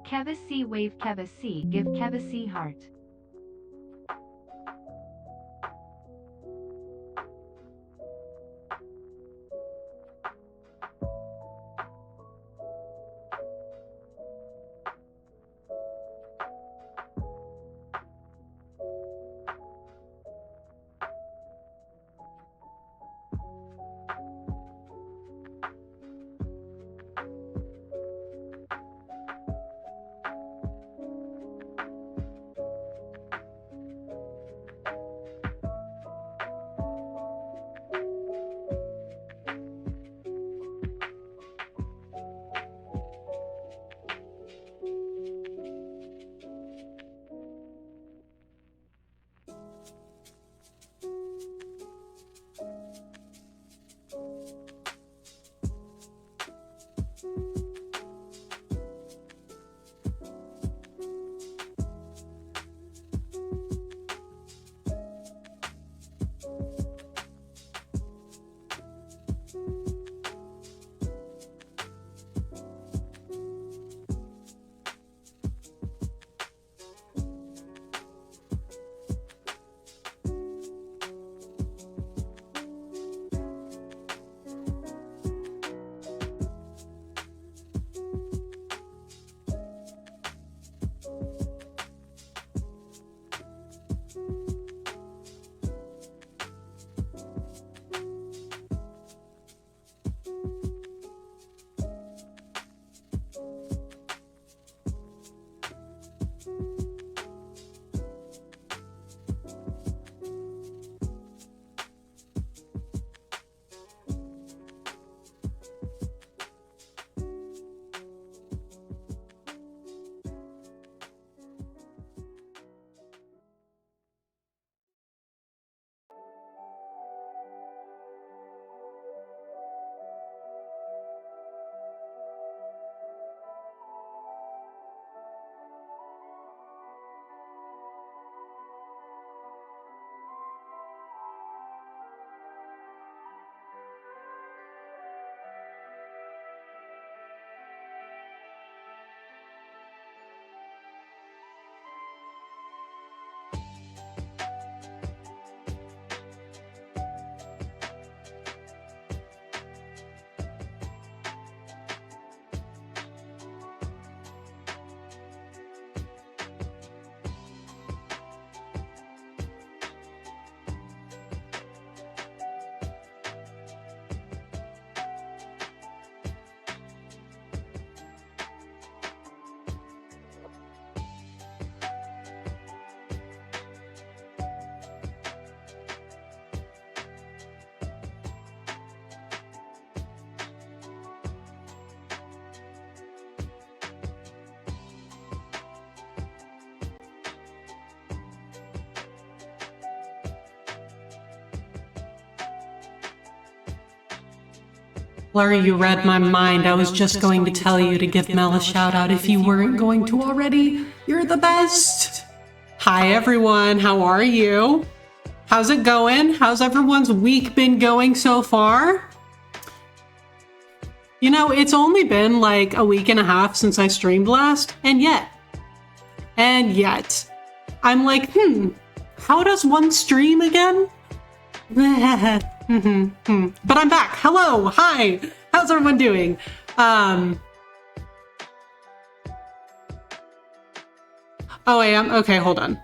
Keva C wave Keva C give Keva C heart. Larry, you read my mind. I was just going to tell you to give Mel a shout out if you weren't going to already. You're the best. Hi everyone, how are you? How's it going? How's everyone's week been going so far? You know, it's only been like a week and a half since I streamed last, and yet, I'm like, how does one stream again? But I'm back. Hello, hi. How's everyone doing? Oh, I am? Okay, hold on.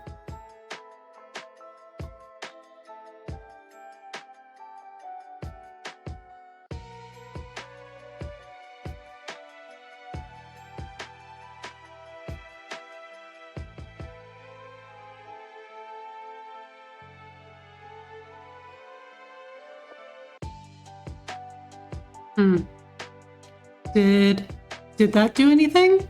Did that do anything?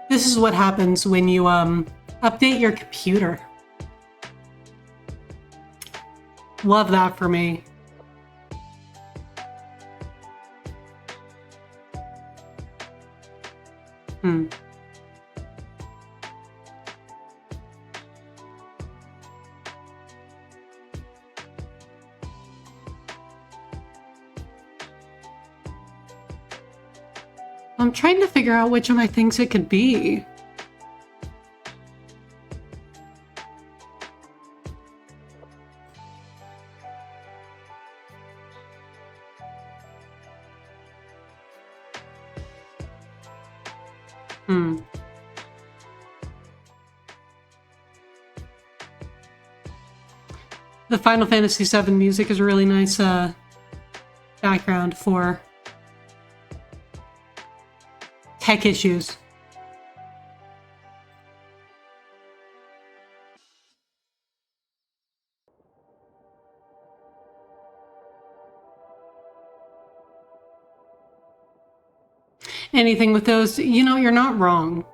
This is what happens when you update your computer. Love that for me. I'm trying to figure out which of my things it could be. The Final Fantasy VII music is a really nice background for tech issues. Anything with those, you know, you're not wrong.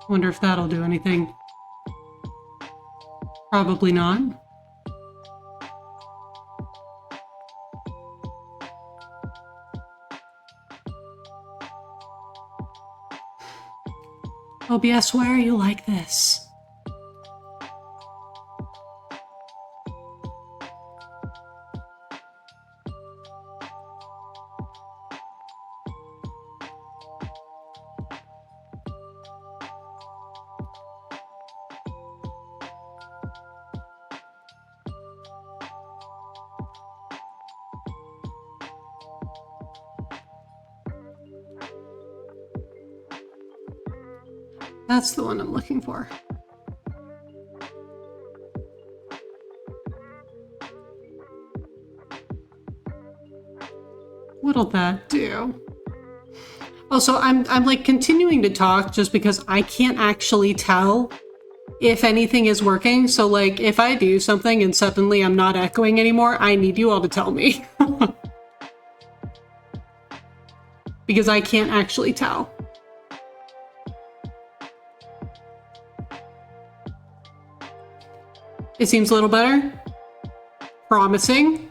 Wonder if that'll do anything. Probably not. OBS, why are you like this? That's the one I'm looking for. What'll that do? Also, I'm like continuing to talk just because I can't actually tell if anything is working. So like if I do something and suddenly I'm not echoing anymore, I need you all to tell me. Because I can't actually tell. It seems a little better. Promising.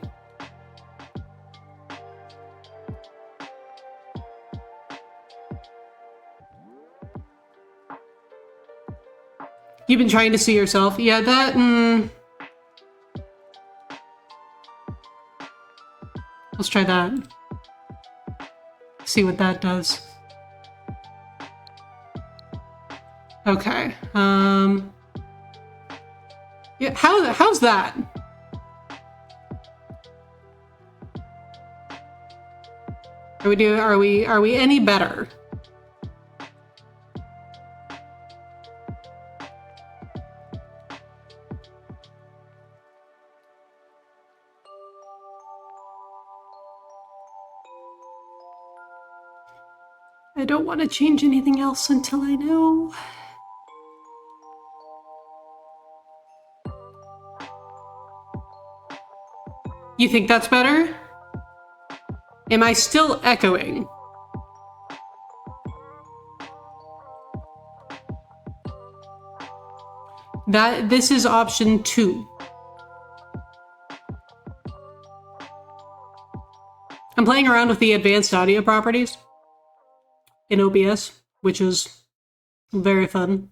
You've been trying to see yourself. Yeah, that, Let's try that. See what that does. Okay, yeah, how's that? Are we any better? I don't want to change anything else until I know. You think that's better? Am I still echoing? This is option 2. I'm playing around with the advanced audio properties in OBS, which is very fun.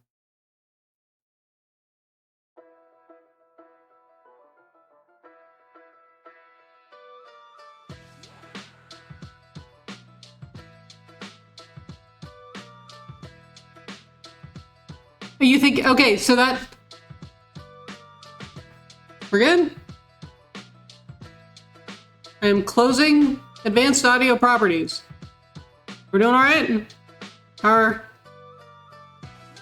You think, okay, so that... We're good? I am closing advanced audio properties. We're doing all right?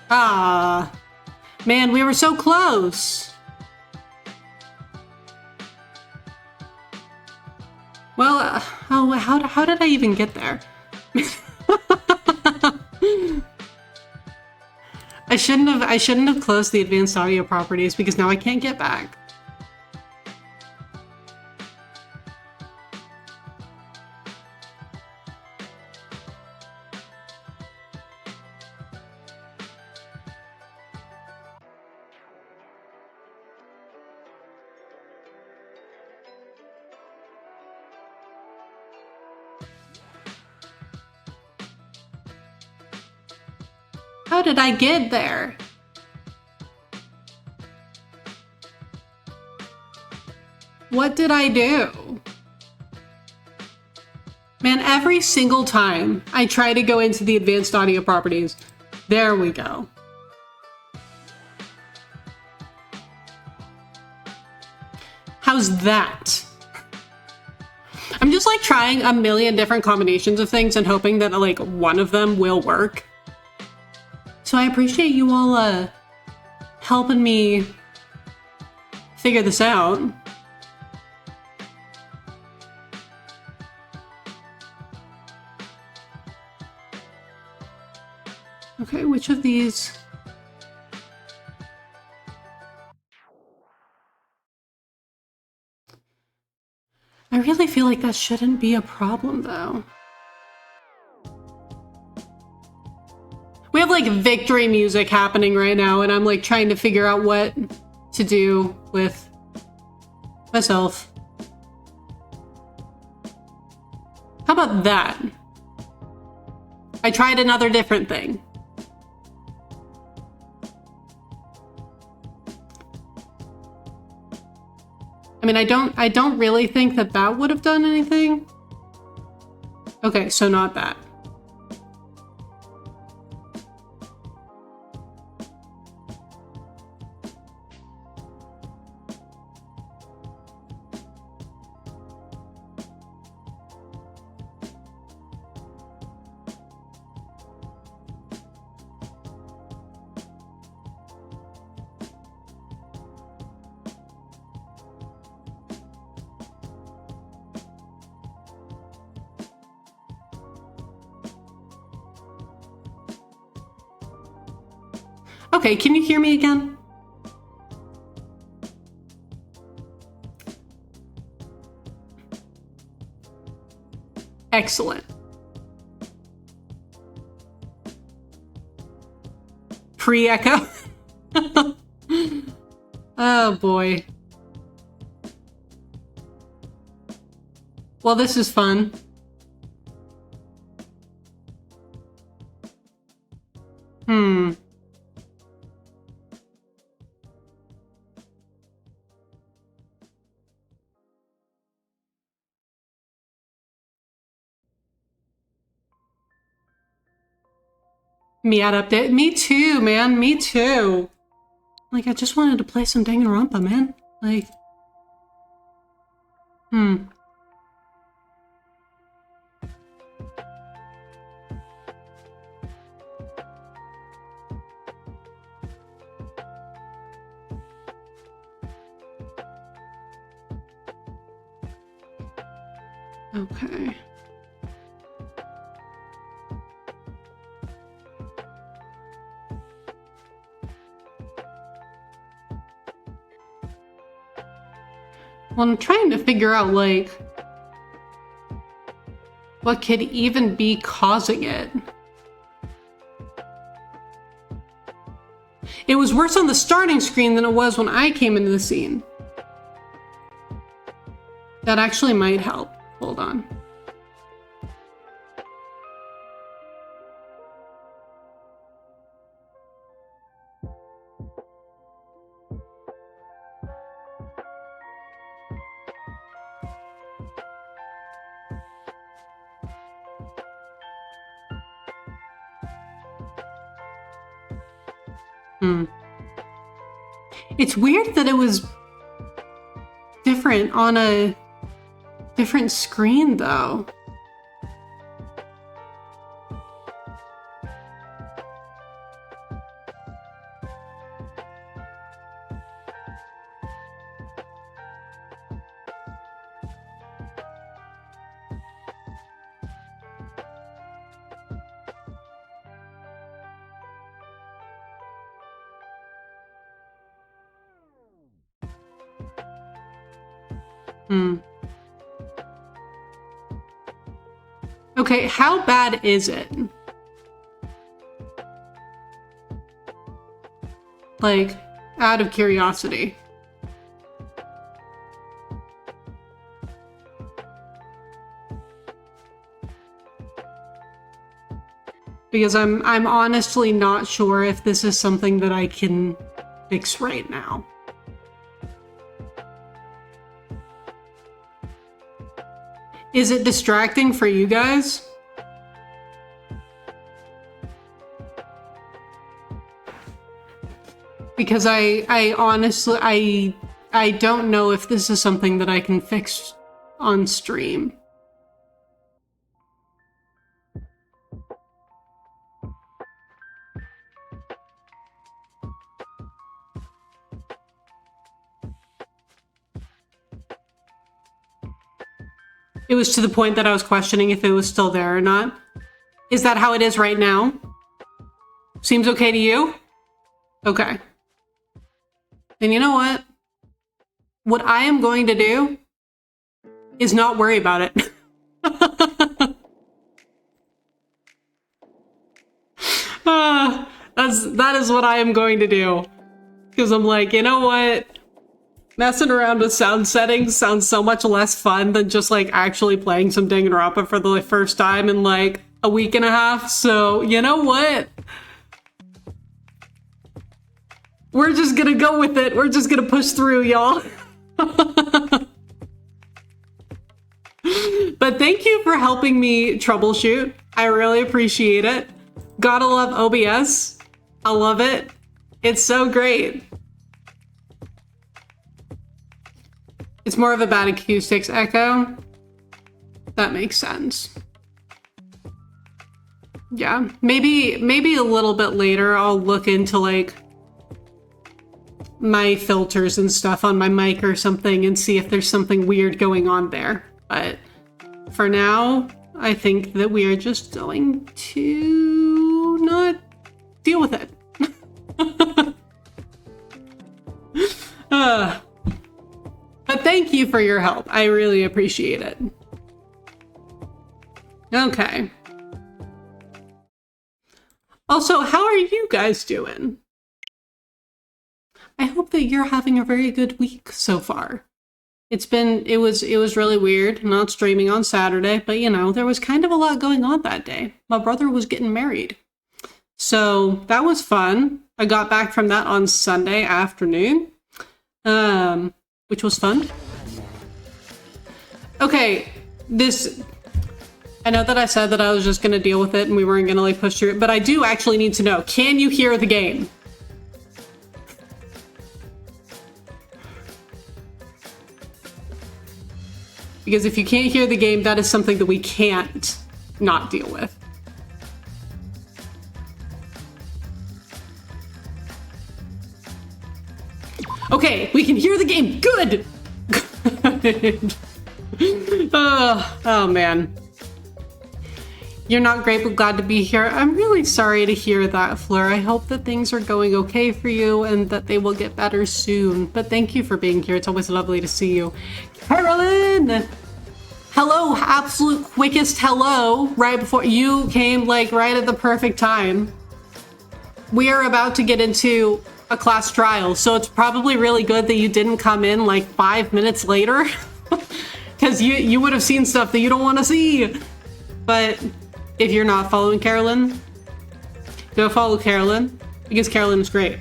Ah, man, we were so close. Well, how did I even get there? I shouldn't have closed the advanced audio properties because now I can't get back. How did I get there? What did I do? Man, every single time I try to go into the advanced audio properties, there we go. How's that? I'm just like trying a million different combinations of things and hoping that like one of them will work. So I appreciate you all helping me figure this out. Okay, which of these? I really feel like that shouldn't be a problem, though. We have like victory music happening right now, and I'm like trying to figure out what to do with myself. How about that? I tried another different thing. I mean, I don't really think that that would have done anything. Okay, so not that. Okay, can you hear me again? Excellent. Pre-echo. Oh boy. Well, this is fun. Miat update. Me too, man. Me too. Like, I just wanted to play some Danganronpa, man. Like, Okay. Well, I'm trying to figure out, like, what could even be causing it. It was worse on the starting screen than it was when I came into the scene. That actually might help. Hold on. It's weird that it was different on a different screen, though. Okay, how bad is it? Like, out of curiosity. Because I'm honestly not sure if this is something that I can fix right now. Is it distracting for you guys? Because I honestly, I don't know if this is something that I can fix on stream. It was to the point that I was questioning if it was still there or not. Is that how it is right now? Seems okay to you? Okay. And you know what? What I am going to do is not worry about it. That is what I am going to do. Because I'm like, you know what? Messing around with sound settings sounds so much less fun than just like actually playing some Danganronpa for the first time in like a week and a half. So, you know what? We're just gonna go with it. We're just gonna push through, y'all. But thank you for helping me troubleshoot. I really appreciate it. Gotta love OBS. I love it. It's so great. It's more of a bad acoustics echo. That makes sense. Yeah, maybe a little bit later I'll look into like my filters and stuff on my mic or something and see if there's something weird going on there. But for now, I think that we are just going to not deal with it. But thank you for your help. I really appreciate it. Okay. Also, how are you guys doing? I hope that you're having a very good week so far. It was really weird not streaming on Saturday, but you know, there was kind of a lot going on that day. My brother was getting married. So that was fun. I got back from that on Sunday afternoon, which was fun. Okay, I know that I said that I was just gonna deal with it and we weren't gonna like push through it, but I do actually need to know, can you hear the game? Because if you can't hear the game, that is something that we can't not deal with. Okay, we can hear the game. Good! Oh, man. You're not great, but glad to be here. I'm really sorry to hear that, Fleur. I hope that things are going okay for you and that they will get better soon. But thank you for being here. It's always lovely to see you. Carolyn! Hello, absolute quickest hello. Right before you came, like, right at the perfect time. We are about to get into a class trial, so it's probably really good that you didn't come in, like, 5 minutes later. Because you would have seen stuff that you don't want to see. But if you're not following Carolyn, go follow Carolyn, because Carolyn is great.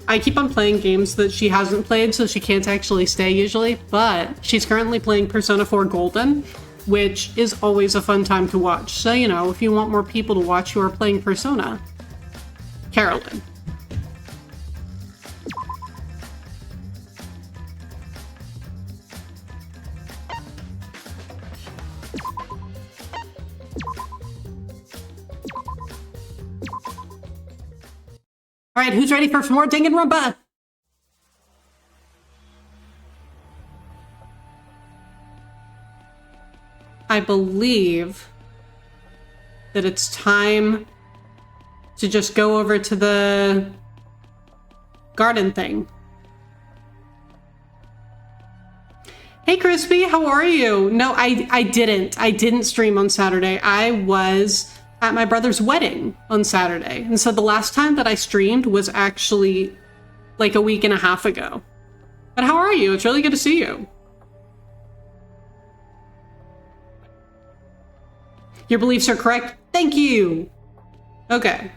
I keep on playing games that she hasn't played, so she can't actually stay usually, but she's currently playing Persona 4 Golden, which is always a fun time to watch. So, you know, if you want more people to watch who are playing Persona, Carolyn. All right, who's ready for some more Danganronpa? I believe that it's time to just go over to the garden thing. Hey, Crispy, how are you? No, I didn't stream on Saturday. I was at my brother's wedding on Saturday. And so the last time that I streamed was actually like a week and a half ago. But how are you? It's really good to see you. Your beliefs are correct. Thank you. Okay.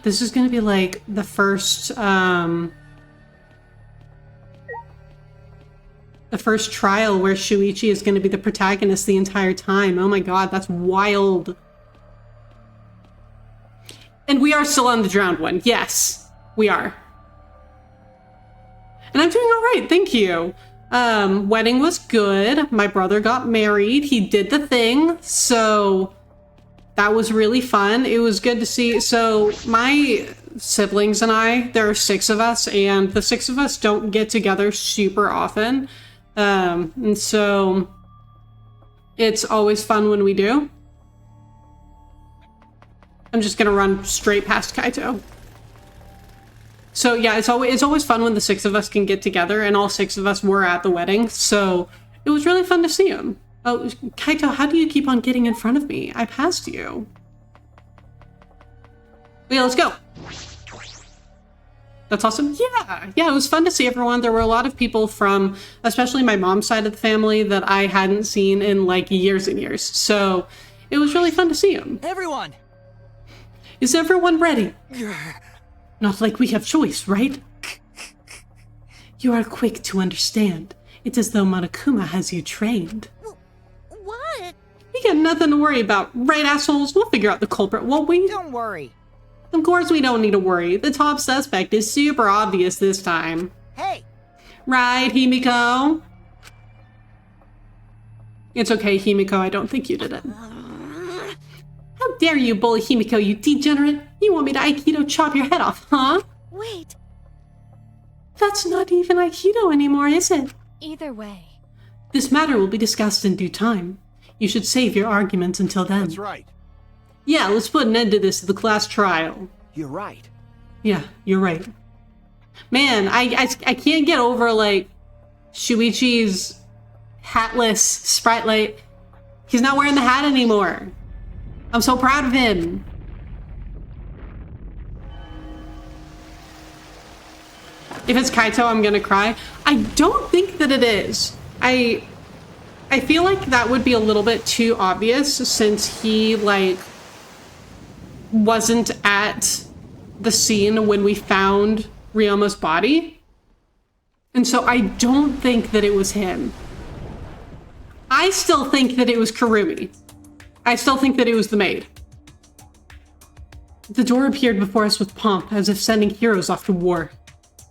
This is gonna be like the first trial where Shuichi is gonna be the protagonist the entire time. Oh my god, that's wild. And we are still on the drowned one. Yes, we are. And I'm doing all right, thank you. Wedding was good. My brother got married. He did the thing, so that was really fun. It was good to see. So my siblings and I, there are 6 of us, and the 6 of us don't get together super often. And so it's always fun when we do. I'm just gonna run straight past Kaito. So yeah, it's always fun when the 6 of us can get together, and all 6 of us were at the wedding, so it was really fun to see him. Oh, Kaito, how do you keep on getting in front of me? I passed you. Yeah, let's go. That's awesome. Yeah, it was fun to see everyone. There were a lot of people from, especially my mom's side of the family, that I hadn't seen in like years and years. So it was really fun to see them. Everyone! Is everyone ready? Not like we have choice, right? You are quick to understand. It's as though Monokuma has you trained. What? We got nothing to worry about, right, assholes? We'll figure out the culprit, won't we? Don't worry. Of course we don't need to worry. The top suspect is super obvious this time. Hey! Right, Himiko? It's okay, Himiko. I don't think you did it. How dare you bully Himiko, you degenerate? You want me to Aikido chop your head off, huh? Wait. That's not even Aikido anymore, is it? Either way. This matter will be discussed in due time. You should save your arguments until then. That's right. Yeah, let's put an end to this at the class trial. You're right. Yeah, you're right. Man, I can't get over, like, Shuichi's hatless sprite. He's not wearing the hat anymore. I'm so proud of him. If it's Kaito, I'm gonna cry. I don't think that it is. I feel like that would be a little bit too obvious since he, like, wasn't at the scene when we found Ryoma's body. And so I don't think that it was him. I still think that it was Kurumi. I still think that it was the maid. The door appeared before us with pomp, as if sending heroes off to war.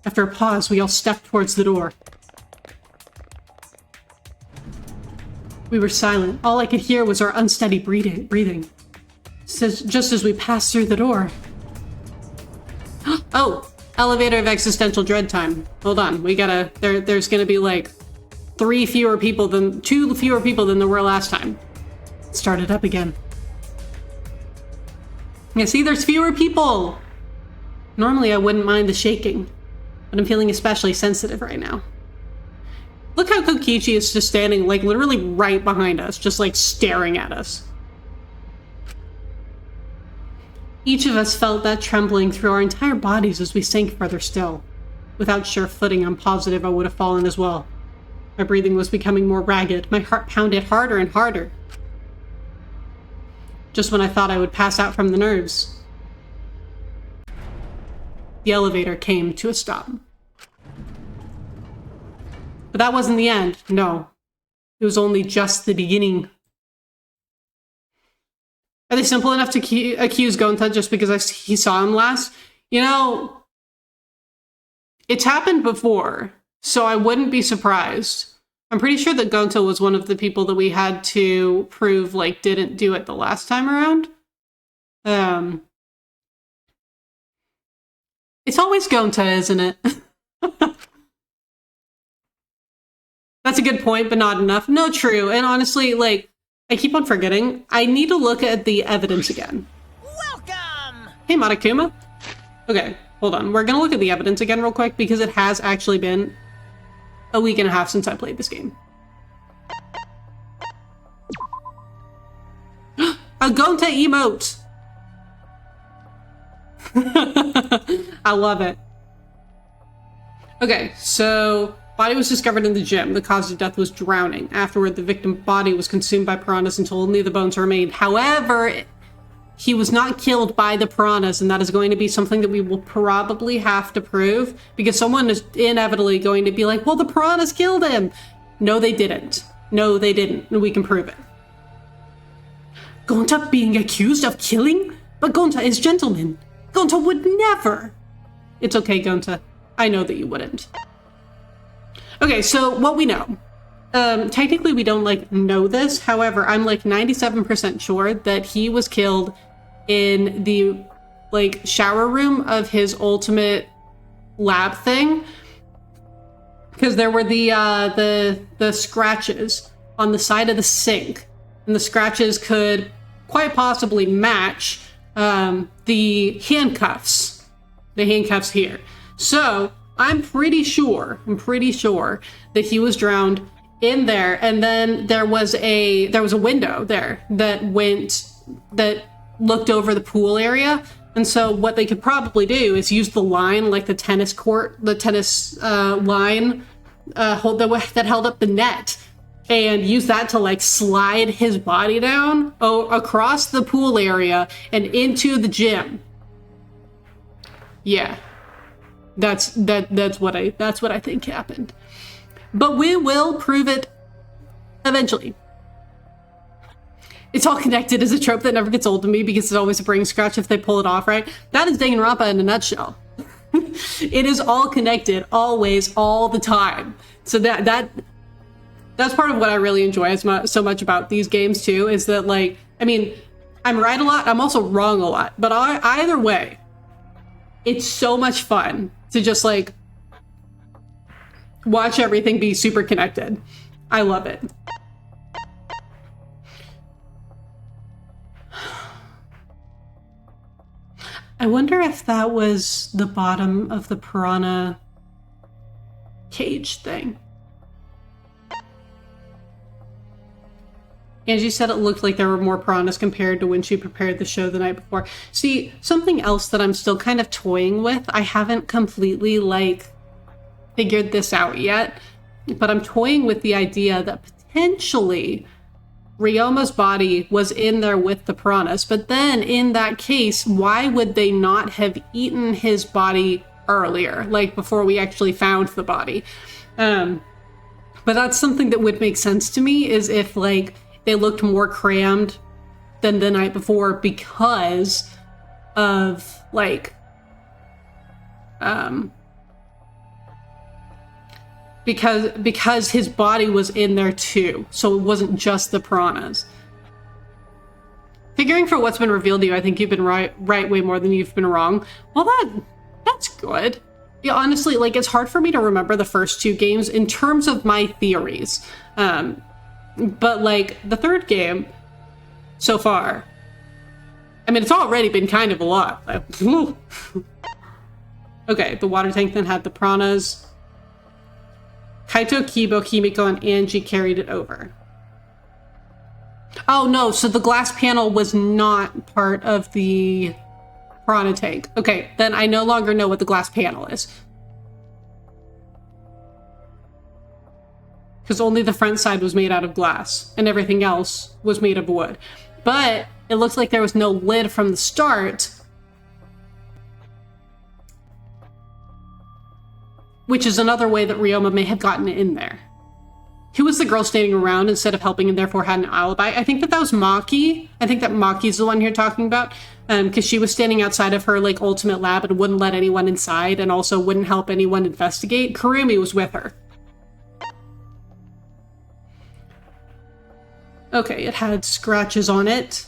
After a pause, we all stepped towards the door. We were silent. All I could hear was our unsteady breathing. Just as we passed through the door. Oh, elevator of existential dread time. Hold on, we gotta, there's gonna be like 2 fewer people than there were last time. Start it up again. Yeah, see, there's fewer people. Normally I wouldn't mind the shaking, but I'm feeling especially sensitive right now. Look how Kokichi is just standing, like, literally right behind us, just, like, staring at us. Each of us felt that trembling through our entire bodies as we sank further still. Without sure footing, I'm positive I would have fallen as well. My breathing was becoming more ragged. My heart pounded harder and harder. Just when I thought I would pass out from the nerves. The elevator came to a stop. But that wasn't the end, no. It was only just the beginning. Are they simple enough to accuse Gonta just because he saw him last? You know, it's happened before, so I wouldn't be surprised. I'm pretty sure that Gonta was one of the people that we had to prove, like, didn't do it the last time around. It's always Gonta, isn't it? That's a good point, but not enough. No, true. And honestly, like, I keep on forgetting. I need to look at the evidence again. Welcome! Hey, Monokuma. Okay, hold on. We're gonna look at the evidence again real quick because it has actually been a week and a half since I played this game. A Gonta emote! I love it. Okay, so Body was discovered in the gym. The cause of death was drowning. Afterward, the victim's body was consumed by piranhas until only the bones remained. However, he was not killed by the piranhas, and that is going to be something that we will probably have to prove, because someone is inevitably going to be like, well, the piranhas killed him. No, they didn't. No, they didn't. And we can prove it. Gonta being accused of killing? But Gonta is gentleman. Gonta would never. It's okay, Gonta. I know that you wouldn't. Okay, so what we know. Technically, we don't, like, know this. However, I'm, like, 97% sure that he was killed in the, like, shower room of his ultimate lab thing. Because there were the scratches on the side of the sink. And the scratches could quite possibly match the handcuffs. The handcuffs here. So, I'm pretty sure that he was drowned in there, and then there was a window there that looked over the pool area. And so what they could probably do is use the line, like the tennis line that held up the net, and use that to like slide his body down across the pool area and into the gym. Yeah. That's what I think happened. But we will prove it eventually. It's all connected as a trope that never gets old to me because it's always a brain scratch if they pull it off right. That is Danganronpa in a nutshell. It is all connected, always, all the time. So that's part of what I really enjoy so much about these games too, is that, like, I mean, I'm right a lot, I'm also wrong a lot, but either way, it's so much fun to just, like, watch everything be super connected. I love it. I wonder if that was the bottom of the piranha cage thing. Angie said it looked like there were more piranhas compared to when she prepared the show the night before. See, something else that I'm still kind of toying with, I haven't completely, like, figured this out yet, but I'm toying with the idea that potentially Ryoma's body was in there with the piranhas, but then in that case, why would they not have eaten his body earlier, like before we actually found the body? But that's something that would make sense to me, is if, like, they looked more crammed than the night before because of, like, because his body was in there too, so it wasn't just the piranhas. Figuring for what's been revealed to you, I think you've been right way more than you've been wrong. Well, that's good. Yeah, honestly, like, it's hard for me to remember the first two games in terms of my theories. But, like, the third game, so far, I mean, it's already been kind of a lot. Okay, the water tank then had the piranhas. Kaito, Kibo, Himiko, and Angie carried it over. Oh, no, so the glass panel was not part of the piranha tank. Okay, then I no longer know what the glass panel is. Because only the front side was made out of glass, and everything else was made of wood. But it looks like there was no lid from the start, which is another way that Ryoma may have gotten in there. Who was the girl standing around instead of helping and therefore had an alibi? I think that was Maki. I think that Maki's the one you're talking about, because she was standing outside of her, like, ultimate lab and wouldn't let anyone inside and also wouldn't help anyone investigate. Kurumi was with her. Okay, it had scratches on it.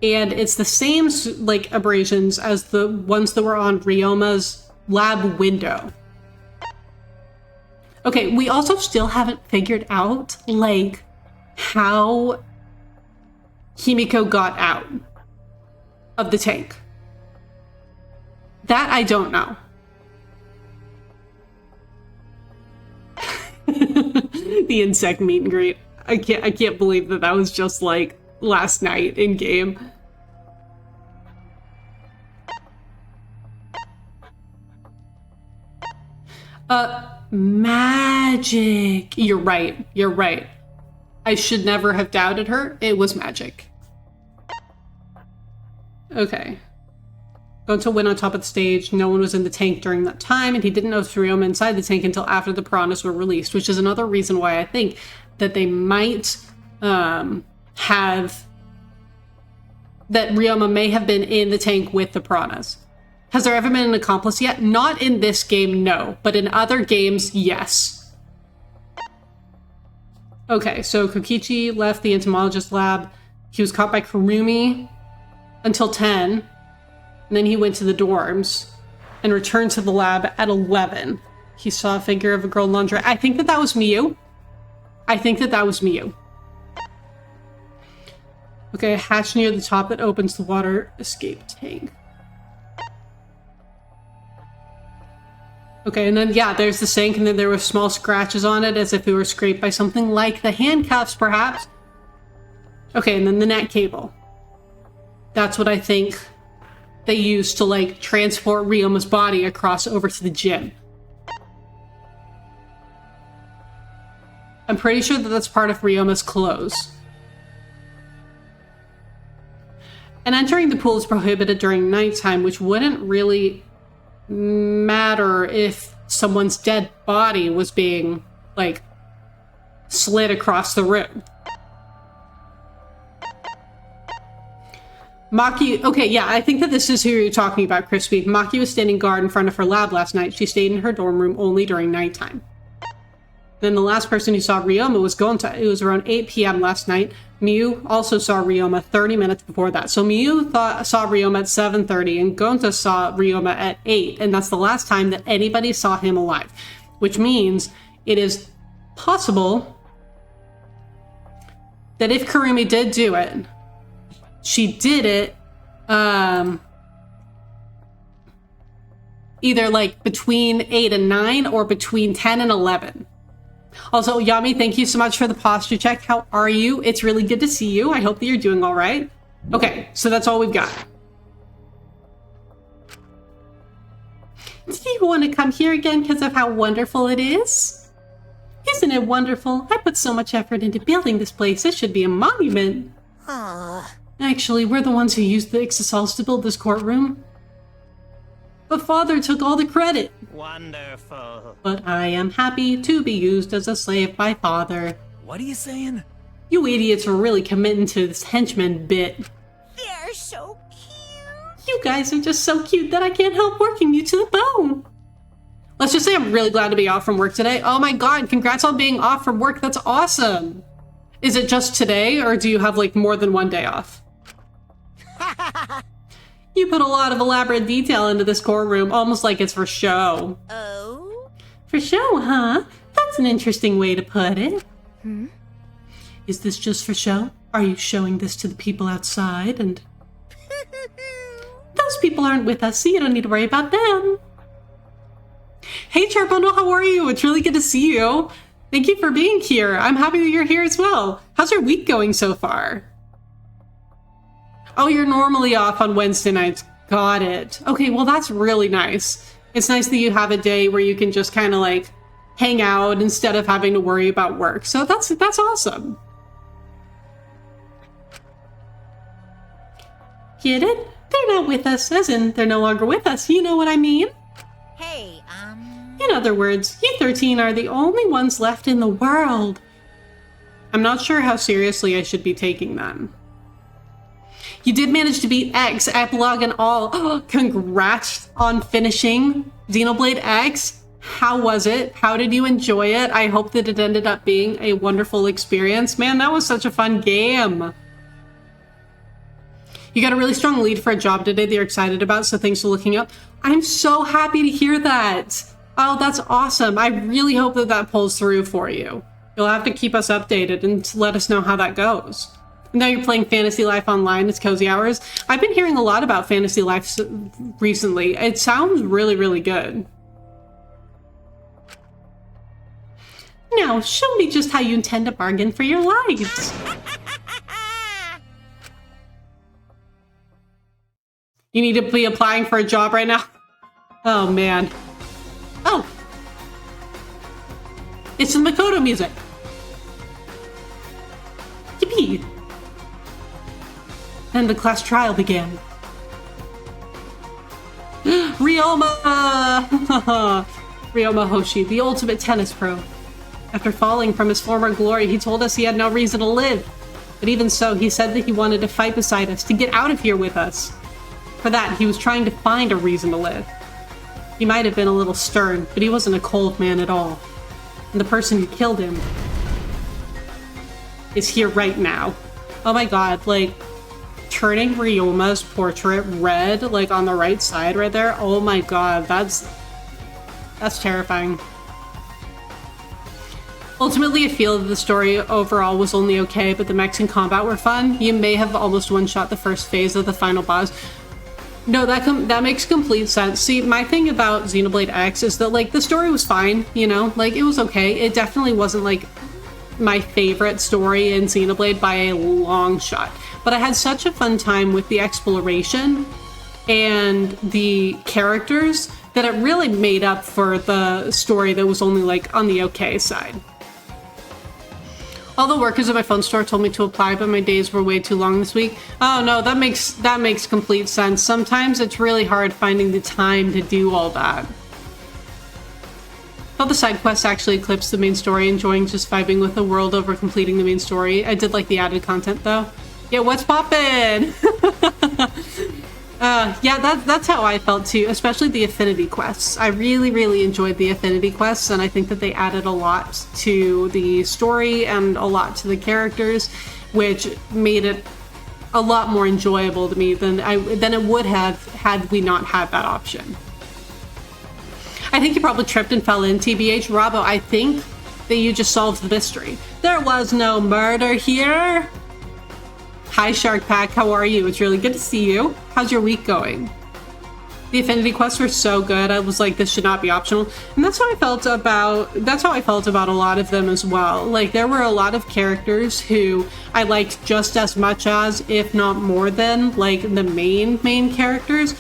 And it's the same, like, abrasions as the ones that were on Ryoma's lab window. Okay, we also still haven't figured out, like, how Himiko got out of the tank. That I don't know. The insect meet and greet. I can't believe that was just, like, last night in game. Magic. You're right. You're right. I should never have doubted her. It was magic. Okay. Gonta went on top of the stage. No one was in the tank during that time, and he didn't notice Ryoma inside the tank until after the piranhas were released, which is another reason why I think that they might that Ryoma may have been in the tank with the piranhas. Has there ever been an accomplice yet? Not in this game, no. But in other games, yes. Okay, so Kokichi left the entomologist lab. He was caught by Kurumi until 10. And then he went to the dorms and returned to the lab at 11. He saw a figure of a girl in lingerie. I think that was Miyu. Okay, a hatch near the top that opens the water escape tank. Okay, and then, yeah, there's the sink, and then there were small scratches on it as if it were scraped by something like the handcuffs, perhaps. Okay, and then the net cable. That's what I think they used to, like, transport Ryoma's body across over to the gym. I'm pretty sure that that's part of Ryoma's clothes. And entering the pool is prohibited during nighttime, which wouldn't really matter if someone's dead body was being, like, slid across the room. Maki, okay, yeah, I think that this is who you're talking about, Crispy. Maki was standing guard in front of her lab last night. She stayed in her dorm room only during nighttime. Then the last person who saw Ryoma was Gonta. It was around 8 p.m. last night. Miyu also saw Ryoma 30 minutes before that. So Miyu saw Ryoma at 7:30 and Gonta saw Ryoma at 8. And that's the last time that anybody saw him alive. Which means it is possible that if Kurumi did do it, she did it either like between 8 and 9 or between 10 and 11. Also, Yami, thank you so much for the posture check. How are you? It's really good to see you. I hope that you're doing all right. Okay, so that's all we've got. Do you want to come here again because of how wonderful it is? Isn't it wonderful? I put so much effort into building this place. It should be a monument. Actually, we're the ones who used the Ixasols to build this courtroom. But Father took all the credit. Wonderful. But I am happy to be used as a slave by Father. What are you saying? You idiots are really committing to this henchman bit. They're so cute. You guys are just so cute that I can't help working you to the bone. Let's just say I'm really glad to be off from work today. Oh my god, congrats on being off from work. That's awesome. Is it just today, or do you have like more than one day off? You put a lot of elaborate detail into this courtroom, almost like it's for show. Oh? For show, huh? That's an interesting way to put it. Is this just for show? Are you showing this to the people outside and... Those people aren't with us, so you don't need to worry about them. Hey Charbono, how are you? It's really good to see you. Thank you for being here. I'm happy that you're here as well. How's your week going so far? Oh, you're normally off on Wednesday nights. Got it. Okay, well that's really nice. It's nice that you have a day where you can just kind of like hang out instead of having to worry about work. So that's awesome. Get it? They're not with us, as in they're no longer with us. You know what I mean? Hey, In other words, you 13 are the only ones left in the world. I'm not sure how seriously I should be taking them. You did manage to beat X, epilogue and all. Oh, congrats on finishing Xenoblade X. How was it? How did you enjoy it? I hope that it ended up being a wonderful experience. Man, that was such a fun game. You got a really strong lead for a job today that you're excited about, so thanks for looking up. I'm so happy to hear that. Oh, that's awesome. I really hope that that pulls through for you. You'll have to keep us updated and let us know how that goes. Now you're playing Fantasy Life Online. It's Cozy Hours. I've been hearing a lot about Fantasy Life recently. It sounds really, really good. Now, show me just how you intend to bargain for your lives. You need to be applying for a job right now? Oh, man. Oh, It's the Makoto music. Yippee! Then the class trial began. Ryoma! Ryoma Hoshi, the ultimate tennis pro. After falling from his former glory, he told us he had no reason to live. But even so, he said that he wanted to fight beside us, to get out of here with us. For that, he was trying to find a reason to live. He might have been a little stern, but he wasn't a cold man at all. And the person who killed him is here right now. Oh my god, like, turning Ryoma's portrait red, like, on the right side right there. Oh my god, that's terrifying. Ultimately, I feel that the story overall was only okay, but the mechs in combat were fun. You may have almost one-shot the first phase of the final boss. No, that makes complete sense. See, my thing about Xenoblade X is that, like, the story was fine, you know? Like, it was okay. It definitely wasn't, like, my favorite story in Xenoblade by a long shot. But I had such a fun time with the exploration and the characters that it really made up for the story that was only, like, on the okay side. All the workers at my phone store told me to apply, but my days were way too long this week. Oh no, that makes complete sense. Sometimes it's really hard finding the time to do all that. Thought the side quests actually eclipsed the main story, enjoying just vibing with the world over completing the main story. I did like the added content though. Yeah, what's poppin'? Yeah, that's how I felt too, especially the affinity quests. I really enjoyed the affinity quests, and I think that they added a lot to the story and a lot to the characters, which made it a lot more enjoyable to me than it would have had we not had that option. I think you probably tripped and fell in, TBH. Robbo, I think that you just solved the mystery. There was no murder here. Hi Shark Pack, how are you? It's really good to see you. How's your week going? The affinity quests were so good. I was like, this should not be optional. And that's how I felt about a lot of them as well. Like, there were a lot of characters who I liked just as much as, if not more than, like, the main characters.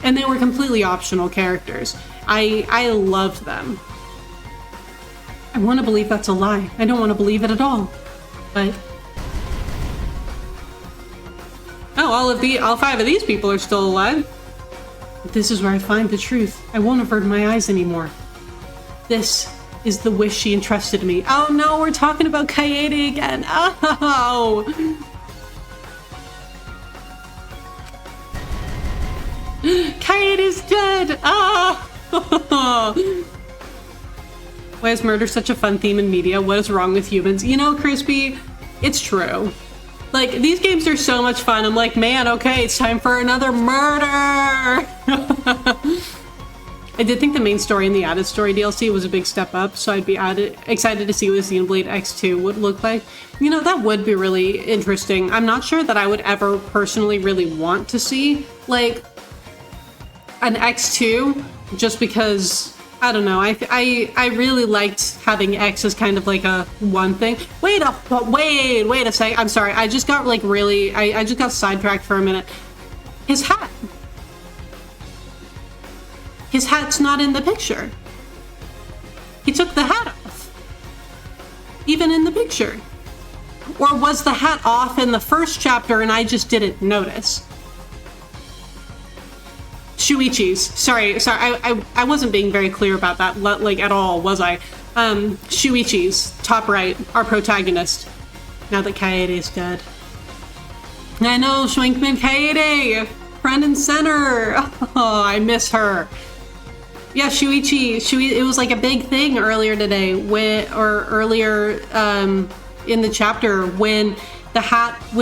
And they were completely optional characters. I loved them. I want to believe that's a lie. I don't want to believe it at all. But oh, all 5 of these people are still alive. This is where I find the truth. I won't avert my eyes anymore. This is the wish she entrusted to me. Oh no, we're talking about Kaede again. Oh! Kaede's dead! Ah! Why is murder such a fun theme in media? What is wrong with humans? You know, Crispy, it's true. Like, these games are so much fun. I'm like, man, okay, it's time for another murder! I did think the main story and the added story DLC was a big step up, so I'd be excited to see what Xenoblade X2 would look like. You know, that would be really interesting. I'm not sure that I would ever personally really want to see, like, an X2, just because, I don't know, I really liked having X as kind of like a one thing. Wait a sec. I'm sorry. I just got like really, I just got sidetracked for a minute. His hat. His hat's not in the picture. He took the hat off. Even in the picture. Or was the hat off in the first chapter and I just didn't notice? Shuichi's. Sorry, I wasn't being very clear about that, like, at all, was I? Shuichi's, top right, our protagonist. Now that Kaede is dead. I know, Schwinkman Kaede! Front and center! Oh, I miss her. Yeah, Shuichi, it was like a big thing earlier today, earlier in the chapter, when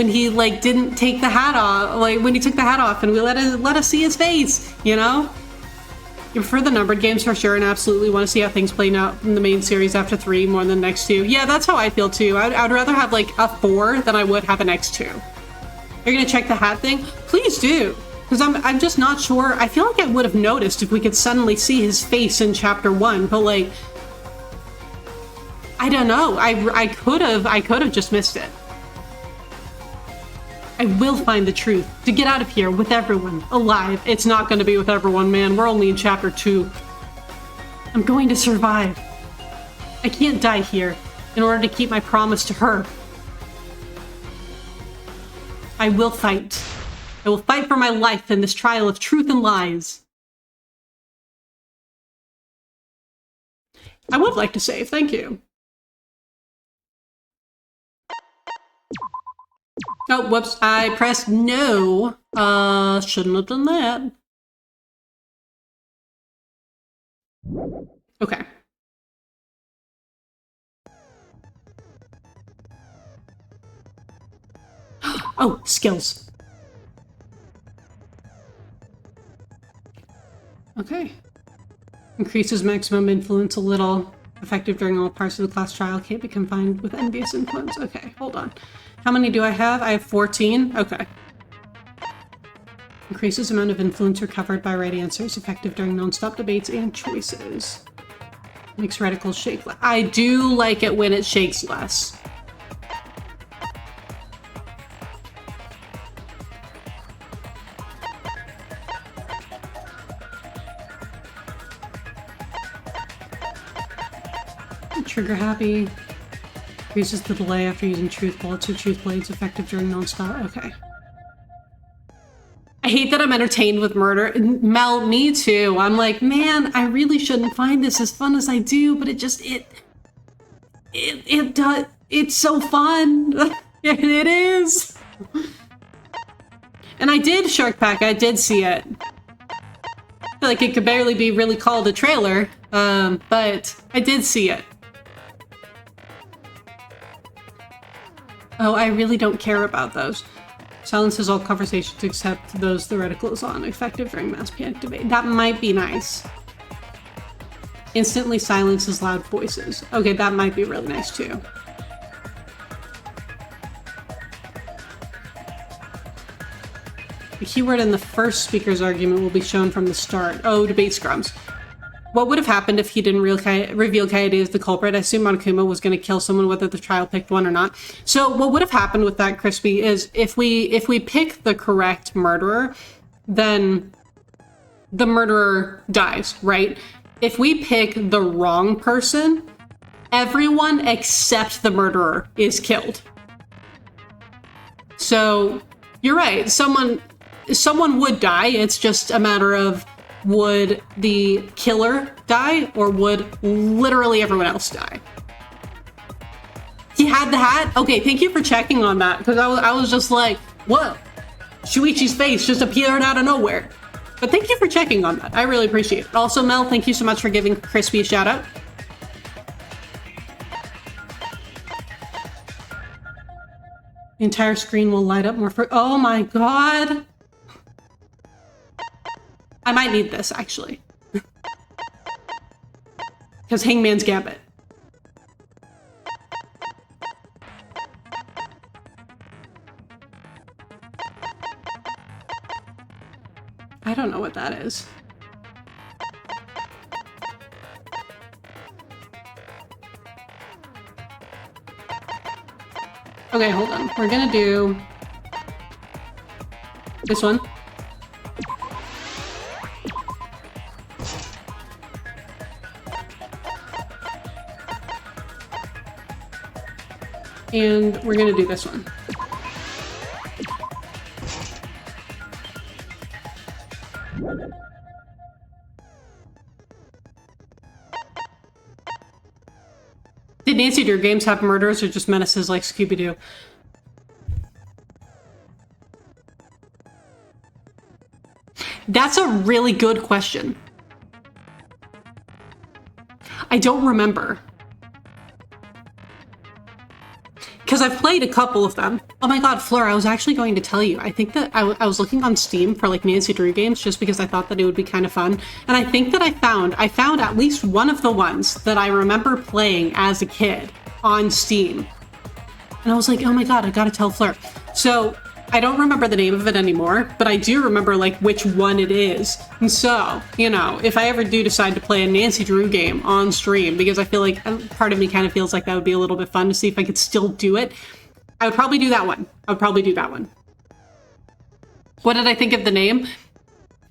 he like didn't take the hat off, like when he took the hat off and we let us see his face, you know? You prefer the numbered games for sure and absolutely want to see how things play out in the main series after 3 more than the next 2. Yeah, that's how I feel too. I'd rather have like a 4 than I would have an X2. You're gonna check the hat thing? Please do. Because I'm just not sure. I feel like I would have noticed if we could suddenly see his face in chapter 1, but like, I don't know. I could have just missed it. I will find the truth to get out of here with everyone alive. It's not going to be with everyone, man. We're only in chapter 2. I'm going to survive. I can't die here in order to keep my promise to her. I will fight. I will fight for my life in this trial of truth and lies. I would like to save, thank you. Oh, whoops, I pressed no. Shouldn't have done that. Okay. Oh, skills. Okay. Increases maximum influence a little. Effective during all parts of the class trial. Can't be confined with envious influence. Okay, hold on. How many do I have? I have 14. Okay. Increases amount of influence recovered by right answers. Effective during non-stop debates and choices. Makes reticles shake less. I do like it when it shakes less. Trigger happy. Increases the delay after using truth bullets or truth blades. Effective during non-stop. Okay. I hate that I'm entertained with murder. Mel, me too. I'm like, man, I really shouldn't find this as fun as I do, but it does. It's so fun. It is. And I did Shark Pack. I did see it. I feel like it could barely be really called a trailer, but I did see it. Oh, I really don't care about those. Silences all conversations except those the reticle is on. Effective during mass panic debate. That might be nice. Instantly silences loud voices. Okay, that might be really nice too. The keyword in the first speaker's argument will be shown from the start. Oh, debate scrums. What would have happened if he didn't reveal Kaede as the culprit? I assume Monokuma was going to kill someone whether the trial picked one or not. So what would have happened with that, Crispy, is if we pick the correct murderer, then the murderer dies, right? If we pick the wrong person, everyone except the murderer is killed. So you're right. Someone would die. It's just a matter of, would the killer die or would literally everyone else die? He had the hat? Okay, thank you for checking on that, because I was just like, what? Shuichi's face just appeared out of nowhere. But thank you for checking on that. I really appreciate it. Also, Mel, thank you so much for giving Crispy a shout out. The entire screen will light up more for— oh my god! I might need this, actually. Because Hangman's Gambit. I don't know what that is. Okay, hold on. We're gonna do this one. And we're gonna do this one. Did Nancy Drew games have murderers or just menaces like Scooby-Doo? That's a really good question. I don't remember. Because I've played a couple of them. Oh my god, Fleur, I was actually going to tell you. I think that I was looking on Steam for like Nancy Drew games just because I thought that it would be kind of fun. And I think that I found at least one of the ones that I remember playing as a kid on Steam. And I was like, oh my god, I gotta tell Fleur. So I don't remember the name of it anymore, but I do remember like which one it is. And so, you know, if I ever do decide to play a Nancy Drew game on stream, because I feel like part of me kind of feels like that would be a little bit fun to see if I could still do it, I would probably do that one. What did I think of the name?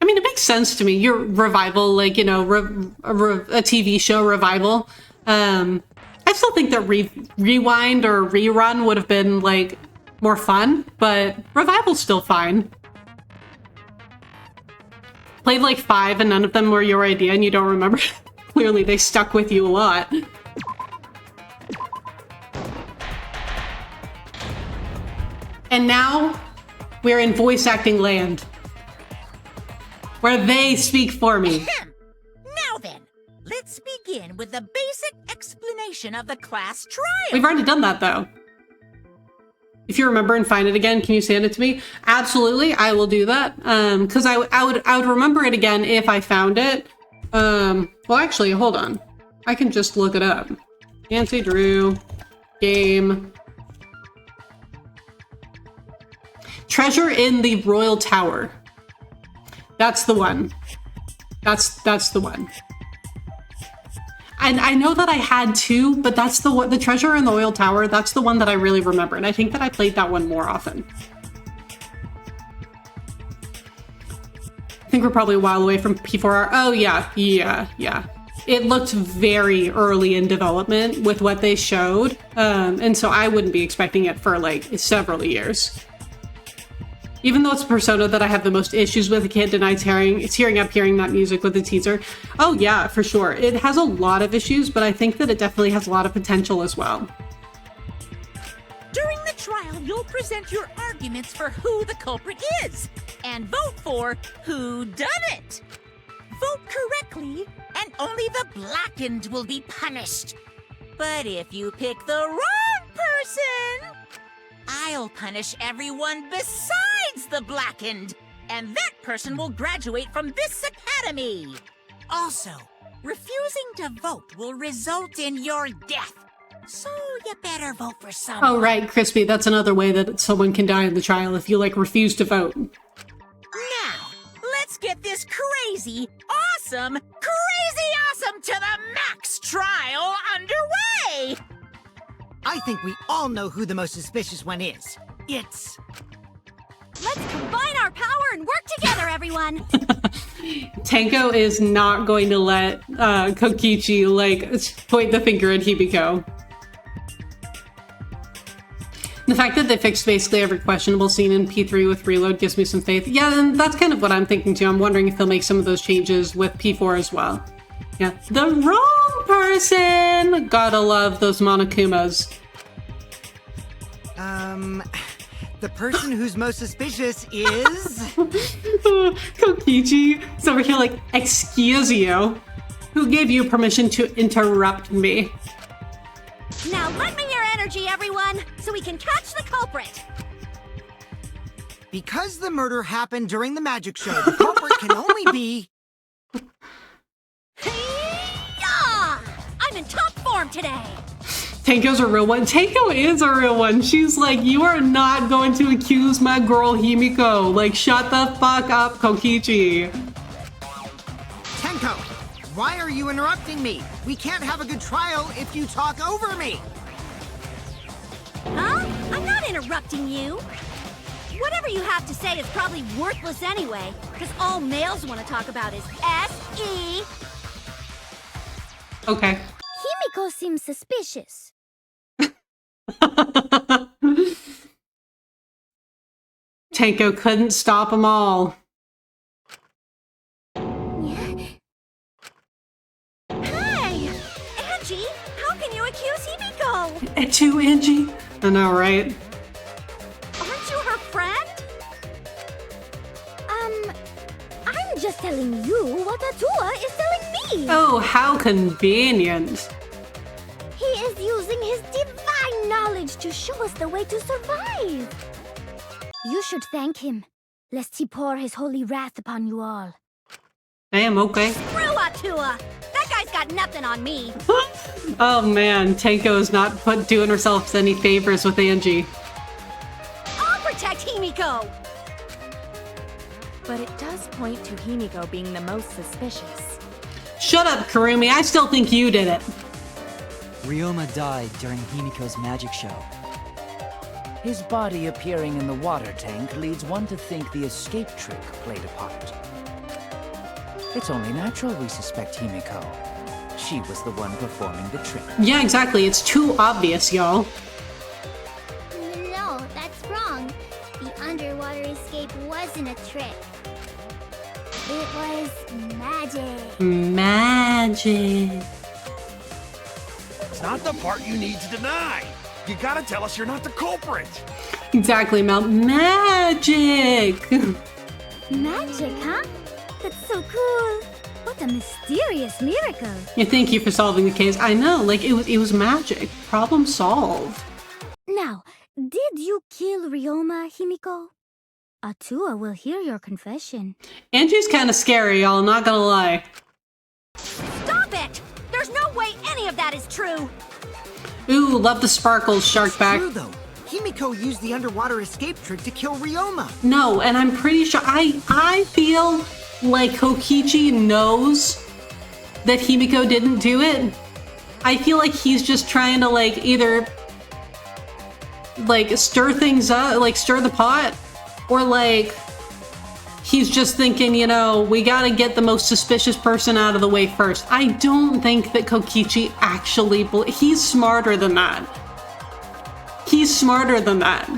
I mean, it makes sense to me. Your revival, like, you know, a TV show revival. I still think that rewind or rerun would have been like more fun, but revival's still fine. Played like 5 and none of them were your idea and you don't remember. Clearly they stuck with you a lot. And now we're in voice acting land, where they speak for me. Now then, let's begin with the basic explanation of the class trial. We've already done that though. If you remember and find it again, can you send it to me? Absolutely, I will do that. Because I would remember it again if I found it. Well, actually, hold on. I can just look it up. Nancy Drew, game. Treasure in the Royal Tower. That's the one. That's the one. And I know that I had 2, but that's the one, the Treasure in the Royal Tower, that's the one that I really remember. And I think that I played that one more often. I think we're probably a while away from P4R. Oh yeah. It looked very early in development with what they showed. And so I wouldn't be expecting it for like several years. Even though it's a persona that I have the most issues with, I can't deny tearing up hearing that music with the teaser. Oh yeah, for sure. It has a lot of issues, but I think that it definitely has a lot of potential as well. During the trial, you'll present your arguments for who the culprit is, and vote for who done it. Vote correctly, and only the blackened will be punished. But if you pick the wrong person, I'll punish everyone besides the blackened, and that person will graduate from this academy. Also, refusing to vote will result in your death, so you better vote for someone. Oh right, Crispy, that's another way that someone can die in the trial if you like refuse to vote. Now, let's get this crazy awesome to the max trial underway! I think we all know who the most suspicious one is. It's... Let's combine our power and work together, everyone! Tenko is not going to let Kokichi, like, point the finger at Hibiko. The fact that they fixed basically every questionable scene in P3 with Reload gives me some faith. Yeah, and that's kind of what I'm thinking too. I'm wondering if they'll make some of those changes with P4 as well. Yeah, the wrong person! Gotta love those Monokumas. The person who's most suspicious is... Kokichi is over here like, excuse you. Who gave you permission to interrupt me? Now lend me your energy, everyone, so we can catch the culprit! Because the murder happened during the magic show, the culprit can only be... Yeah! I'm in top form today! Tenko's a real one. Tenko is a real one. She's like, you are not going to accuse my girl Himiko. Like, shut the fuck up, Kokichi. Tenko, why are you interrupting me? We can't have a good trial if you talk over me. Huh? I'm not interrupting you. Whatever you have to say is probably worthless anyway, because all males want to talk about is S.E. Okay. Himiko seems suspicious. Tenko couldn't stop them all. Hey! Angie, how can you accuse Himiko? And too, Angie? I know, right? Aren't you her friend? I'm just telling you what Atua is telling me. Oh, how convenient. He is using his divine knowledge to show us the way to survive. You should thank him, lest he pour his holy wrath upon you all. Damn, okay. Screw Atua! That guy's got nothing on me. Oh man, Tenko is not doing herself any favors with Angie. I'll protect Himiko! But it does point to Himiko being the most suspicious. Shut up, Kurumi. I still think you did it. Ryoma died during Himiko's magic show. His body appearing in the water tank leads one to think the escape trick played a part. It's only natural we suspect Himiko. she was the one performing the trick. Yeah, exactly. It's too obvious, y'all. No, that's wrong. The underwater escape wasn't a trick. It was magic. Magic. It's not the part you need to deny. You gotta tell us you're not the culprit. Exactly, Mel. Magic. Magic, huh? That's so cool. What a mysterious miracle. Yeah, thank you for solving the case. I know, like it was magic. Problem solved. Now, did you kill Ryoma, Himiko? Atua will hear your confession. Angie's kind of scary, y'all. Not gonna lie. Stop it! There's no way any of that is true! Ooh, love the sparkles, shark back. True though. Himiko used the underwater escape trick to kill Ryoma. No, and I'm pretty sure I feel like Kokichi knows that Himiko didn't do it. I feel like he's just trying to like either like stir things up, like stir the pot, or like he's just thinking, you know, we gotta get the most suspicious person out of the way first. I don't think that Kokichi actually he's smarter than that. He's smarter than that.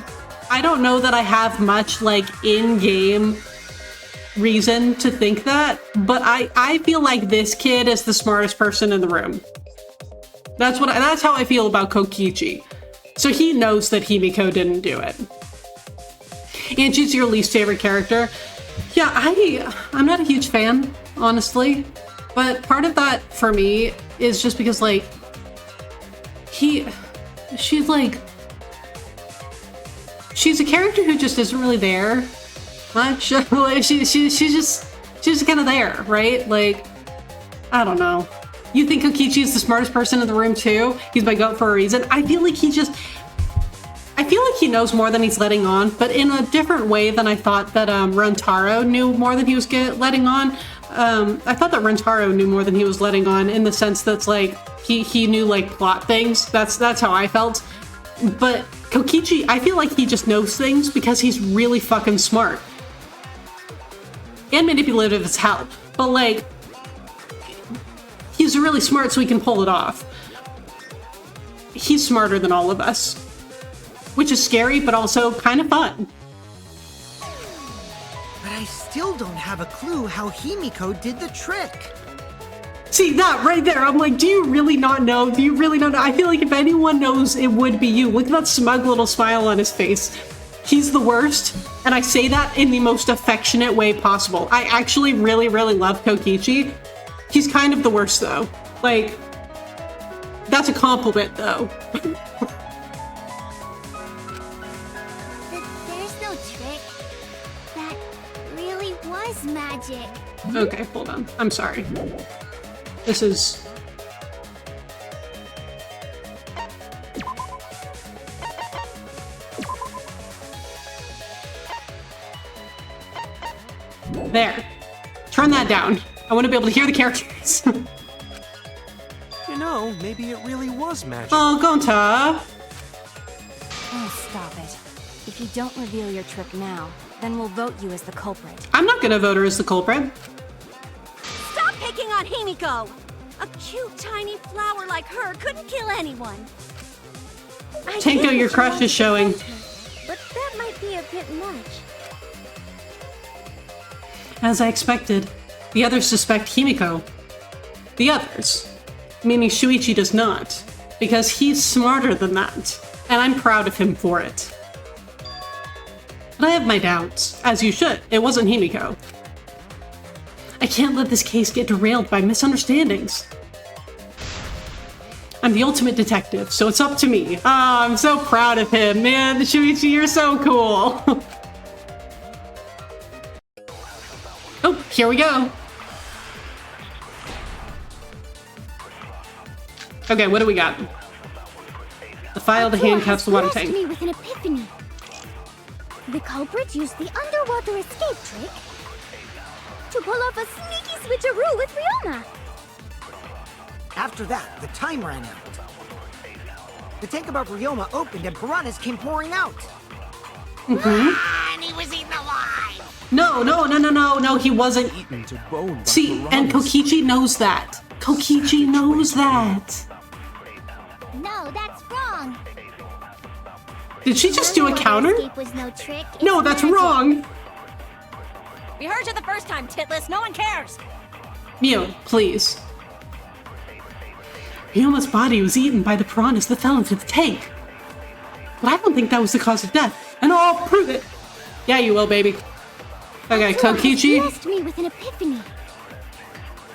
I don't know that I have much like in-game reason to think that, but I feel like this kid is the smartest person in the room. That's how I feel about Kokichi. So he knows that Himiko didn't do it. Angie's your least favorite character. Yeah, I'm not a huge fan, honestly. But part of that for me is just because like she's a character who just isn't really there much. Like, she's just kind of there, right? Like, I don't know. You think Kokichi is the smartest person in the room too? He's my goat for a reason. I feel like he knows more than he's letting on, but in a different way than I thought that Rentaro knew more than he was letting on. I thought that Rentaro knew more than he was letting on, in the sense that's like he knew like plot things. That's how I felt. But Kokichi, I feel like he just knows things because he's really fucking smart. And manipulative as hell. But like, he's really smart so he can pull it off. He's smarter than all of us. Which is scary, but also kind of fun. But I still don't have a clue how Himiko did the trick. See, that right there, I'm like, do you really not know? Do you really not know? I feel like if anyone knows, it would be you. Look at that smug little smile on his face. He's the worst, and I say that in the most affectionate way possible. I actually really, really love Kokichi. He's kind of the worst, though. Like, that's a compliment, though. There's no trick. That really was magic. Okay, hold on. I'm sorry. This is... There. Turn that down. I want to be able to hear the characters. You know, maybe it really was magic. Oh, Gonta. Oh, stop it. If you don't reveal your trick now, then we'll vote you as the culprit. I'm not gonna vote her as the culprit. Stop picking on Himiko! A cute, tiny flower like her couldn't kill anyone. Tanko, your crush is showing. But that might be a bit much. As I expected, the others suspect Himiko. The others, meaning Shuichi, does not, because he's smarter than that, and I'm proud of him for it. But I have my doubts, as you should. It wasn't Himiko. I can't let this case get derailed by misunderstandings. I'm the ultimate detective, so it's up to me. Ah, I'm so proud of him, man. Shuichi, you're so cool. Oh, here we go. Okay, what do we got? The file, the handcuffs, the water tank. Me with an epiphany. The culprit used the underwater escape trick to pull off a sneaky switcheroo with Ryoma. After that, the time ran out. The tank above Ryoma opened and piranhas came pouring out. And he was eaten alive! No, he wasn't. Eaten to bone by See, and piranhas. Kokichi knows that. Kokichi knows that. No, that's wrong. Did she just do a counter? Escape was no trick. No, it's that's magic. wrong. We heard you the first time, Titless. No one cares. Mio, please. Ryoma's body was eaten by the piranhas that fell into the tank. But I don't think that was the cause of death, and I'll prove it. Yeah, you will, baby. Okay, Kokichi. Blessed me with an epiphany.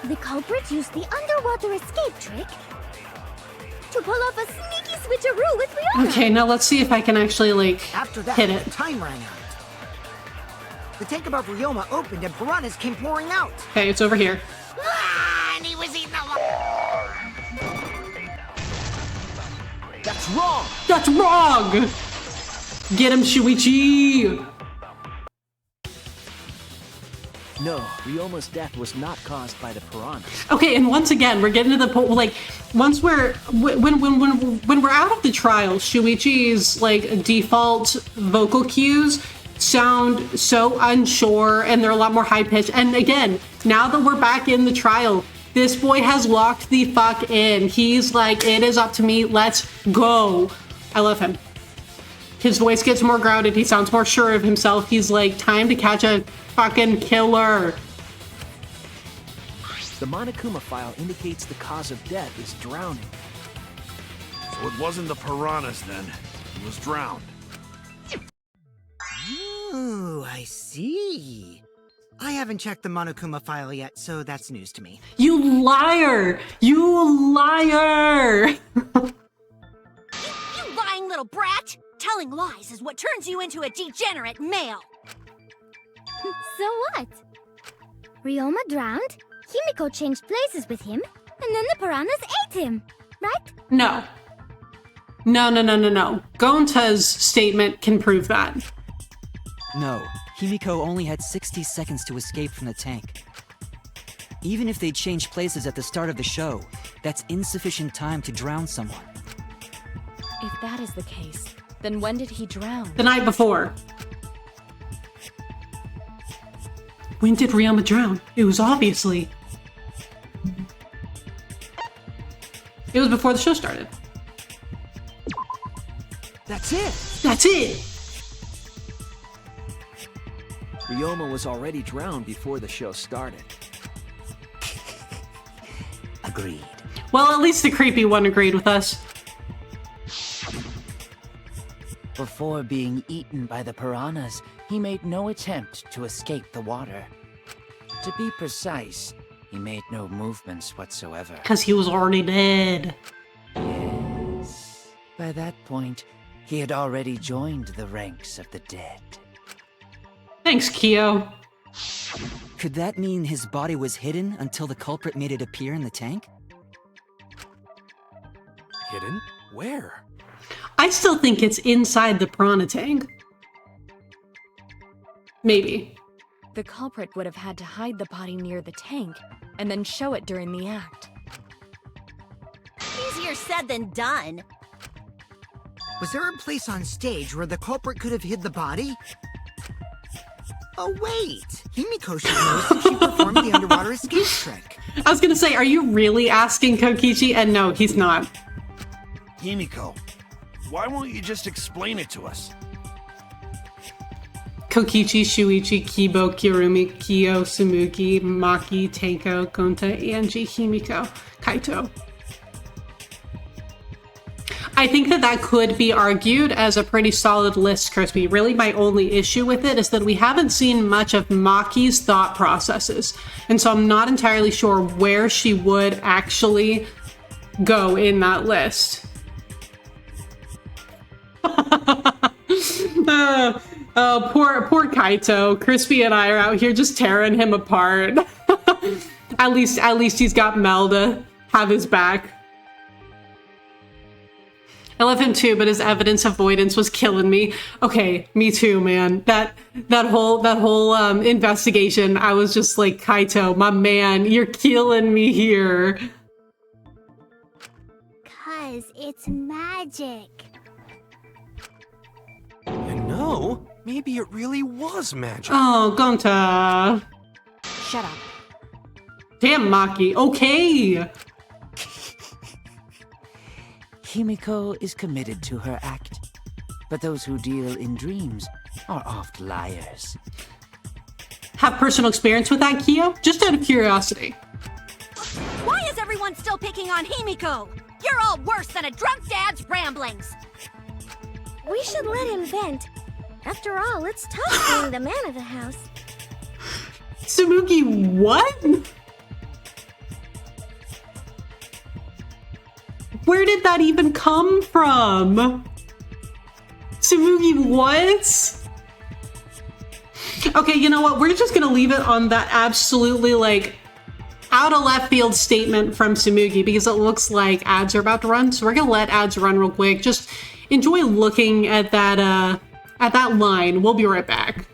The culprit used the underwater escape trick to pull off a sneaky switcheroo with Ryoma. Okay, now let's see if I can actually, like, After that, hit it. the time ran out. The tank above Ryoma opened and piranhas came pouring out. Okay, it's over here. And he was eating a That's wrong! That's wrong! Get him, Shuichi! No, Ryoma's death was not caused by the piranhas. Okay, and once again, we're getting to the point, like, once we're, when we're out of the trial, Shuichi's, like, default vocal cues sound so unsure, and they're a lot more high-pitched. And again, now that we're back in the trial, this boy has locked the fuck in. He's like, it is up to me, let's go. I love him. His voice gets more grounded, he sounds more sure of himself. He's like, time to catch a fucking killer. The Monokuma file indicates the cause of death is drowning. So it wasn't the piranhas then. He was drowned. Ooh, I see. I haven't checked the Monokuma file yet, so that's news to me. You liar! You liar! You lying little brat! Telling lies is what turns you into a degenerate male. So what? Ryoma drowned, Himiko changed places with him, and then the piranhas ate him, right? No. No. Gonta's statement can prove that. No, Himiko only had 60 seconds to escape from the tank. Even if they changed places at the start of the show, that's insufficient time to drown someone. If that is the case, then when did he drown? The night before. When did Ryoma drown? It was obviously... It was before the show started. That's it! That's it! Ryoma was already drowned before the show started. Agreed. Well, at least the creepy one agreed with us. Before being eaten by the piranhas, he made no attempt to escape the water. To be precise, he made no movements whatsoever. Because he was already dead. Yes. By that point, he had already joined the ranks of the dead. Thanks, Kyo. Could that mean his body was hidden until the culprit made it appear in the tank? Hidden? Where? I still think it's inside the piranha tank. Maybe. The culprit would have had to hide the body near the tank, and then show it during the act. Easier said than done. Was there a place on stage where the culprit could have hid the body? Oh wait, Himiko should know since she performed the underwater escape trick. I was gonna say, are you really asking Kokichi? And no, he's not. Himiko, why won't you just explain it to us? Kokichi, Shuichi, Kibo, Kirumi, Kyo, Sumugi, Maki, Teiko, Gonta, Angie, Himiko, Kaito. I think that could be argued as a pretty solid list, Crispy. Really, my only issue with it is that we haven't seen much of Maki's thought processes. And so I'm not entirely sure where she would actually go in that list. Poor Kaito. Crispy and I are out here just tearing him apart. At least he's got Mel to have his back. I love him too, but his evidence avoidance was killing me. Okay, me too, man. That whole investigation, I was just like, Kaito, my man, you're killing me here. 'Cause it's magic. And no, maybe it really was magic. Oh, Gonta. Shut up. Damn, Maki. Okay. Himiko is committed to her act, but those who deal in dreams are oft liars. Have personal experience with that, Kyo? Just out of curiosity. Why is everyone still picking on Himiko? You're all worse than a drunk dad's ramblings. We should let him vent. After all, it's tough being the man of the house. Tsumugi, what? Where did that even come from? Tsumugi, what? Okay, you know what? We're just gonna leave it on that absolutely, like, out of left field statement from Tsumugi because it looks like ads are about to run. So we're gonna let ads run real quick. Just enjoy looking at that line. We'll be right back.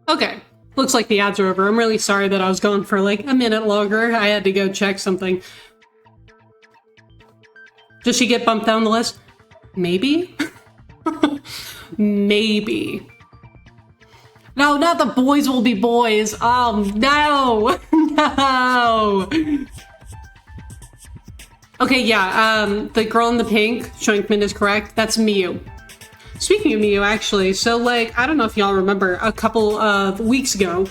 Okay, looks like the ads are over. I'm really sorry that I was gone for like a minute longer. I had to go check something. Does she get bumped down the list? Maybe? Maybe. No, not the boys will be boys. No! No! Okay, yeah, the girl in the pink, Shoinkman is correct. That's Miyu. Speaking of Miyu, actually, so, like, I don't know if y'all remember, a couple of weeks ago,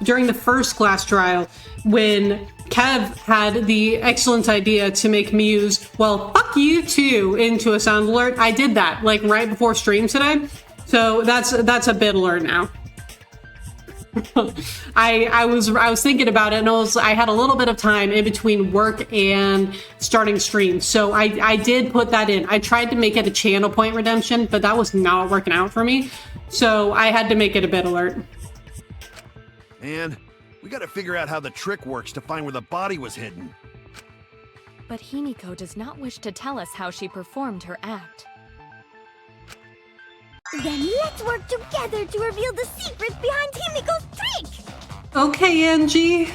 during the first class trial, when Kev had the excellent idea to make me use, well, fuck you too, into a sound alert. I did that, like, right before stream today. So that's a bit alert now. I was thinking about it, and I had a little bit of time in between work and starting stream, so I did put that in. I tried to make it a channel point redemption, but that was not working out for me, so I had to make it a bit alert. And we gotta figure out how the trick works to find where the body was hidden. But Himiko does not wish to tell us how she performed her act. Then let's work together to reveal the secret behind Himiko's trick! Okay, Angie.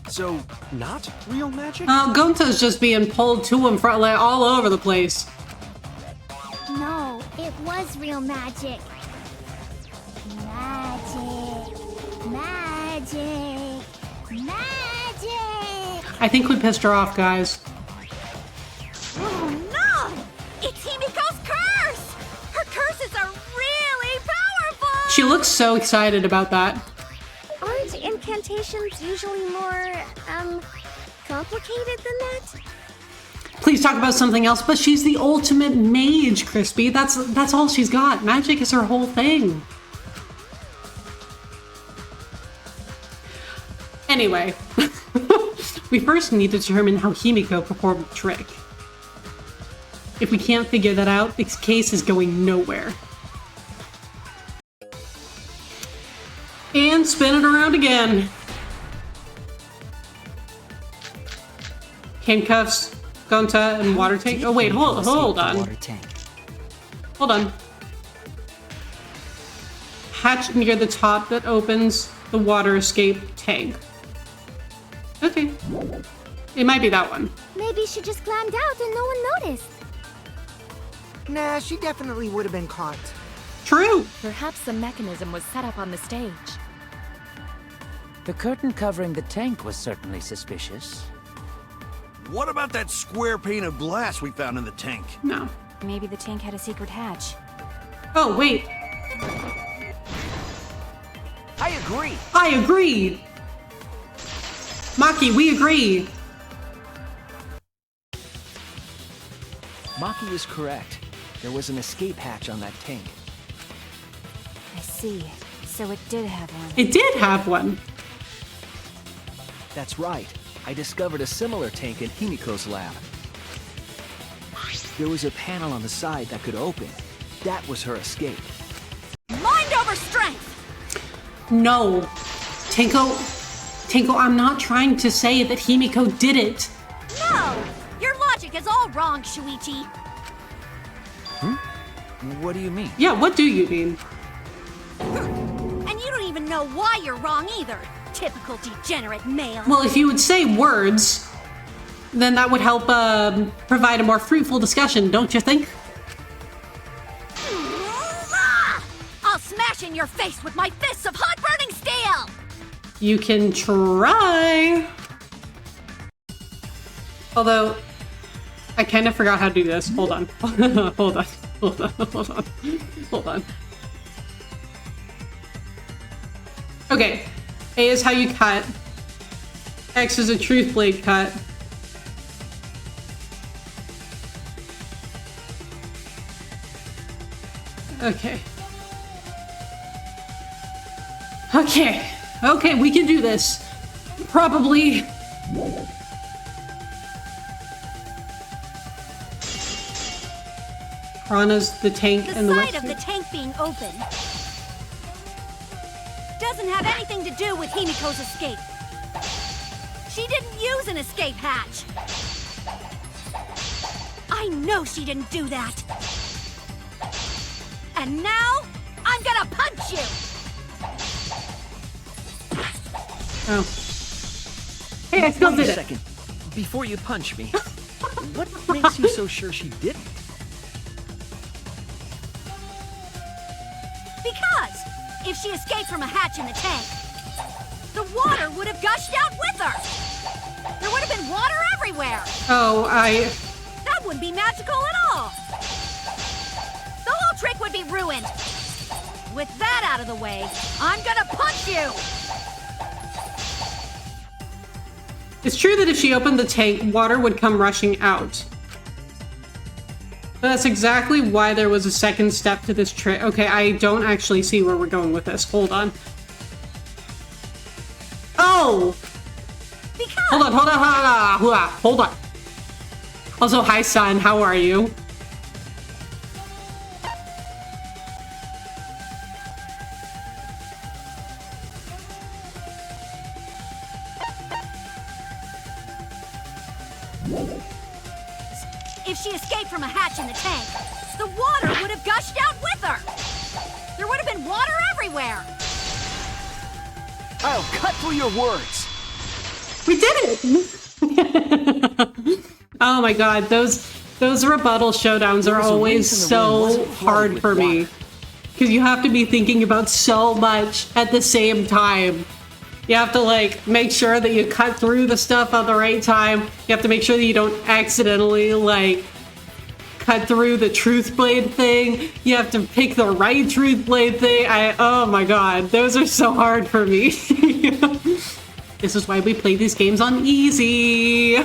So, not real magic? Gonta's just being pulled to him from, like, all over the place. No, it was real magic. Magic. Magic. Magic. I think we pissed her off, guys. Oh no! It's Himiko's curse! Her curses are really powerful! She looks so excited about that. Aren't incantations usually more, complicated than that? Please talk about something else, but she's the ultimate mage, Crispy. That's all she's got. Magic is her whole thing. Anyway, we first need to determine how Himiko performed the trick. If we can't figure that out, this case is going nowhere. And spin it around again. Handcuffs, Gonta, and water tank. Oh wait, hold on. Water tank. Hold on. Hatch near the top that opens the water escape tank. Okay. It might be that one. Maybe she just climbed out and no one noticed. Nah, she definitely would have been caught. True. Perhaps the mechanism was set up on the stage. The curtain covering the tank was certainly suspicious. What about that square pane of glass we found in the tank? No. Maybe the tank had a secret hatch. Oh, wait. I agree. I agree. Maki, we agree. Maki is correct. There was an escape hatch on that tank. I see. So it did have one. It did have one. That's right. I discovered a similar tank in Himiko's lab. There was a panel on the side that could open. That was her escape. Mind over strength! No. Tenko, I'm not trying to say that Himiko did it. No! Your logic is all wrong, Shuichi. What do you mean? Yeah, what do you mean? And you don't even know why you're wrong either. Typical degenerate male. Well, if you would say words, then that would help provide a more fruitful discussion, don't you think? I'll smash in your face with my fists of hot burning steel! You can try. Although, I kind of forgot how to do this. Hold on. Hold on. Okay. A is how you cut. X is a truth blade cut. Okay. Okay, we can do this. Probably. Piranha's the tank and the side of the tank being open doesn't have anything to do with Himiko's escape. She didn't use an escape hatch. I know she didn't do that. And now, I'm gonna punch you! Oh. Hey, I still Wait did a it. second. Before you punch me, what makes you so sure she didn't? Because if she escaped from a hatch in the tank, the water would have gushed out with her. There would have been water everywhere. Oh, That wouldn't be magical at all. The whole trick would be ruined. With that out of the way, I'm gonna punch you. It's true that if she opened the tank, water would come rushing out. But that's exactly why there was a second step to this trick. Okay, I don't actually see where we're going with this. Hold on. Oh! Hold on. Hold on. Also, hi, son. How are you? If she escaped from a hatch in the tank, the water would have gushed out with her. There would have been water everywhere. I'll cut through your words. We did it! Oh my god, those rebuttal showdowns are always so hard for me. Because you have to be thinking about so much at the same time. You have to, like, make sure that you cut through the stuff at the right time. You have to make sure that you don't accidentally, like, cut through the truth blade thing. You have to pick the right truth blade thing. Oh my god, those are so hard for me. This is why we play these games on easy.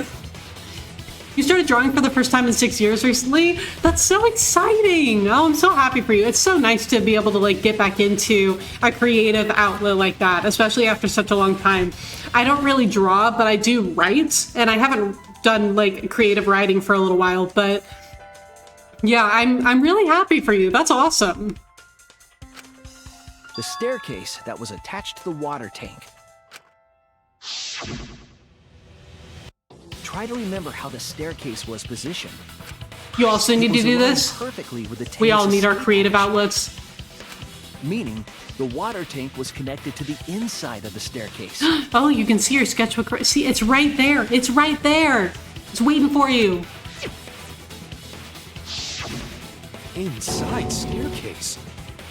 You started drawing for the first time in 6 years recently? That's so exciting! Oh, I'm so happy for you. It's so nice to be able to, like, get back into a creative outlet like that, especially after such a long time. I don't really draw, but I do write, and I haven't done, like, creative writing for a little while, but yeah, I'm really happy for you. That's awesome. The staircase that was attached to the water tank. Try to remember how the staircase was positioned. You also need to do this? Perfectly with the We all need our creative outlets. Meaning, the water tank was connected to the inside of the staircase. Oh, you can see your sketchbook. See, it's right there. It's right there. It's waiting for you. Inside staircase?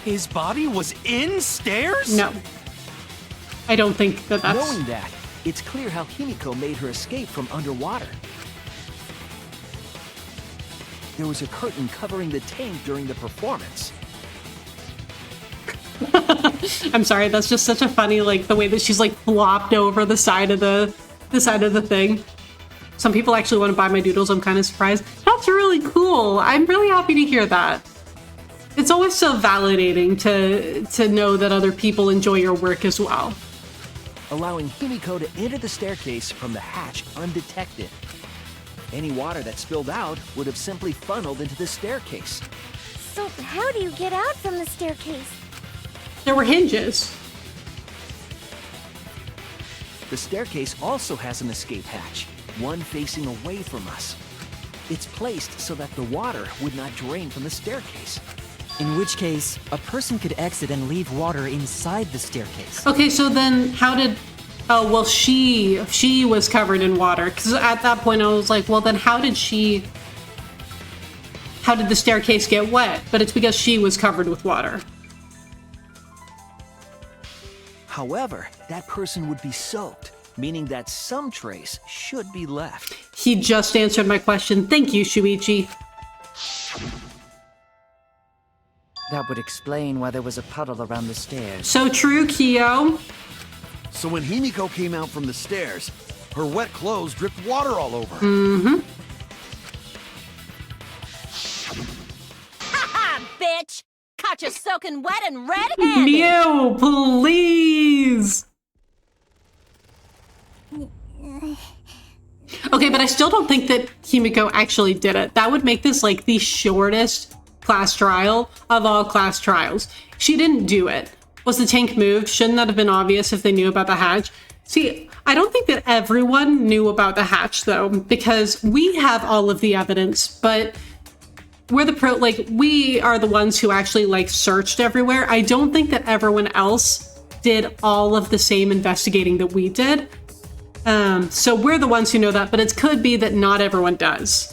His body was in stairs? No. I don't think that that's... Knowing that, it's clear how Himiko made her escape from underwater. There was a curtain covering the tank during the performance. I'm sorry, that's just such a funny, like, the way that she's, like, flopped over the side of the thing. Some people actually want to buy my doodles. I'm kind of surprised. That's really cool. I'm really happy to hear that. It's always so validating to know that other people enjoy your work as well. Allowing Himiko to enter the staircase from the hatch undetected. Any water that spilled out would have simply funneled into the staircase. So how do you get out from the staircase? There were hinges. The staircase also has an escape hatch, one facing away from us. It's placed so that the water would not drain from the staircase. In which case, a person could exit and leave water inside the staircase. Okay, so then how did... Oh, well, she was covered in water. Because at that point I was like, well, then how did the staircase get wet? But it's because she was covered with water. However, that person would be soaked, meaning that some trace should be left. He just answered my question. Thank you, Shuichi. That would explain why there was a puddle around the stairs. So true, Kyo. So when Himiko came out from the stairs, her wet clothes dripped water all over. Mm-hmm. Ha-ha, bitch! Caught you soaking wet and red-handed! Mew, please! Okay, but I still don't think that Himiko actually did it. That would make this, like, the shortest class trial of all class trials. She didn't do it. Was the tank moved? Shouldn't that have been obvious if they knew about the hatch? See, I don't think that everyone knew about the hatch, though, because we have all of the evidence, but we're we are the ones who actually, like, searched everywhere. I don't think that everyone else did all of the same investigating that we did. So we're the ones who know that, but it could be that not everyone does.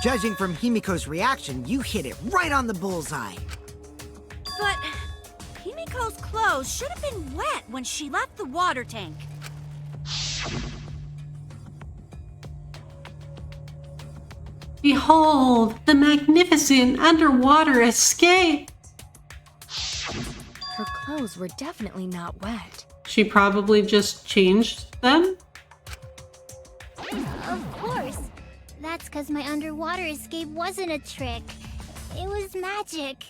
Judging from Himiko's reaction, you hit it right on the bullseye. But Himiko's clothes should have been wet when she left the water tank. Behold, the magnificent underwater escape! Her clothes were definitely not wet. She probably just changed them? Of course. That's because my underwater escape wasn't a trick. It was magic.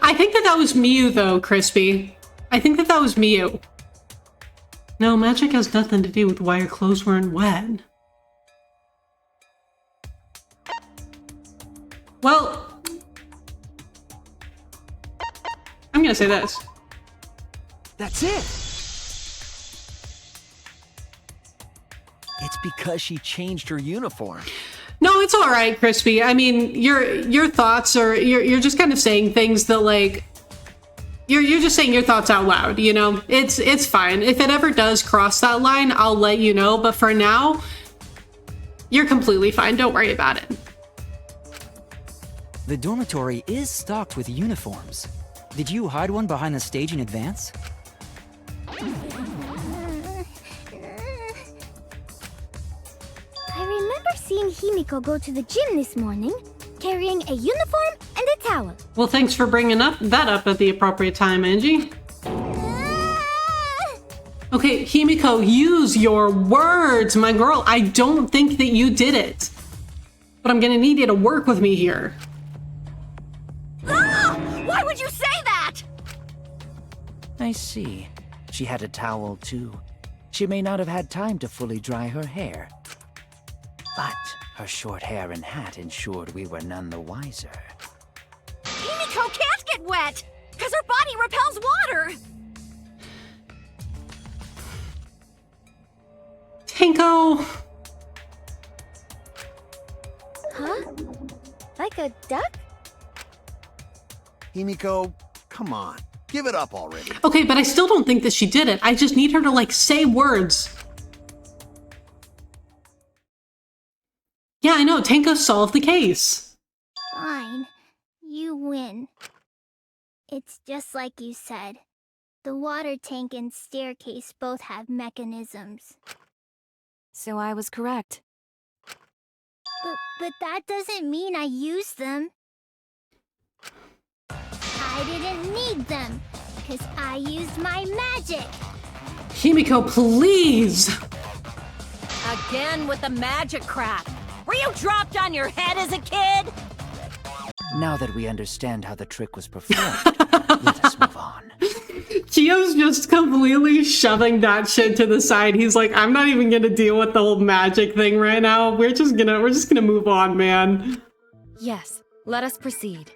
I think that was Miu, though, Crispy. I think that was Miu. No, magic has nothing to do with why your clothes weren't wet. Well, I'm gonna say this. That's it! It's because she changed her uniform. No, it's all right, Crispy. I mean, your thoughts are you're just kind of saying things that like you're just saying your thoughts out loud. You know, it's fine. If it ever does cross that line, I'll let you know. But for now, you're completely fine. Don't worry about it. The dormitory is stocked with uniforms. Did you hide one behind the stage in advance? I remember seeing Himiko go to the gym this morning, carrying a uniform and a towel. Well, thanks for bringing that up at the appropriate time, Angie. Okay, Himiko, use your words, my girl. I don't think that you did it. But I'm gonna need you to work with me here. Ah! Why would you say that? I see. She had a towel too. She may not have had time to fully dry her hair. But her short hair and hat ensured we were none the wiser. Himiko can't get wet, because her body repels water. Tanko! Huh? Like a duck? Himiko, come on. Give it up already. Okay, but I still don't think that she did it. I just need her to, like, say words. Yeah, I know. Tanko solved the case. Fine. You win. It's just like you said. The water tank and staircase both have mechanisms. So I was correct. But that doesn't mean I used them. I didn't need them, because I used my magic. Himiko, please! Again with the magic crap. Were you dropped on your head as a kid? Now that we understand how the trick was performed, let us move on. Kyo's just completely shoving that shit to the side. He's like, I'm not even gonna deal with the whole magic thing right now. We're just gonna move on, man. Yes, let us proceed.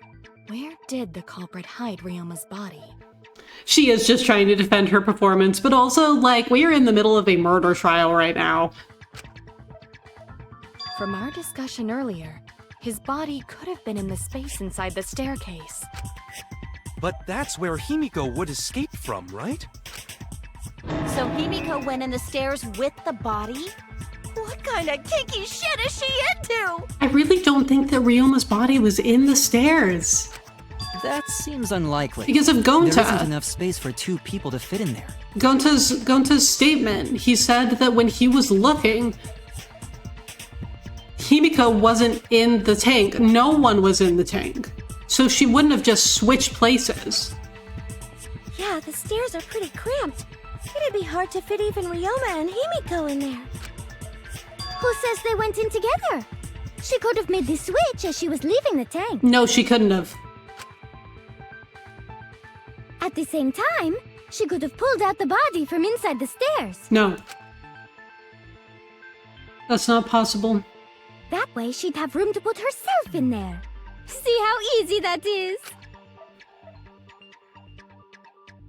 Where did the culprit hide Ryoma's body? She is just trying to defend her performance, but also, like, we are in the middle of a murder trial right now. From our discussion earlier, his body could have been in the space inside the staircase. But that's where Himiko would escape from, right? So Himiko went in the stairs with the body? What kind of kinky shit is she into? I really don't think that Ryoma's body was in the stairs. That seems unlikely. Because of Gonta. There isn't enough space for 2 people to fit in there. Gonta's statement. He said that when he was looking, Himiko wasn't in the tank. No one was in the tank. So she wouldn't have just switched places. Yeah, the stairs are pretty cramped. It'd be hard to fit even Ryoma and Himiko in there. Who says they went in together? She could have made the switch as she was leaving the tank. No, she couldn't have. At the same time, she could have pulled out the body from inside the stairs. No. That's not possible. That way, she'd have room to put herself in there. See how easy that is?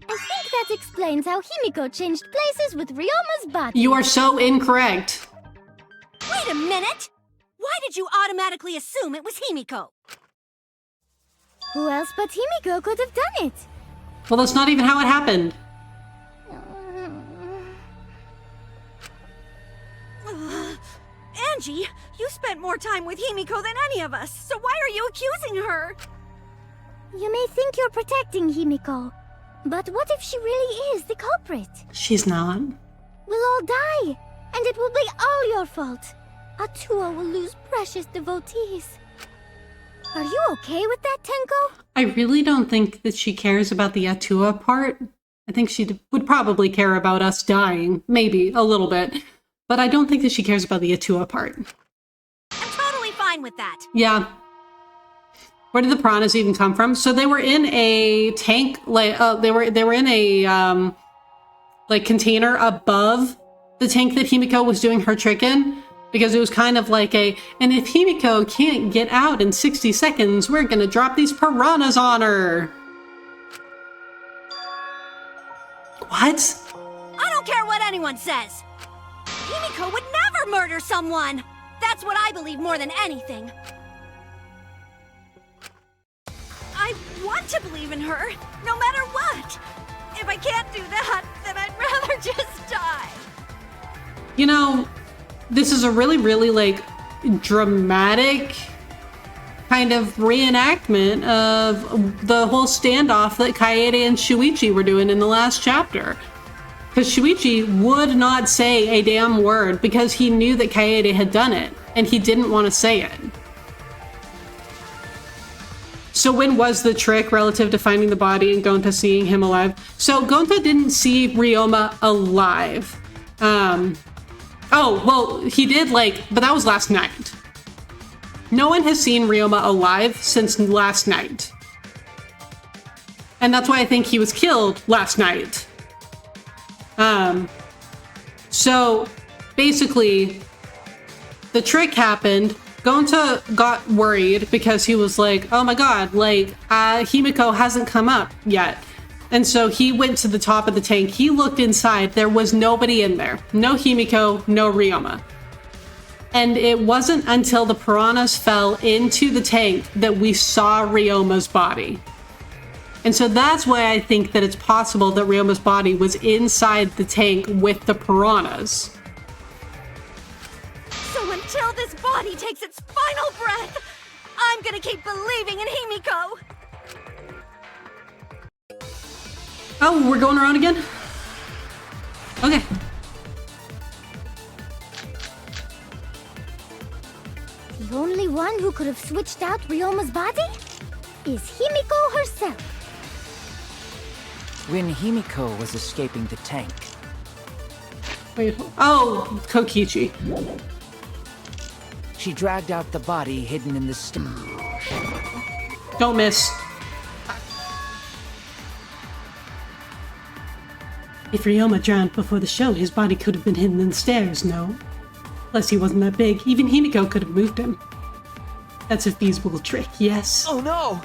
I think that explains how Himiko changed places with Ryoma's body. You are so incorrect. Wait a minute! Why did you automatically assume it was Himiko? Who else but Himiko could have done it? Well, that's not even how it happened. Angie, you spent more time with Himiko than any of us, so why are you accusing her? You may think you're protecting Himiko, but what if she really is the culprit? She's not. We'll all die, and it will be all your fault. Atua will lose precious devotees. Are you okay with that, Tenko? I really don't think that she cares about the Atua part. I think she would probably care about us dying, maybe a little bit, but I don't think that she cares about the Atua part. I'm totally fine with that. Yeah. Where did the piranhas even come from? So they were in a tank, like they were in a like container above the tank that Himiko was doing her trick in, because it was kind of like and if Himiko can't get out in 60 seconds, we're gonna drop these piranhas on her. What? I don't care what anyone says. Himiko would never murder someone. That's what I believe more than anything. I want to believe in her, no matter what. If I can't do that, then I'd rather just die. You know, this is a really, really, like, dramatic kind of reenactment of the whole standoff that Kaede and Shuichi were doing in the last chapter. Because Shuichi would not say a damn word because he knew that Kaede had done it, and he didn't want to say it. So when was the trick relative to finding the body and Gonta seeing him alive? So Gonta didn't see Ryoma alive. Oh, well, he did, like, but that was last night. No one has seen Ryoma alive since last night. And that's why I think he was killed last night. So basically, the trick happened. Gonta got worried because he was like, oh my god, like, Himiko hasn't come up yet. And so he went to the top of the tank. He looked inside. There was nobody in there. No Himiko, no Ryoma. And it wasn't until the piranhas fell into the tank that we saw Ryoma's body. And so that's why I think that it's possible that Ryoma's body was inside the tank with the piranhas. So until this body takes its final breath, I'm gonna keep believing in Himiko. Oh, we're going around again? Okay. The only one who could have switched out Ryoma's body is Himiko herself. When Himiko was escaping the tank, Wait, oh, Kokichi. she dragged out the body hidden in the Don't miss. If Ryoma drowned before the show, his body could have been hidden in the stairs, no? Plus, he wasn't that big. Even Himiko could have moved him. That's a feasible trick, yes? Oh no!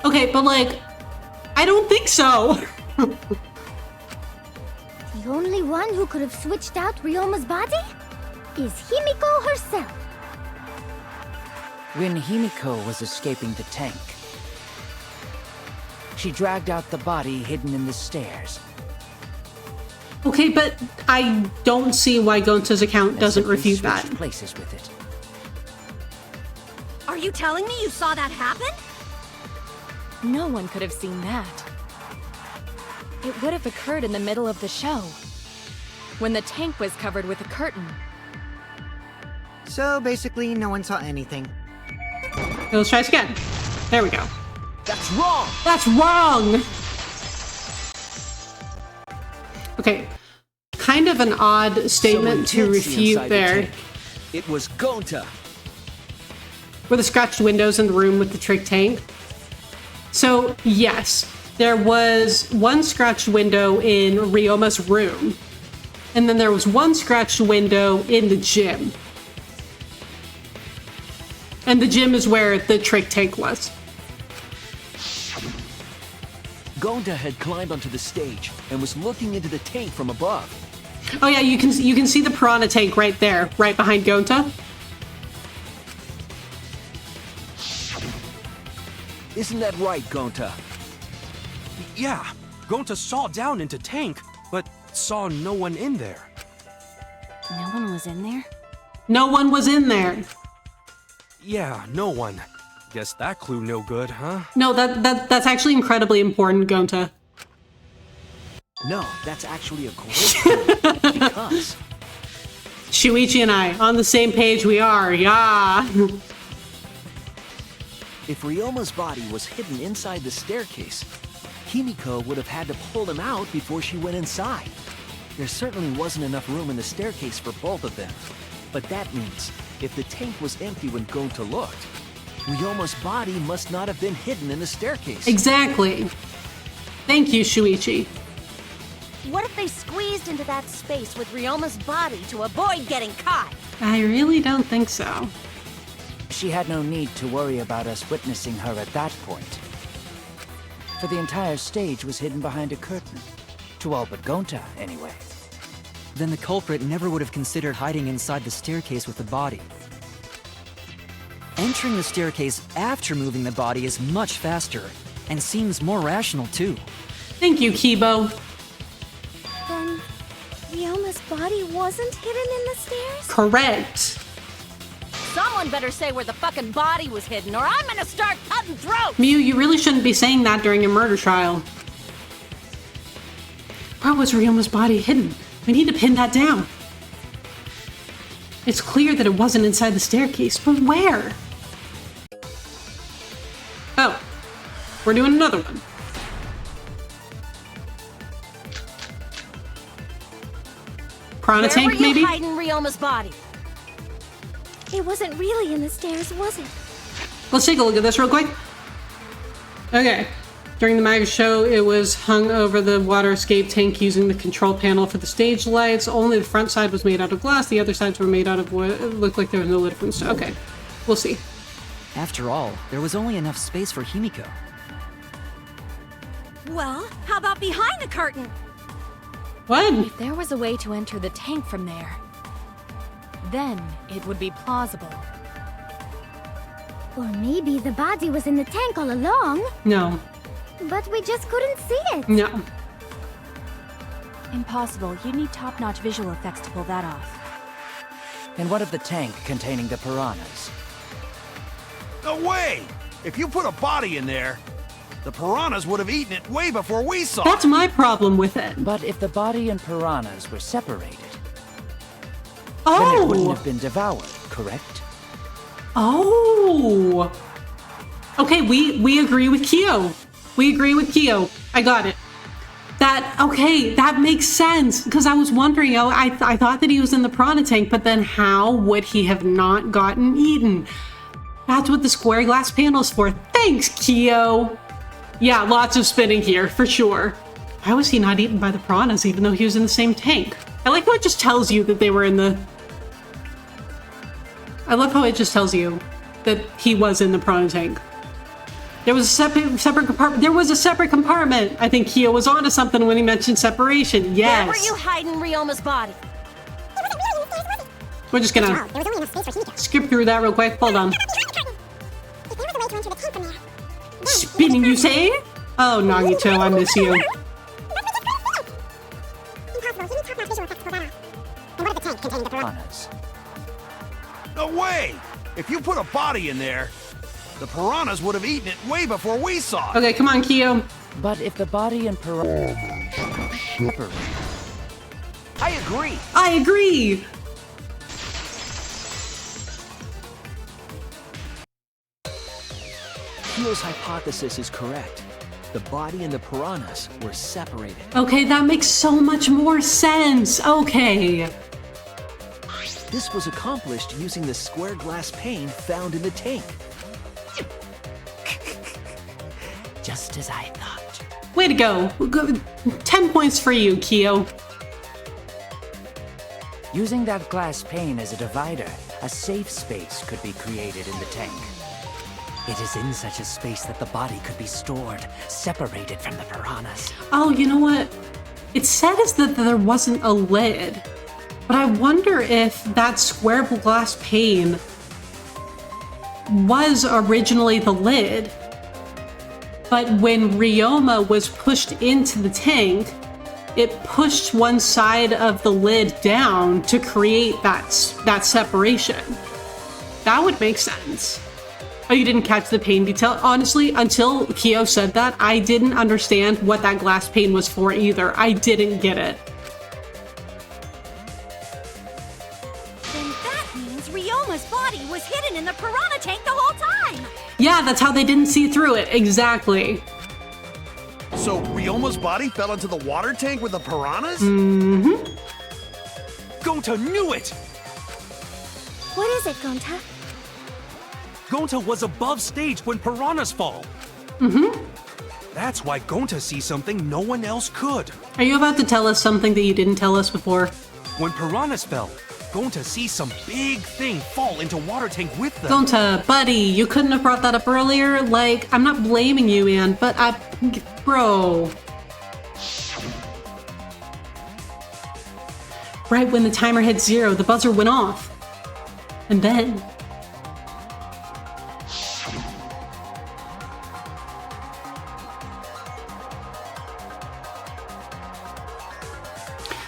Okay, but like, I don't think so. The only one who could have switched out Ryoma's body is Himiko herself. When Himiko was escaping the tank, she dragged out the body hidden in the stairs. Okay, but I don't see why Gonta's account doesn't Simply refute switched that. places with it. Are you telling me you saw that happen? No one could have seen that. It would have occurred in the middle of the show, when the tank was covered with a curtain. So basically, no one saw anything. Okay, let's try this again. There we go. That's wrong! That's wrong! Okay, kind of an odd statement to Someone did see refute inside the there. tank. It was Gonta. Were the scratched windows in the room with the trick tank? So, yes, there was one scratched window in Ryoma's room, and then there was one scratched window in the gym. And the gym is where the trick tank was. Gonta had climbed onto the stage and was looking into the tank from above. Oh yeah, you can see the piranha tank right there, right behind Gonta. Isn't that right, Gonta? Yeah, Gonta saw down into tank, but saw no one in there. No one was in there? No one was in there. Yeah, no one. Guess that clue no good, huh? No, that's actually incredibly important, Gonta. No, that's actually a great clue. Because Shuichi and I, on the same page we are, yeah. if Ryoma's body was hidden inside the staircase, Himiko would have had to pull them out before she went inside. There certainly wasn't enough room in the staircase for both of them. But that means, if the tank was empty when Gonta looked, Ryoma's body must not have been hidden in the staircase. Exactly. Thank you, Shuichi. What if they squeezed into that space with Ryoma's body to avoid getting caught? I really don't think so. She had no need to worry about us witnessing her at that point. For the entire stage was hidden behind a curtain. To all but Gonta, anyway. Then the culprit never would have considered hiding inside the staircase with the body. Entering the staircase after moving the body is much faster, and seems more rational too. Thank you, Kibo. Then Ryoma's body wasn't hidden in the stairs? Correct. Someone better say where the fucking body was hidden, or I'm gonna start cutting throats! Mew, you really shouldn't be saying that during a murder trial. Where was Ryoma's body hidden? We need to pin that down. It's clear that it wasn't inside the staircase, but where? Oh, we're doing another one. Piranha tank, Where were you maybe? hiding Ryoma's body? It wasn't really in the stairs, was it? Let's take a look at this real quick. Okay. During the MAGA show, it was hung over the water escape tank using the control panel for the stage lights. Only the front side was made out of glass. The other sides were made out of wood. It looked like there was no lid from the Okay. We'll see. After all, there was only enough space for Himiko. Well, how about behind the curtain? What? If there was a way to enter the tank from there, then it would be plausible. Or maybe the body was in the tank all along, No. but we just couldn't see it. No. Impossible. You'd need top-notch visual effects to pull that off. And what of the tank containing the piranhas? No way! If you put a body in there, the piranhas would have eaten it way before we saw it. That's my problem with it. But if the body and piranhas were separated, then it wouldn't Oh! have been devoured, correct? Oh! Okay, we agree with Kyo. We agree with Kyo. I got it. That makes sense. Because I was wondering, I thought that he was in the piranha tank, but then how would he have not gotten eaten? That's what the square glass panel's for. Thanks, Kyo. Yeah, lots of spinning here, for sure. Why was he not eaten by the piranhas, even though he was in the same tank? I like how it just tells you that they were in the... I love how it just tells you that he was in the piranha tank. There was a separate compartment. There was a separate compartment. I think Kyo was onto something when he mentioned separation. Yes. Where were you hiding Ryoma's body? We're just gonna skip through that real quick. Hold on. Spinning, you say? Oh, Nagito, I miss you. Piranhas. No way! If you put a body in there, the piranhas would have eaten it way before we saw it. Okay, come on, Kyo. But if the body and piranhas separated, I agree. I agree. Kyo's hypothesis is correct. The body and the piranhas were separated. Okay, that makes so much more sense. Okay. This was accomplished using the square glass pane found in the tank. just as I thought. Way to go. 10 points for you, Kyo. Using that glass pane as a divider, a safe space could be created in the tank. It is in such a space that the body could be stored, separated from the piranhas. Oh, you know what? It says that there wasn't a lid, but I wonder if that square glass pane was originally the lid, but when Ryoma was pushed into the tank, it pushed one side of the lid down to create that separation. That would make sense. Oh, you didn't catch the pane detail? Honestly, until Kyo said that, I didn't understand what that glass pane was for either. I didn't get it. Then that means Ryoma's body was hidden in the piranha tank the whole time! Yeah, that's how they didn't see through it. Exactly. So Ryoma's body fell into the water tank with the piranhas? Mm-hmm. Gonta knew it! What is it, Gonta? Gonta was above stage when piranhas fall. Mm-hmm. That's why Gonta sees something no one else could. Are you about to tell us something that you didn't tell us before? When piranhas fell, Gonta sees some big thing fall into water tank with them. Gonta, buddy, you couldn't have brought that up earlier? Like, I'm not blaming you, man, but bro. Right when the timer hit 0, the buzzer went off. And then...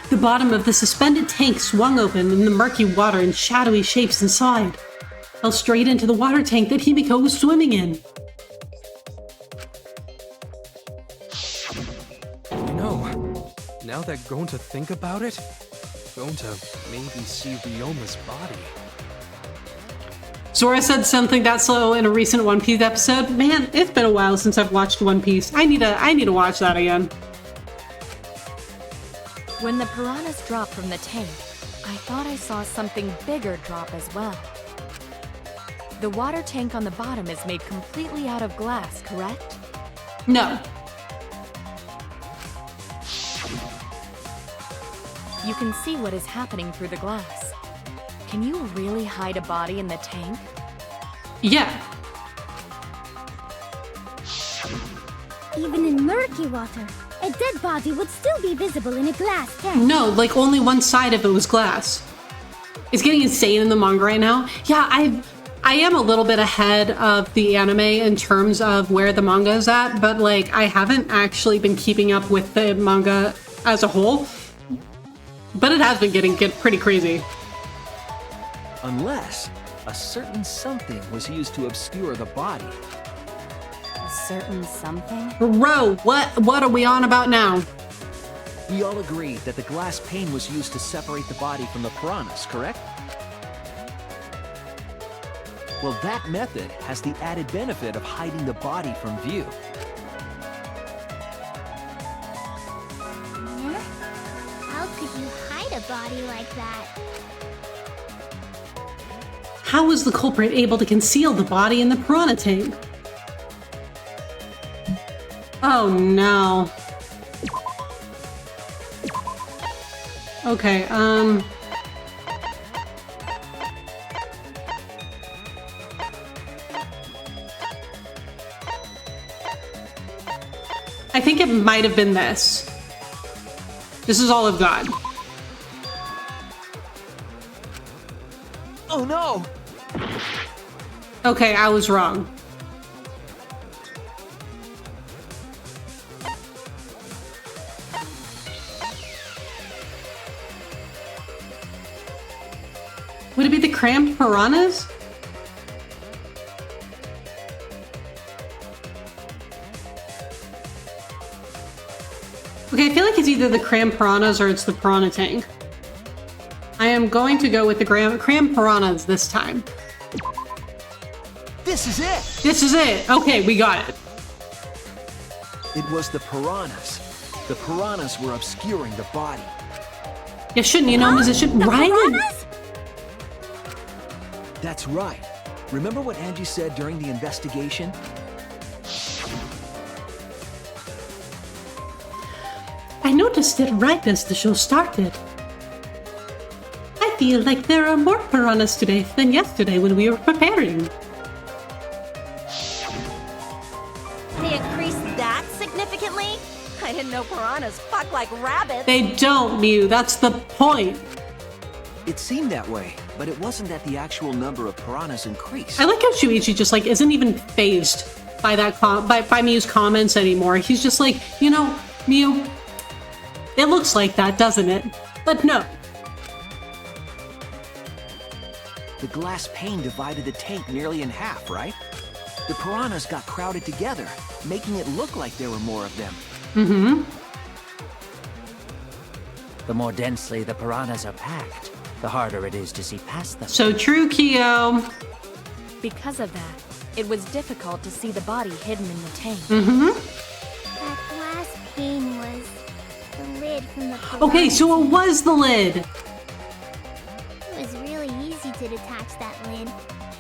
the bottom of the suspended tank swung open and the murky water and shadowy shapes inside fell straight into the water tank that Himiko was swimming in. You know, now that Gonta think about it, Gonta maybe see Ryoma's body. Zora said something that slow in a recent One Piece episode. Man, it's been a while since I've watched One Piece. I need to watch that again. When the piranhas dropped from the tank, I thought I saw something bigger drop as well. The water tank on the bottom is made completely out of glass, correct? No. You can see what is happening through the glass. Can you really hide a body in the tank? Yeah. Even in murky water, a dead body would still be visible in a glass tank. No, like only one side of it was glass. It's getting insane in the manga right now. Yeah, I am a little bit ahead of the anime in terms of where the manga is at, but like I haven't actually been keeping up with the manga as a whole. But it has been getting pretty crazy. Unless a certain something was used to obscure the body. A certain something? Bro, what are we on about now? We all agreed that the glass pane was used to separate the body from the piranhas, correct? Well, that method has the added benefit of hiding the body from view. How could you hide a body like that? How was the culprit able to conceal the body in the piranha tank? Oh no. Okay, I think it might have been this. This is all I've got. Oh no! Okay, I was wrong. Would it be the crammed piranhas? Okay, I feel like it's either the crammed piranhas or it's the piranha tank. I am going to go with the crammed piranhas this time. This is it! This is it! Okay, we got it. It was the piranhas. The piranhas were obscuring the body. Yeah, shouldn't you know, musician? Ryan! That's right. Remember what Angie said during the investigation? I noticed it right as the show started. I feel like there are more piranhas today than yesterday when we were preparing. They increased that significantly? I didn't know piranhas fuck like rabbits. They don't, Mew. That's the point. It seemed that way, but it wasn't that the actual number of piranhas increased. I like how Shuichi just like isn't even phased by that by Mew's comments anymore. He's just like, you know, Mew, it looks like that, doesn't it? But no. The glass pane divided the tank nearly in half, right? The piranhas got crowded together, making it look like there were more of them. Mm-hmm. The more densely the piranhas are packed, the harder it is to see past them. So true, Kyo. Because of that, it was difficult to see the body hidden in the tank. Mm-hmm. That glass pain was the lid from the Okay, so it was the lid. It was really easy to detach that lid,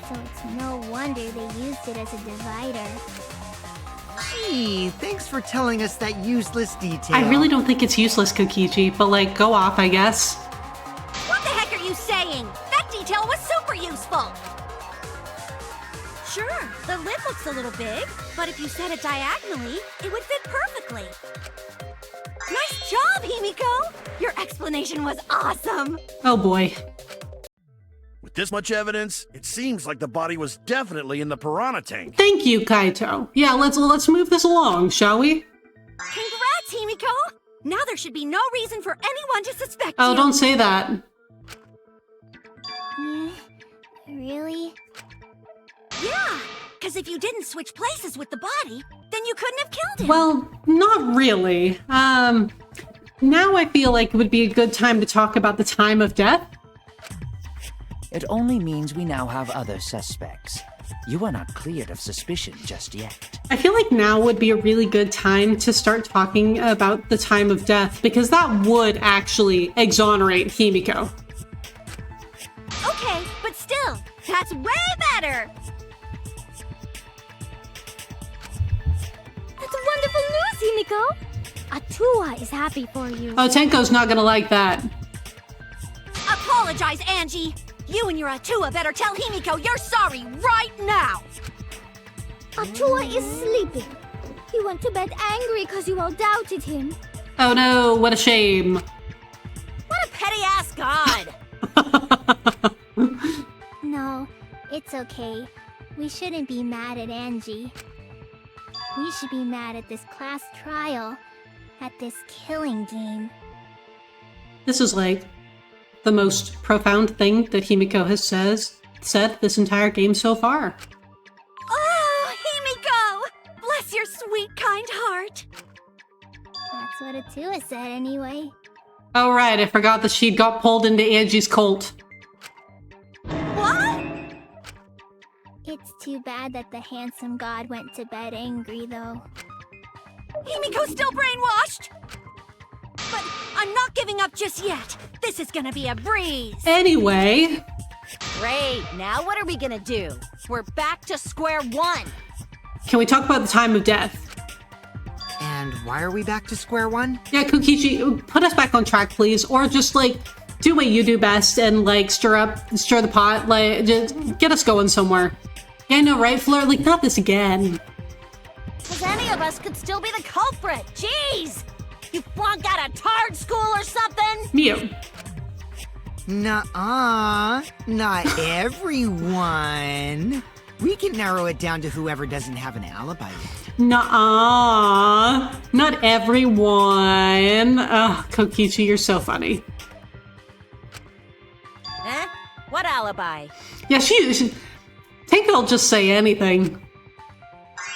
so it's no wonder they used it as a divider. Gee, thanks for telling us that useless detail. I really don't think it's useless, Kokichi, but like, go off, I guess. What the heck are you saying? That detail was super useful! Sure, the lid looks a little big, but if you set it diagonally, it would fit perfectly. Nice job, Himiko! Your explanation was awesome! Oh boy. With this much evidence, it seems like the body was definitely in the piranha tank. Thank you, Kaito. Yeah, let's move this along, shall we? Congrats, Himiko! Now there should be no reason for anyone to suspect Oh, you. don't say that. Really? Yeah, because if you didn't switch places with the body, then you couldn't have killed him. Well, not really. Now I feel like it would be a good time to talk about the time of death. It only means we now have other suspects. You are not cleared of suspicion just yet. I feel like now would be a really good time to start talking about the time of death, because that would actually exonerate Himiko. Okay, but still, that's way better! That's wonderful news, Himiko! Atua is happy for you. Oh, Tenko's not gonna like that. Apologize, Angie! You and your Atua better tell Himiko you're sorry right now! Atua is sleeping. He went to bed angry because you all doubted him. Oh no, what a shame. What a petty-ass god! No, it's okay. We shouldn't be mad at Angie. We should be mad at this class trial, at this killing game. This is like the most profound thing that Himiko has said this entire game so far. Oh, Himiko! Bless your sweet, kind heart! That's what Atua said anyway. Oh right, I forgot that she got pulled into Angie's cult. What? It's too bad that the handsome god went to bed angry, though. Himiko's still brainwashed! But I'm not giving up just yet. This is gonna be a breeze. Anyway. Great, now what are we gonna do? We're back to square one. Can we talk about the time of death? And why are we back to square one? Yeah, Kokichi, put us back on track, please. Or just, like, do what you do best and, like, stir the pot. Like, just get us going somewhere. Yeah, I know, right, Fleur? Like, not this again. Because any of us could still be the culprit. Jeez! You flunked out of Tard School or something? Mew. Nuh-uh. Not everyone. We can narrow it down to whoever doesn't have an alibi yet. Nuh-uh. Not everyone. Ugh, Kokichi, you're so funny. Eh? What alibi? Yeah, she Tenko'll just say anything.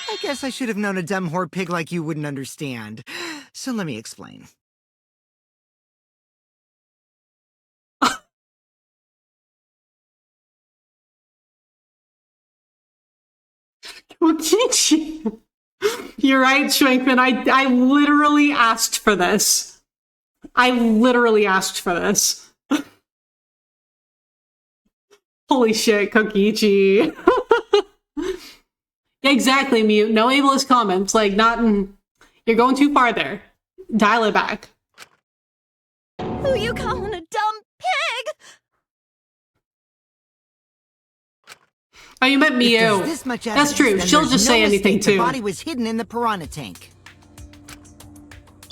I guess I should have known a dumb whore pig like you wouldn't understand. So let me explain. Kokichi. You're right, Schwenkman. I literally asked for this. I literally asked for this. Holy shit, Kokichi. Yeah, exactly, Mute. No ableist comments. Like, not in... You're going too far there. Dial it back. Who you calling a dumb pig? Oh, you meant If Mew. there's this much That's evidence, true. then She'll there's just no say anything, mistake too. The body was hidden in the piranha tank.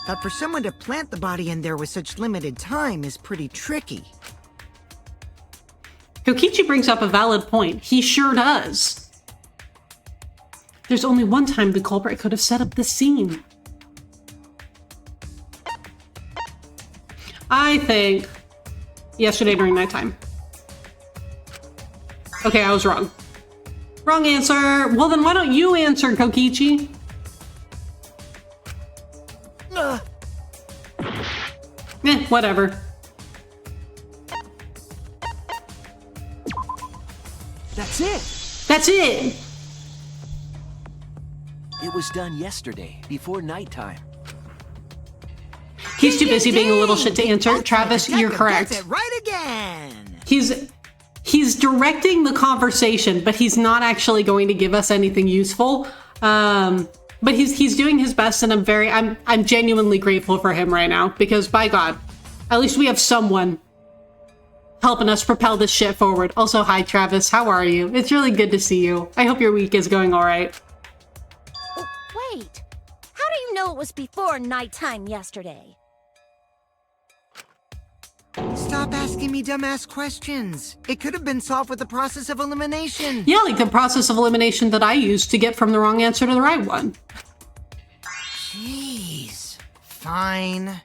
But for someone to plant the body in there with such limited time is pretty tricky. Kokichi brings up a valid point. He sure does. There's only one time the culprit could have set up this scene. I think yesterday during nighttime. Okay, I was wrong. Wrong answer. Well, then why don't you answer, Kokichi? Whatever. That's it! That's it! It was done yesterday, before nighttime. He's too busy being a little shit to answer. Travis, you're correct. Gets it right again. He's directing the conversation, but he's not actually going to give us anything useful. But he's doing his best, and I'm genuinely grateful for him right now, because by God, at least we have someone helping us propel this shit forward. Also, hi Travis, how are you? It's really good to see you. I hope your week is going all right. Oh, wait. How do you know it was before nighttime yesterday? Stop asking me dumbass questions. It could have been solved with the process of elimination. Yeah, like the process of elimination that I used to get from the wrong answer to the right one. Jeez. Fine.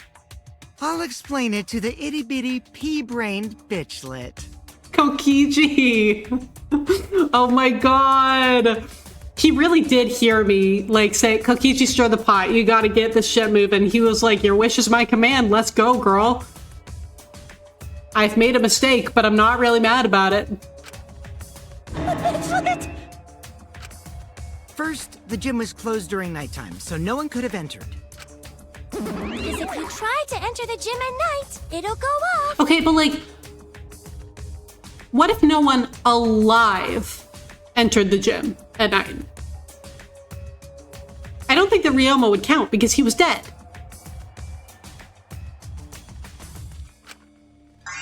I'll explain it to the itty-bitty pea-brained bitchlet. Kokichi! Oh my god! He really did hear me, like, say, Kokichi, stir the pot, you gotta get this shit moving. He was like, your wish is my command, let's go, girl. I've made a mistake, but I'm not really mad about it. First, the gym was closed during nighttime, so no one could have entered. Because if we try to enter the gym at night, it'll go off. Okay, but like, what if no one alive entered the gym at night? I don't think that Ryoma would count because he was dead.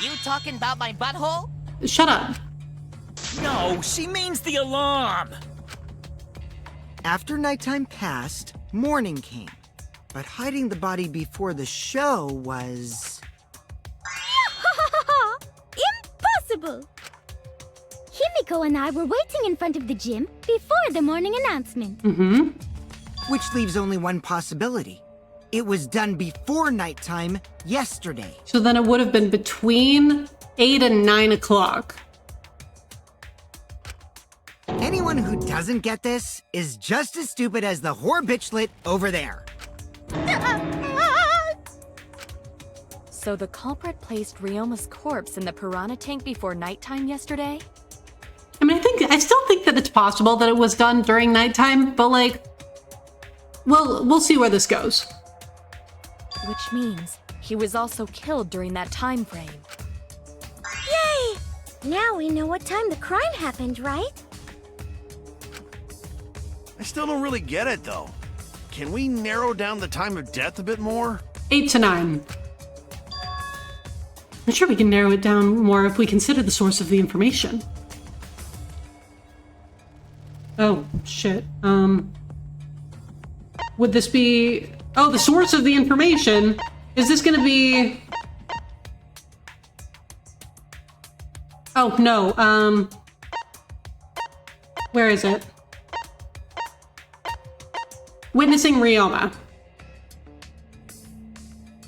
You talking about my butthole? Shut up. No, she means the alarm! After nighttime passed, morning came. But hiding the body before the show was... Impossible! Himiko and I were waiting in front of the gym before the morning announcement. Mm-hmm. Which leaves only one possibility. It was done before nighttime yesterday. So then it would have been between 8 and 9 o'clock. Anyone who doesn't get this is just as stupid as the whore bitchlet over there. So the culprit placed Ryoma's corpse in the piranha tank before nighttime yesterday? I mean, I still think that it's possible that it was done during nighttime, but like, we'll see where this goes. Which means he was also killed during that time frame. Yay! Now we know what time the crime happened, right? I still don't really get it, though. Can we narrow down the time of death a bit more? 8 to 9. I'm sure we can narrow it down more if we consider the source of the information. Oh, shit. Would this be... Oh, the source of the information? Is this gonna be... Oh, no, where is it? Witnessing Ryoma.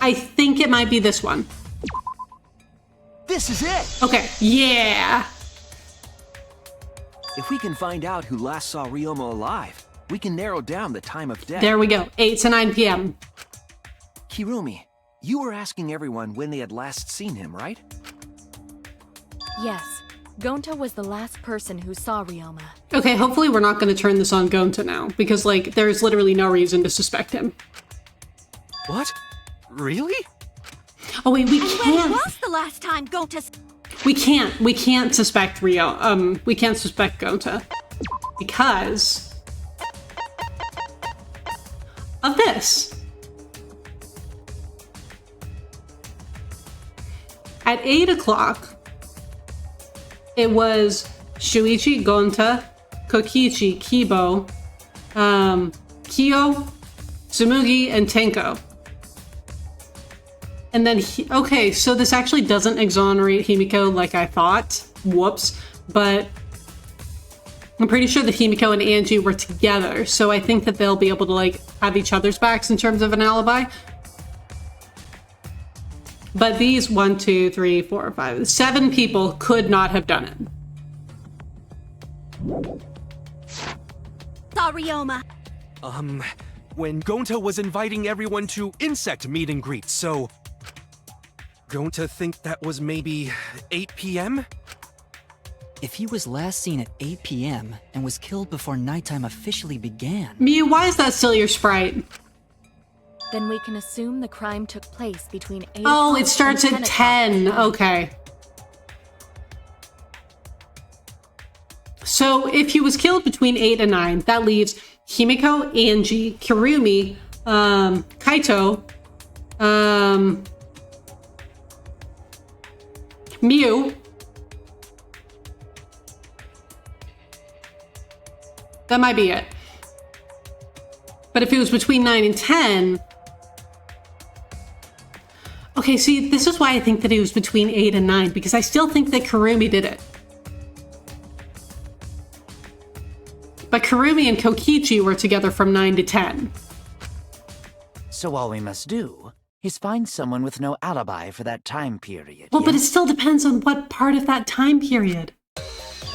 I think it might be this one. This is it! Okay, yeah! If we can find out who last saw Ryoma alive, we can narrow down the time of death. There we go, 8 to 9 p.m. Kirumi, you were asking everyone when they had last seen him, right? Yes, Gonta was the last person who saw Ryoma. Okay, hopefully we're not going to turn this on Gonta now, because, like, there's literally no reason to suspect him. What? Really? Oh wait, we When can't. was the last time Gonta... We can't suspect we can't suspect Gonta. Because of this. At 8 o'clock, it was Shuichi, Gonta, Kokichi, Kibo, Kyo, Tsumugi, and Tenko. And then, okay, so this actually doesn't exonerate Himiko like I thought. Whoops. But I'm pretty sure that Himiko and Angie were together, so I think that they'll be able to, like, have each other's backs in terms of an alibi. But these 1, 2, 3, 4, 5, 7 people could not have done it. Saw Ryoma. When Gonta was inviting everyone to insect meet and greet, so... Gonta think that was maybe 8 p.m.? If he was last seen at 8 p.m. and was killed before nighttime officially began... Miu, why is that still your sprite? Then we can assume the crime took place between 8 Oh, o'clock it starts and at 10 10. o'clock. Okay. So if he was killed between 8 and 9, that leaves Himiko, Angie, Kirumi, Kaito, Miu. That might be it. But if it was between 9 and 10... Okay, see, this is why I think that it was between 8 and 9, because I still think that Kurumi did it. But Kurumi and Kokichi were together from 9 to 10. So all we must do is find someone with no alibi for that time period. Well, but it yes? still depends on what part of that time period.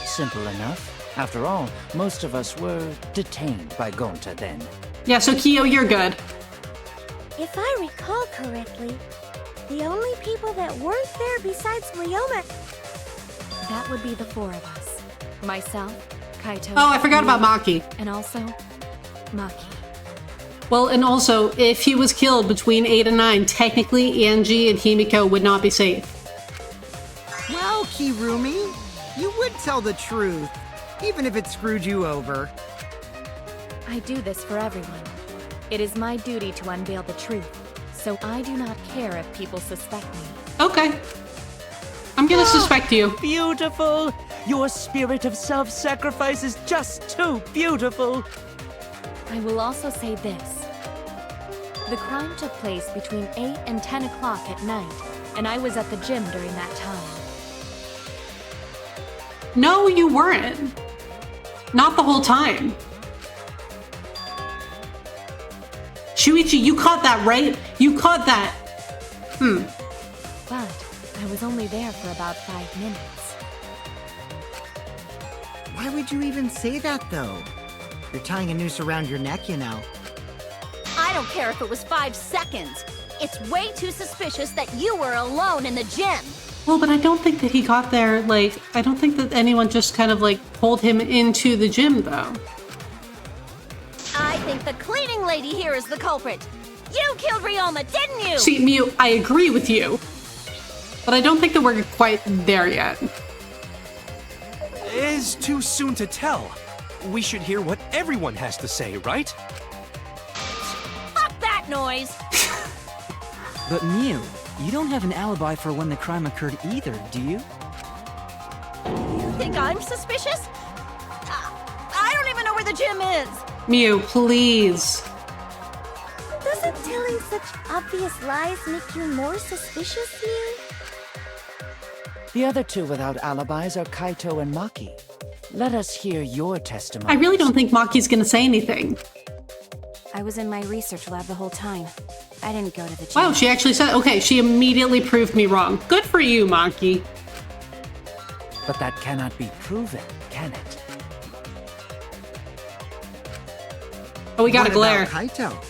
Simple enough. After all, most of us were detained by Gonta then. Yeah, so Kyo, you're good. If I recall correctly, the only people that weren't there besides Ryoma... That would be the 4 of us. Myself, Kaito... Oh, I forgot you, about Maki. And also, Maki. Well, and also, if he was killed between 8 and 9, technically Angie and Himiko would not be safe. Well, Kirumi, you would tell the truth, even if it screwed you over. I do this for everyone. It is my duty to unveil the truth, so I do not care if people suspect me. Okay. I'm gonna suspect you. Beautiful! Your spirit of self-sacrifice is just too beautiful! I will also say this. The crime took place between 8 and 10 o'clock at night, and I was at the gym during that time. No, you weren't. Not the whole time. Shuichi, you caught that, right? You caught that. But I was only there for about 5 minutes. Why would you even say that, though? You're tying a noose around your neck, you know. I don't care if it was 5 seconds. It's way too suspicious that you were alone in the gym. Well, but I don't think that he got there, like, I don't think that anyone just kind of, like, pulled him into the gym, though. I think the cleaning lady here is the culprit. You killed Ryoma, didn't you? See, Miu, I agree with you. But I don't think that we're quite there yet. It's too soon to tell. We should hear what everyone has to say, right? Fuck that noise. But Miu, you don't have an alibi for when the crime occurred either, do you? You think I'm suspicious? I don't even know where the gym is. Miu, please. Doesn't telling such obvious lies make you more suspicious, Mew? The other 2 without alibis are Kaito and Maki. Let us hear your testimony. I really don't think Maki's gonna say anything. I was in my research lab the whole time. I didn't go to the gym. Wow, she actually said, okay, she immediately proved me wrong. Good for you, Maki. But that cannot be proven, can it? Oh, we got a What glare. about Kaito?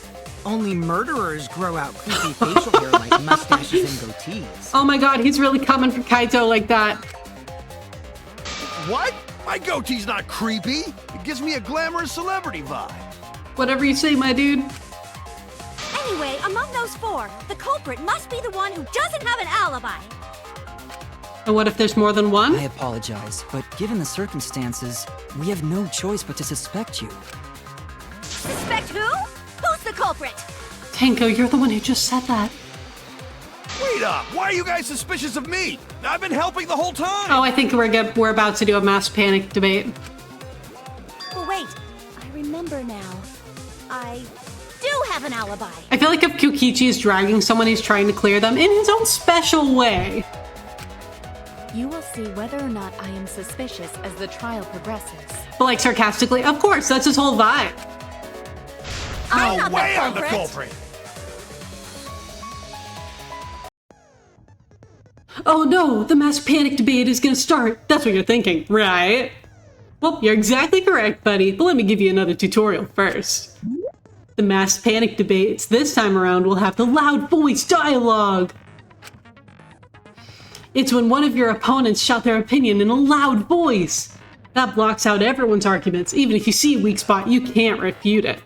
Only murderers grow out creepy facial hair like mustaches and goatees. Oh my god, he's really coming for Kaito like that. What? My goatee's not creepy. It gives me a glamorous celebrity vibe. Whatever you say, my dude. Anyway, among those 4, the culprit must be the one who doesn't have an alibi. And what if there's more than one? I apologize, but given the circumstances, we have no choice but to suspect you. Suspect who? Who's the culprit? Tango, you're the one who just said that. Wait up! Why are you guys suspicious of me? I've been helping the whole time! Oh, I think we're about to do a mass panic debate. Oh, wait. I remember now. I do have an alibi. I feel like if Kokichi is dragging someone, he's trying to clear them in his own special way. You will see whether or not I am suspicious as the trial progresses. But like sarcastically, of course, that's his whole vibe. I'm No not way the I'm the culprit. culprit! Oh no, the mass panic debate is gonna start. That's what you're thinking, right? Well, you're exactly correct, buddy, but let me give you another tutorial first. The mass panic debates this time around will have the loud voice dialogue. It's when one of your opponents shout their opinion in a loud voice. That blocks out everyone's arguments. Even if you see a weak spot, you can't refute it.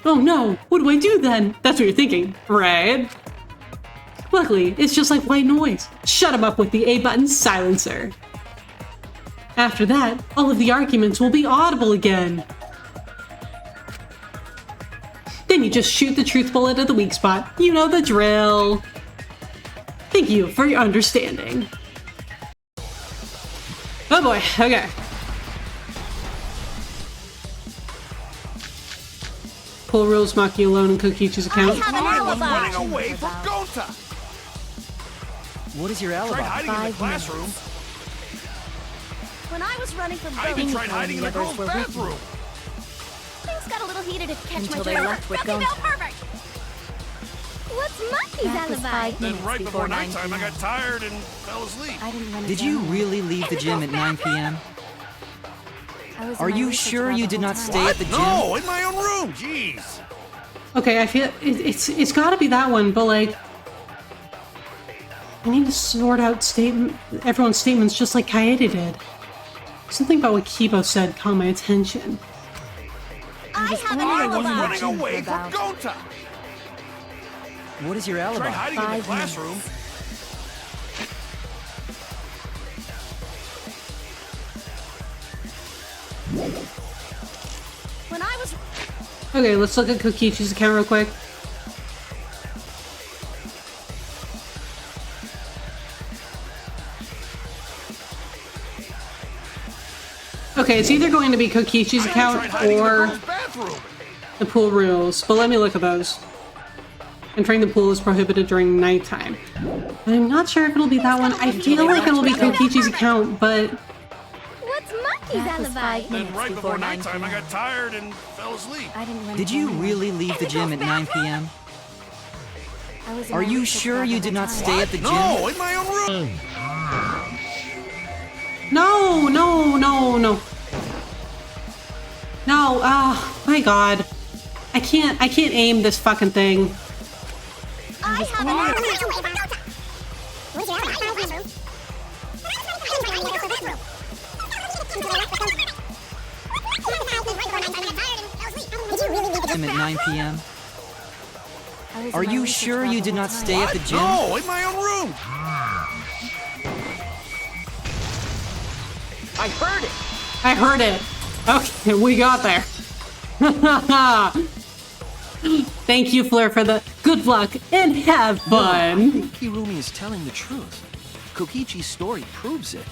Oh no, what do I do then? That's what you're thinking, right? Luckily, it's just like white noise. Shut him up with the A button silencer. After that, all of the arguments will be audible again. Then you just shoot the truth bullet at the weak spot. You know the drill. Thank you for your understanding. Oh boy, okay. Pool rules mock you alone in Kokichi's account. I was running away from Gonta! What is your alibi? Tried hiding in the classroom. When I was running from I even tried hiding in the girls' bathroom. things got a little heated at Catch Until My they Drift. left with Rocky Gonta. Bell, perfect! What's Monkey's That was alibi? 5 Then minutes right before 9 nighttime, I p.m. got tired and fell asleep. I didn't run Did it you down. really leave the gym at 9 p.m.? I was in Are my you research sure lab you the did whole not time. stay at the gym? No, in my own room, jeez. Okay, I feel it's got to be that one, but like, I need to sort out everyone's statements just like Kaede did. Something about what Kibo said caught my attention. I have an I was alibi. running away from about- Gonta. What is your Tried alibi? hiding in the 5 classroom. When I was Okay, let's look at Kokichi's account real quick. Okay, it's either going to be Kokichi's I account tried hiding in the or girls' bathroom. the pool rules, but let me look at those. Entering the pool is prohibited during nighttime. I'm not sure if it'll be that one. I feel like it'll be Kokichi's account, but What's Monkey's That was alibi? 5 Then minutes right before 9 nighttime, I p.m. got tired and fell asleep. I didn't run Did it you down. really leave the gym at 9 p.m.? I was in Are my you research sure lab you the did whole not time. stay at the gym? No, in my own room. no, no, no, no. No, my god. I can't aim this fucking thing. I have an alibi. Gym at 9 p.m.? I was Are in my you research sure lab you the did whole not time. stay at the gym? No, in my own room. I heard it! I heard it. Okay, we got there. Thank you, Fleur, for the good luck and have I fun. think Kirumi is telling the truth. Kokichi's story proves it.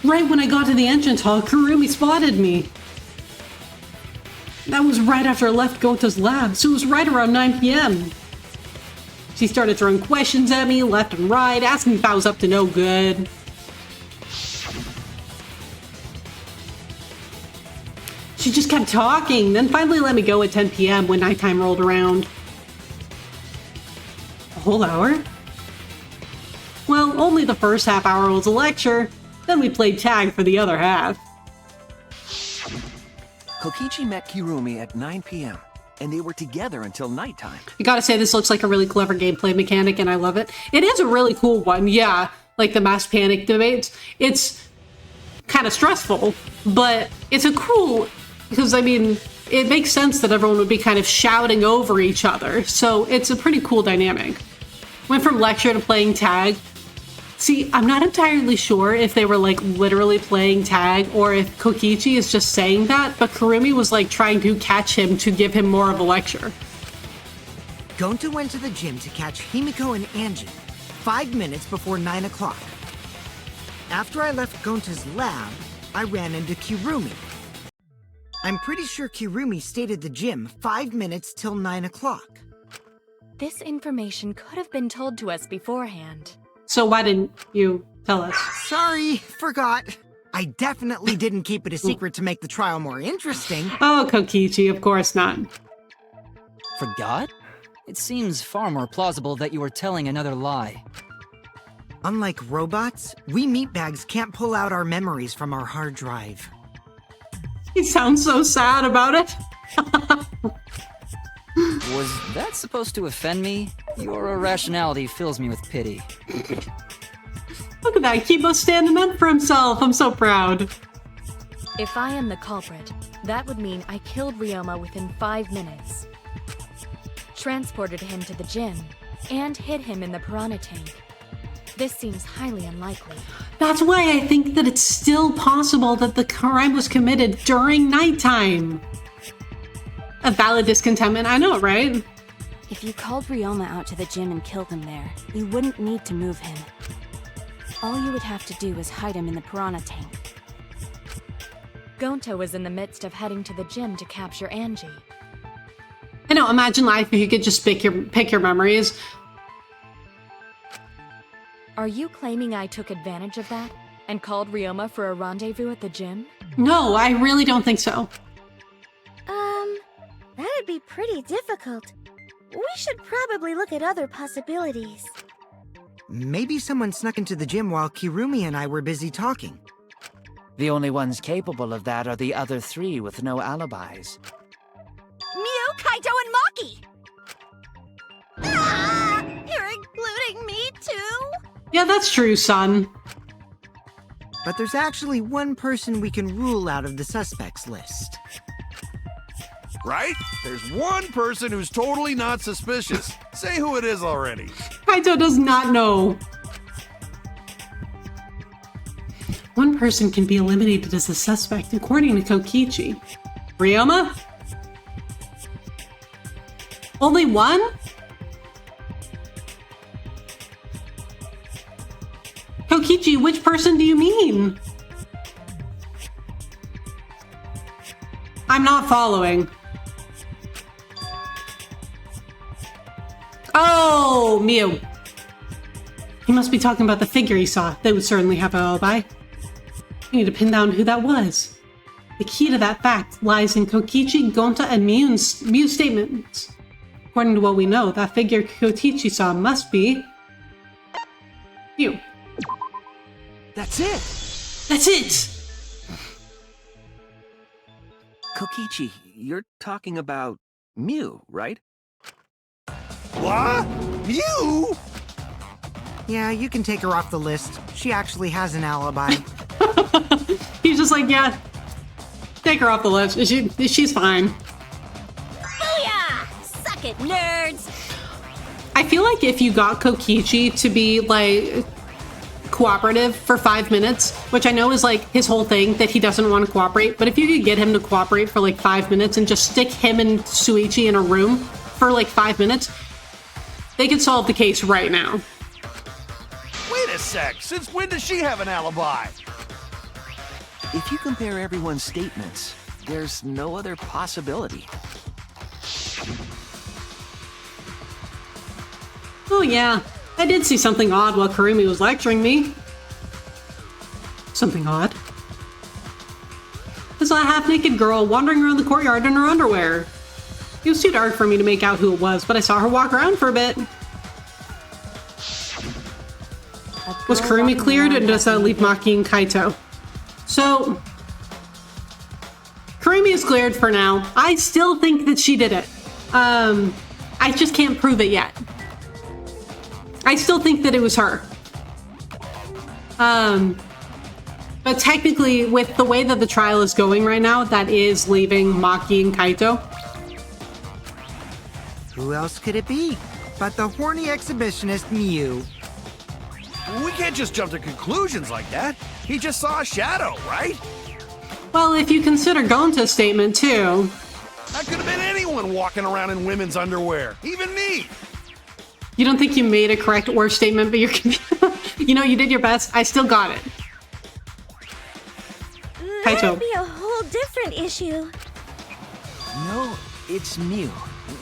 Right when I got to the entrance hall, Kurumi spotted me. That was right after I left Gota's lab, so it was right around 9 p.m. She started throwing questions at me left and right, asking if I was up to no good. She just kept talking, then finally let me go at 10 p.m. when nighttime rolled around. A whole hour? Well, only the first half hour was a lecture, then we played tag for the other half. Kokichi met Kirumi at 9 p.m., and they were together until nighttime. I gotta say, this looks like a really clever gameplay mechanic, and I love it. It is a really cool one, yeah, like the mass panic debates. It's kind of stressful, but it's a cool, because I mean, it makes sense that everyone would be kind of shouting over each other, so it's a pretty cool dynamic. Went from lecture to playing tag. See, I'm not entirely sure if they were like literally playing tag or if Kokichi is just saying that, but Kurumi was like trying to catch him to give him more of a lecture. Gonta went to the gym to catch Himiko and Angie 5 minutes before 9 o'clock. After I left Gonta's lab, I ran into Kirumi. I'm pretty sure Kirumi stayed at the gym 5 minutes till 9 o'clock. This information could have been told to us beforehand. So why didn't you tell us? Sorry, forgot. I definitely didn't keep it a secret to make the trial more interesting. Oh, Kokichi, of course not. Forgot? It seems far more plausible that you were telling another lie. Unlike robots, we meatbags can't pull out our memories from our hard drive. He sounds so sad about it. Was that supposed to offend me? Your irrationality fills me with pity. Look at that, Kibo's standing up for himself. I'm so proud. If I am the culprit, that would mean I killed Ryoma within 5 minutes, transported him to the gym, and hid him in the piranha tank. This seems highly unlikely. That's why I think that it's still possible that the crime was committed during nighttime. A valid discontentment, I know, right? If you called Ryoma out to the gym and killed him there, you wouldn't need to move him. All you would have to do is hide him in the piranha tank. Gonta was in the midst of heading to the gym to capture Angie. I know, imagine life if you could just pick your memories. Are you claiming I took advantage of that and called Ryoma for a rendezvous at the gym? No, I really don't think so. That'd be pretty difficult. We should probably look at other possibilities. Maybe someone snuck into the gym while Kirumi and I were busy talking. The only ones capable of that are the other 3 with no alibis. Mew, Kaito, and Maki! Ah! You're including me too? Yeah, that's true, son. But there's actually one person we can rule out of the suspects list. Right? There's one person who's totally not suspicious. Say who it is already. Kaito does not know. One person can be eliminated as a suspect, according to Kokichi. Ryoma? Only one? Kokichi, which person do you mean? I'm not following. Oh, Mew. He must be talking about the figure he saw. They would certainly have an alibi. We need to pin down who that was. The key to that fact lies in Kokichi, Gonta, and Mew's statements. According to what we know, that figure Kokichi saw must be... Mew. That's it! That's it! Kokichi, you're talking about Mew, right? What? You? Yeah, you can take her off the list. She actually has an alibi. He's just like, yeah, take her off the list. She's fine. Booyah! Suck it, nerds! I feel like if you got Kokichi to be, like, cooperative for 5 minutes, which I know is, like, his whole thing, that he doesn't want to cooperate, but if you could get him to cooperate for, like, 5 minutes and just stick him and Suichi in a room for, like, 5 minutes, they could solve the case right now. Wait a sec. Since when does she have an alibi? If you compare everyone's statements, there's no other possibility. Oh yeah, I did see something odd while Kirumi was lecturing me. Something odd? I saw a half-naked girl wandering around the courtyard in her underwear. It was too dark for me to make out who it was, but I saw her walk around for a bit. Was Kirumi cleared, and does that leave Maki and Kaito? So, Kirumi is cleared for now. I still think that she did it. I just can't prove it yet. I still think that it was her. But technically, with the way that the trial is going right now, that is leaving Maki and Kaito. Who else could it be but the horny exhibitionist Mew? We can't just jump to conclusions like that. He just saw a shadow, right? Well, if you consider Gonta's statement, too. That could have been anyone walking around in women's underwear. Even me. You don't think you made a correct or statement, but you're... You know, you did your best. I still got it. Kaito. That'd be a whole different issue. No, it's Mew,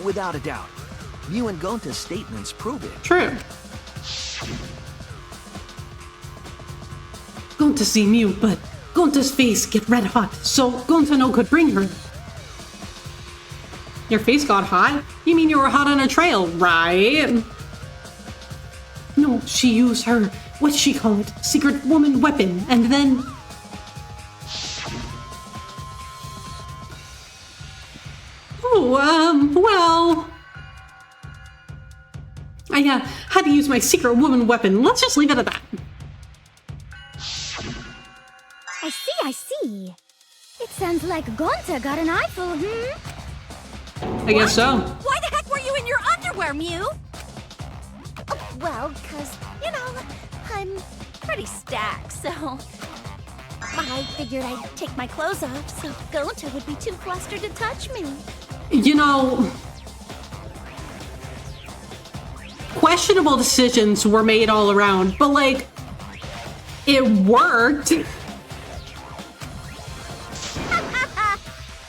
without a doubt. Mew and Gonta's statements prove it. True. Gonta see Mew, but Gonta's face get red hot, so Gonta no could bring her. Your face got hot? You mean you were hot on a trail, right? No, she used her, what she call it, secret woman weapon, and then... Oh, well... I had to use my secret woman weapon. Let's just leave it at that. see. It sounds like Gonta got an eyeful, I guess so. Why the heck were you in your underwear, Mew? Oh, well, 'cause, you know, I'm Pretty stacked, so I figured I'd take my clothes off so Gonta would be too flustered to touch me. You know, questionable decisions were made all around, but like, it worked.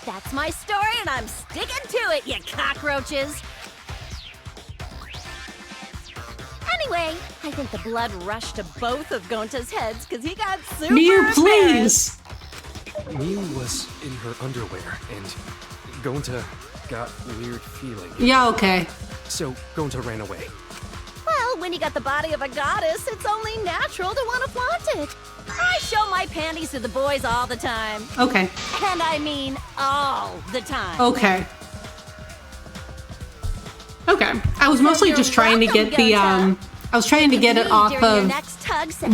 That's my story and I'm sticking to it, you cockroaches. Anyway, I think the blood rushed to both of Gonta's heads because he got super Mew, embarrassed. please! Mew was in her underwear, and Gonta got weird feeling. Yeah, okay. So Gonta ran away. Well, when you got the body of a goddess, it's only natural to want to flaunt it. I show my panties to the boys all the time. Okay. And I mean all the time. Okay. Okay. I was mostly just trying to get the, I was trying to get it off of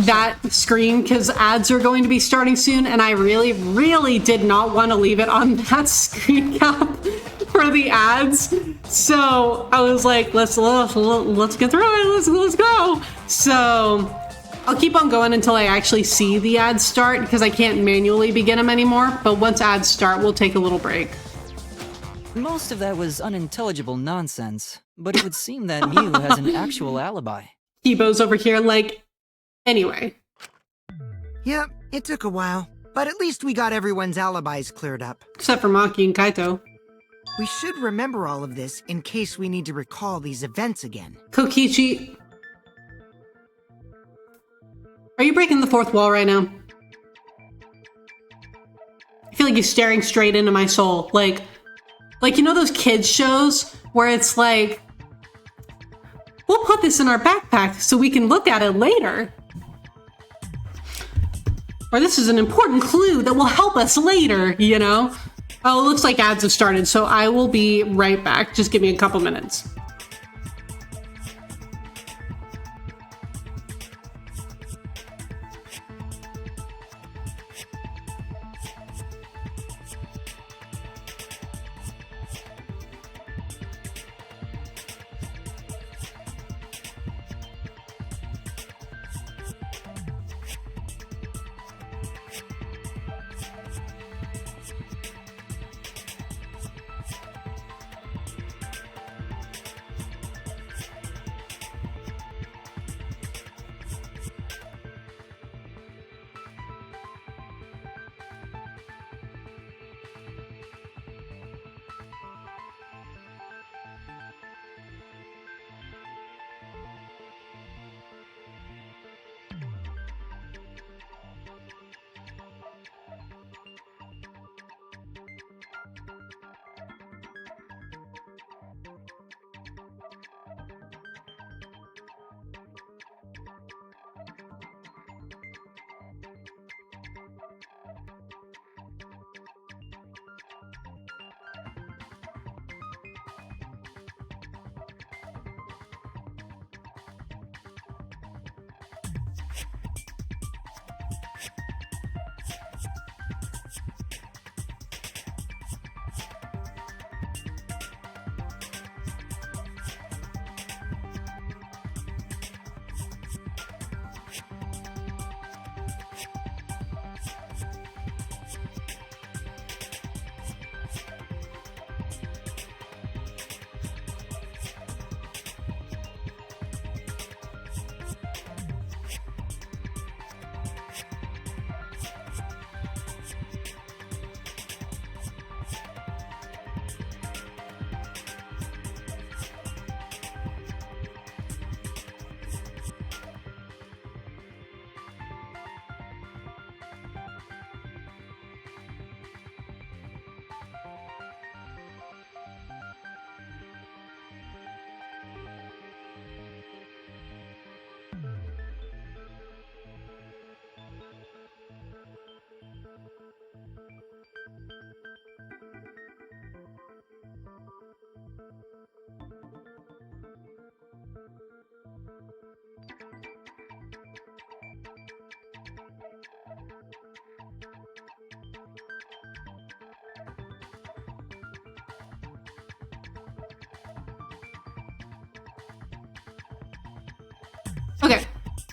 that screen because ads are going to be starting soon, and I really, really did not want to leave it on that screen cap for the ads. So I was like, let's get through it. Let's go. So I'll keep on going until I actually see the ads start because I can't manually begin them anymore. But once ads start, we'll take a little break. Most of that was unintelligible nonsense, but it would seem that Mew has an actual alibi. Kibo's over here like, anyway. Yep, it took a while, but at least we got everyone's alibis cleared up. Except for Maki and Kaito. We should remember all of this in case we need to recall these events again. Kokichi, are you breaking the fourth wall right now? I feel like you're staring straight into my soul. Like, you know those kids shows where it's like, we'll put this in our backpack so we can look at it later. Or this is an important clue that will help us later, you know? Oh, it looks like ads have started, so I will be right back. Just give me a couple minutes.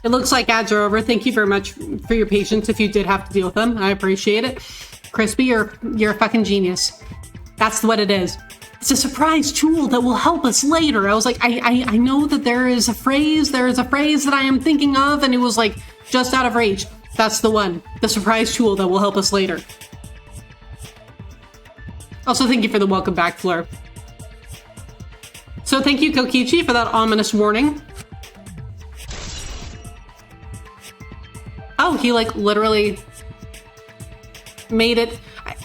It looks like ads are over. Thank you very much for your patience if you did have to deal with them. I appreciate it. Crispy, you're a fucking genius. That's what it is. It's a surprise tool that will help us later. I was like, I know that there is a phrase that I am thinking of, and it was like just out of reach. That's the one. The surprise tool that will help us later. Also, thank you for the welcome back, Fleur. So thank you, Kokichi, for that ominous warning. Oh, he like literally made it.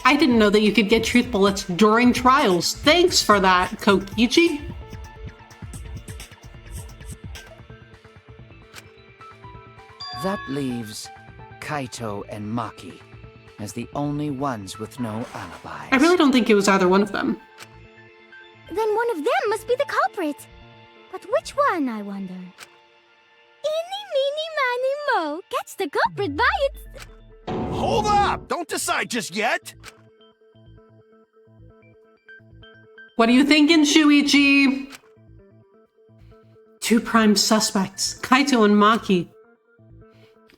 I didn't know that you could get truth bullets during trials. Thanks for that, Kokichi. That leaves Kaito and Maki as the only ones with no alibis. I really don't think it was either one of them. Then one of them must be the culprit. But which one, I wonder? Eeny, meeny, miny, mo. Catch the culprit by its... Hold up! Don't decide just yet! What are you thinking, Shuichi? Two prime suspects, Kaito and Maki.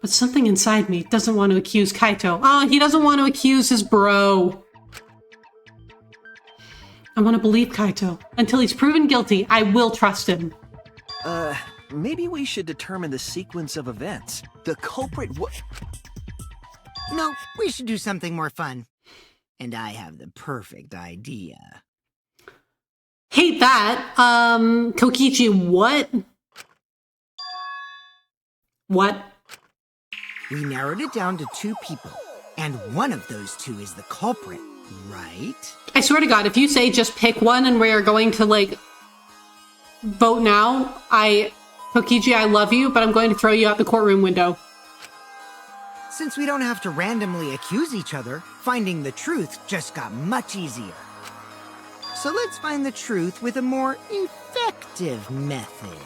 But something inside me doesn't want to accuse Kaito. Oh, he doesn't want to accuse his bro. I want to believe Kaito. Until he's proven guilty, I will trust him. Maybe we should determine the sequence of events. The culprit No, we should do something more fun. And I have the perfect idea. Hate that. Kokichi, what? What? We narrowed it down to 2 people, and one of those 2 is the culprit, right? I swear to God, if you say just pick one and we are going to, like, vote now, Kokichi, I love you, but I'm going to throw you out the courtroom window. Since we don't have to randomly accuse each other, finding the truth just got much easier. So let's find the truth with a more effective method.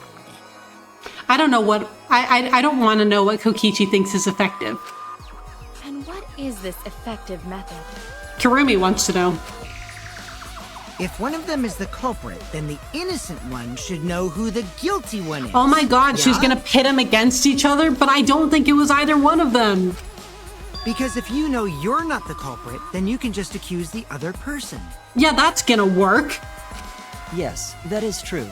I don't know what... I don't want to know what Kokichi thinks is effective. And what is this effective method? Kirumi wants to know. If one of them is the culprit, then the innocent one should know who the guilty one is. Oh my God, she's gonna pit them against each other, but I don't think it was either one of them. Because if you know you're not the culprit, then you can just accuse the other person. Yeah, that's gonna work. Yes, that is true.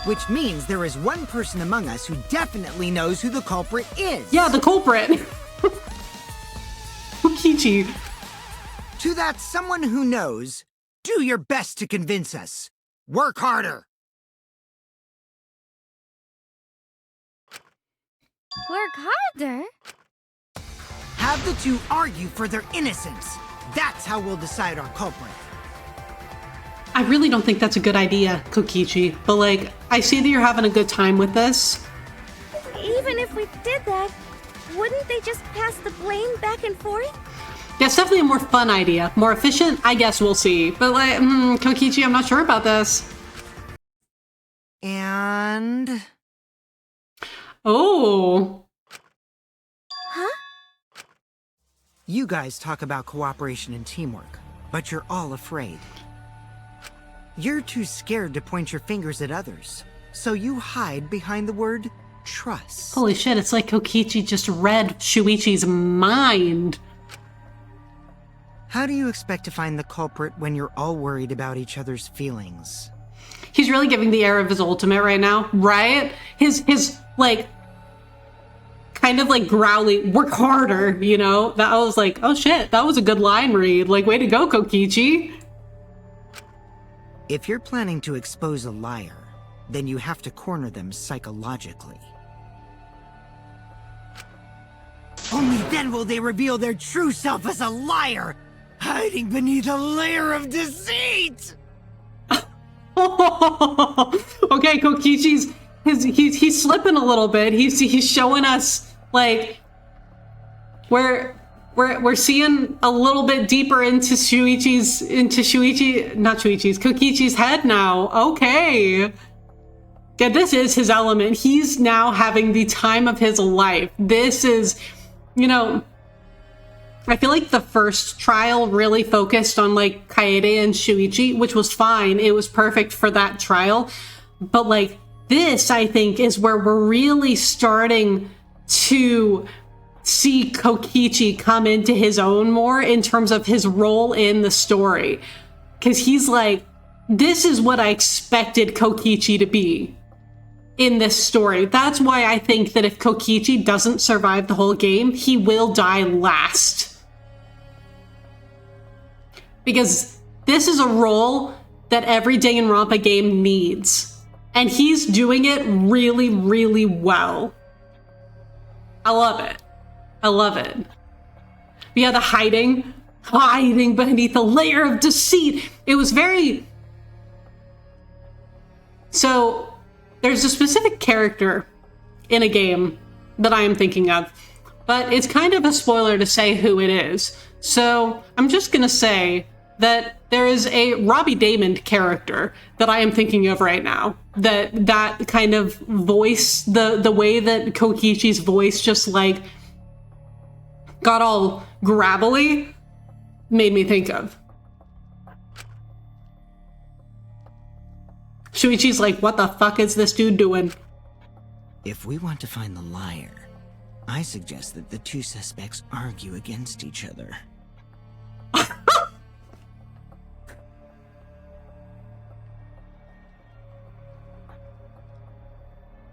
Which means there is one person among us who definitely knows who the culprit is. Yeah, the culprit. Kokichi. To that someone who knows, do your best to convince us. Work harder. Work harder? Have the 2 argue for their innocence. That's how we'll decide our culprit. I really don't think that's a good idea, Kokichi, but like, I see that you're having a good time with this. Even if we did that, wouldn't they just pass the blame back and forth? Yeah, it's definitely a more fun idea. More efficient? I guess we'll see. But like, Kokichi, I'm not sure about this. And... Oh. Huh? You guys talk about cooperation and teamwork, but you're all afraid. You're too scared to point your fingers at others, so you hide behind the word trust. Holy shit, it's like Kokichi just read Shuichi's mind. How do you expect to find the culprit when you're all worried about each other's feelings? He's really giving the air of his ultimate right now, right? His like, kind of like growly, work harder, you know? That I was like, oh shit, that was a good line read. Like, way to go, Kokichi. If you're planning to expose a liar, then you have to corner them psychologically. Only then will they reveal their true self as a liar, hiding beneath a layer of deceit! Okay, Kokichi's he's slipping a little bit. He's showing us like we're seeing a little bit deeper into Kokichi's head now. Okay. Yeah, this is his element. He's now having the time of his life. This is, you know, I feel like the first trial really focused on like Kaede and Shuichi, which was fine. It was perfect for that trial. But like this, I think, is where we're really starting to see Kokichi come into his own more in terms of his role in the story. Because he's like, this is what I expected Kokichi to be in this story. That's why I think that if Kokichi doesn't survive the whole game, he will die last. Because this is a role that every Danganronpa game needs. And he's doing it really, really well. I love it. I love it. But yeah, the hiding beneath a layer of deceit. It was very... So, there's a specific character in a game that I am thinking of, but it's kind of a spoiler to say who it is. So, I'm just gonna say that there is a Robbie Daymond character that I am thinking of right now. That kind of voice, the way that Kokichi's voice just like got all gravelly, made me think of. Shuichi's like, what the fuck is this dude doing? If we want to find the liar, I suggest that the two suspects argue against each other.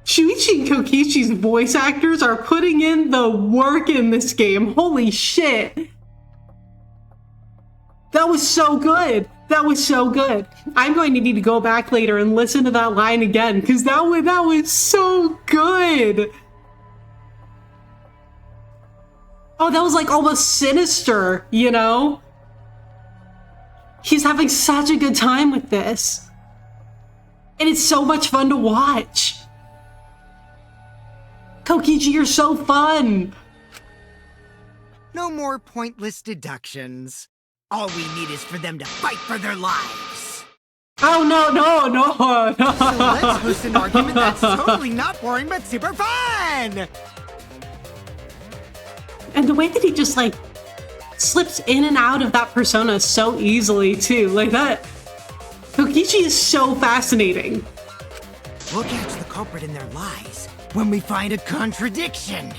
Shuichi and Kokichi's voice actors are putting in the work in this game. Holy shit. That was so good. That was so good. I'm going to need to go back later and listen to that line again, because that was so good. Oh, that was like almost sinister, you know? He's having such a good time with this. And it's so much fun to watch. Kokichi, you're so fun! No more pointless deductions. All we need is for them to fight for their lives. Oh, no. So let's host an argument that's totally not boring but super fun! And the way that he just, like, slips in and out of that persona so easily, too. Like, that... Kokichi is so fascinating. We'll catch the culprit in their lies when we find a contradiction.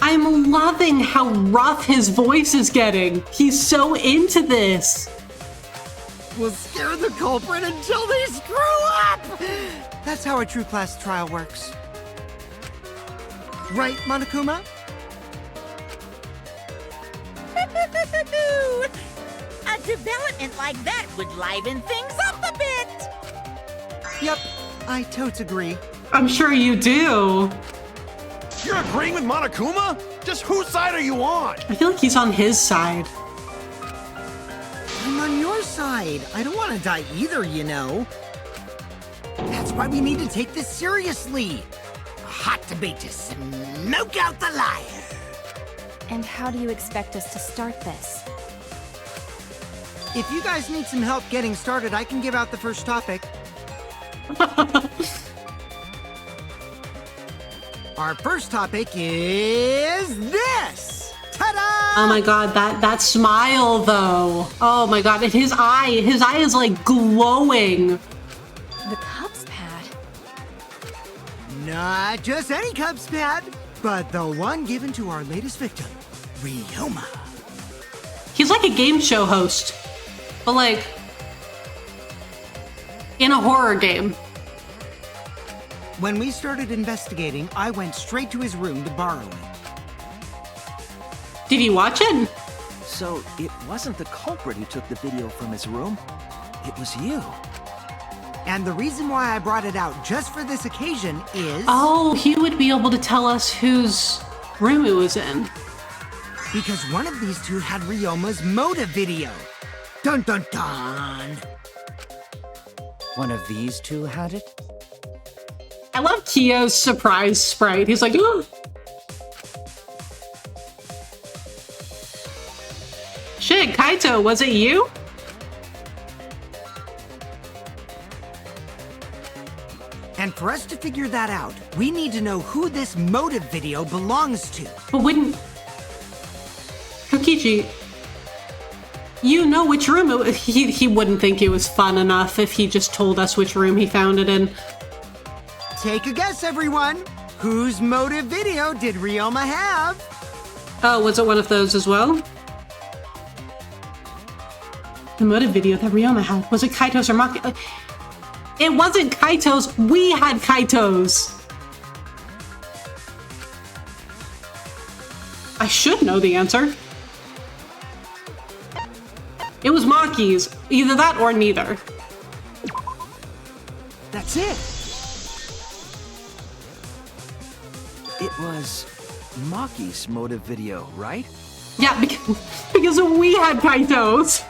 I'm loving how rough his voice is getting. He's so into this. We'll scare the culprit until they screw up! That's how a true class trial works. Right, Monokuma? A development like that would liven things up a bit. Yep, I totes agree. I'm sure you do. You're agreeing with Monokuma? Just whose side are you on? I feel like he's on his side. I'm on your side. I don't want to die either, you know. That's why we need to take this seriously. A hot debate to smoke out the liar. And how do you expect us to start this? If you guys need some help getting started, I can give out the first topic. Our first topic is this! Ta-da! Oh my god, that smile though. Oh my god, and his eye is like glowing. The Cubs pad. Not just any Cubs pad, but the one given to our latest victim, Ryoma. He's like a game show host, but like in a horror game. When we started investigating, I went straight to his room to borrow it. Did you watch it? So it wasn't the culprit who took the video from his room. It was you. And the reason why I brought it out just for this occasion is... Oh, he would be able to tell us whose room it was in. Because one of these two had Ryoma's motive video. Dun dun dun! One of these two had it? I love Kyo's surprise sprite. He's like, oh. Shit, Kaito, was it you? And for us to figure that out, we need to know who this motive video belongs to. But wouldn't... Kokichi, You know which room he wouldn't think it was fun enough if he just told us which room he found it in. Take a guess, everyone. Whose motive video did Ryoma have? Oh, was it one of those as well? The motive video that Ryoma had, was it Kaito's or Maki? It wasn't Kaito's, we had Kaito's. I should know the answer. It was Maki's, either that or neither. That's it. It was Maki's motive video, right? Yeah, because we had Kaito's.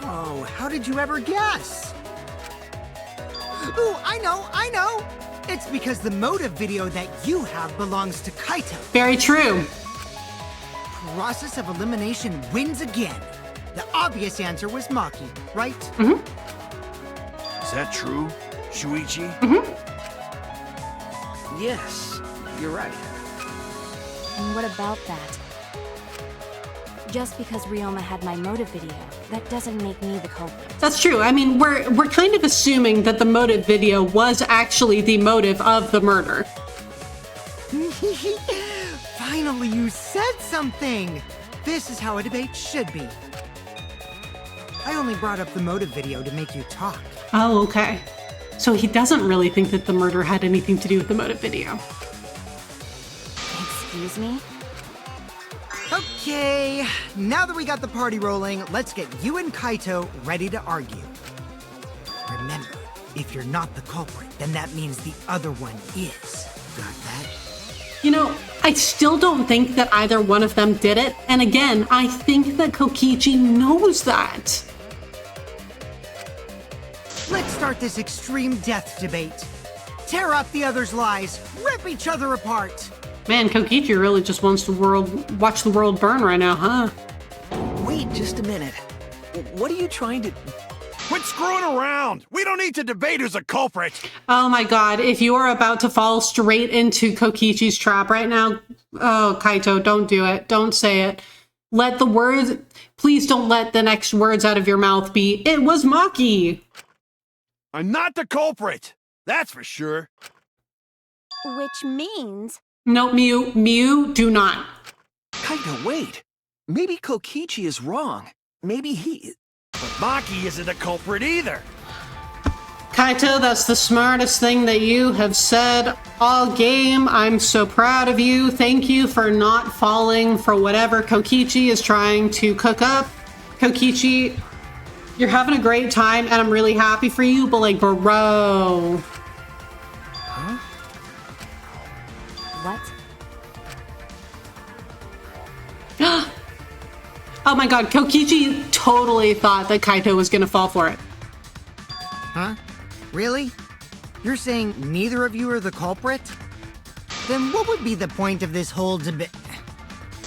Wow, how did you ever guess? Ooh, I know! It's because the motive video that you have belongs to Kaito. Very true. Process of elimination wins again. The obvious answer was Maki, right? Mm-hmm. Is that true, Shuichi? Mm-hmm. Yes, you're right. And what about that? Just because Ryoma had my motive video, that doesn't make me the culprit. That's true. I mean, we're kind of assuming that the motive video was actually the motive of the murder. Finally, you said something! This is how a debate should be. I only brought up the motive video to make you talk. Oh, okay. So he doesn't really think that the murder had anything to do with the motive video. Excuse me? Okay, now that we got the party rolling, let's get you and Kaito ready to argue. Remember, if you're not the culprit, then that means the other one is. Got that? You know, I still don't think that either one of them did it. And again, I think that Kokichi knows that. Let's start this extreme death debate. Tear up the other's lies, rip each other apart. Man, Kokichi really just wants the world, watch the world burn right now, huh? Wait just a minute. What are you trying to... Quit screwing around! We don't need to debate who's a culprit! Oh my god, if you are about to fall straight into Kokichi's trap right now, oh, Kaito, don't do it. Don't say it. Let the words... Please don't let the next words out of your mouth be, it was Maki! I'm not the culprit! That's for sure. Which means... No, Miu, do not. Kaito, wait. Maybe Kokichi is wrong. Maybe he... But Maki isn't a culprit either. Kaito, that's the smartest thing that you have said all game. I'm so proud of you. Thank you for not falling for whatever Kokichi is trying to cook up. Kokichi, you're having a great time and I'm really happy for you, but like, bro. Huh? What? Oh my god, Kokichi totally thought that Kaito was gonna fall for it. Huh? Really? You're saying neither of you are the culprit? Then what would be the point of this whole debate?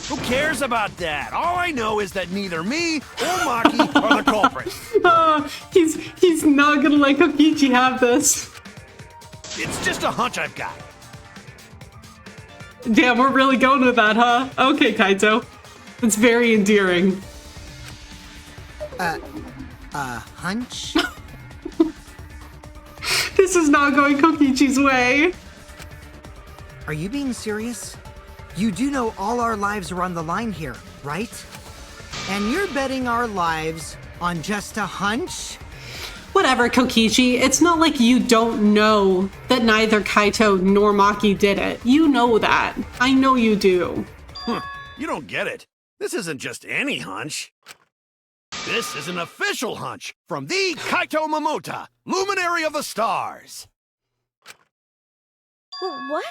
Who cares about that? All I know is that neither me or Maki are the culprit. He's not gonna let Kokichi have this. It's just a hunch I've got. Damn, we're really going with that, huh? Okay, Kaito. It's very endearing. Hunch? This is not going Kokichi's way. Are you being serious? You do know all our lives are on the line here, right? And you're betting our lives on just a hunch? Whatever, Kokichi. It's not like you don't know that neither Kaito nor Maki did it. You know that. I know you do. Huh, you don't get it. This isn't just any hunch. This is an official hunch from the Kaito Momota, Luminary of the Stars. What?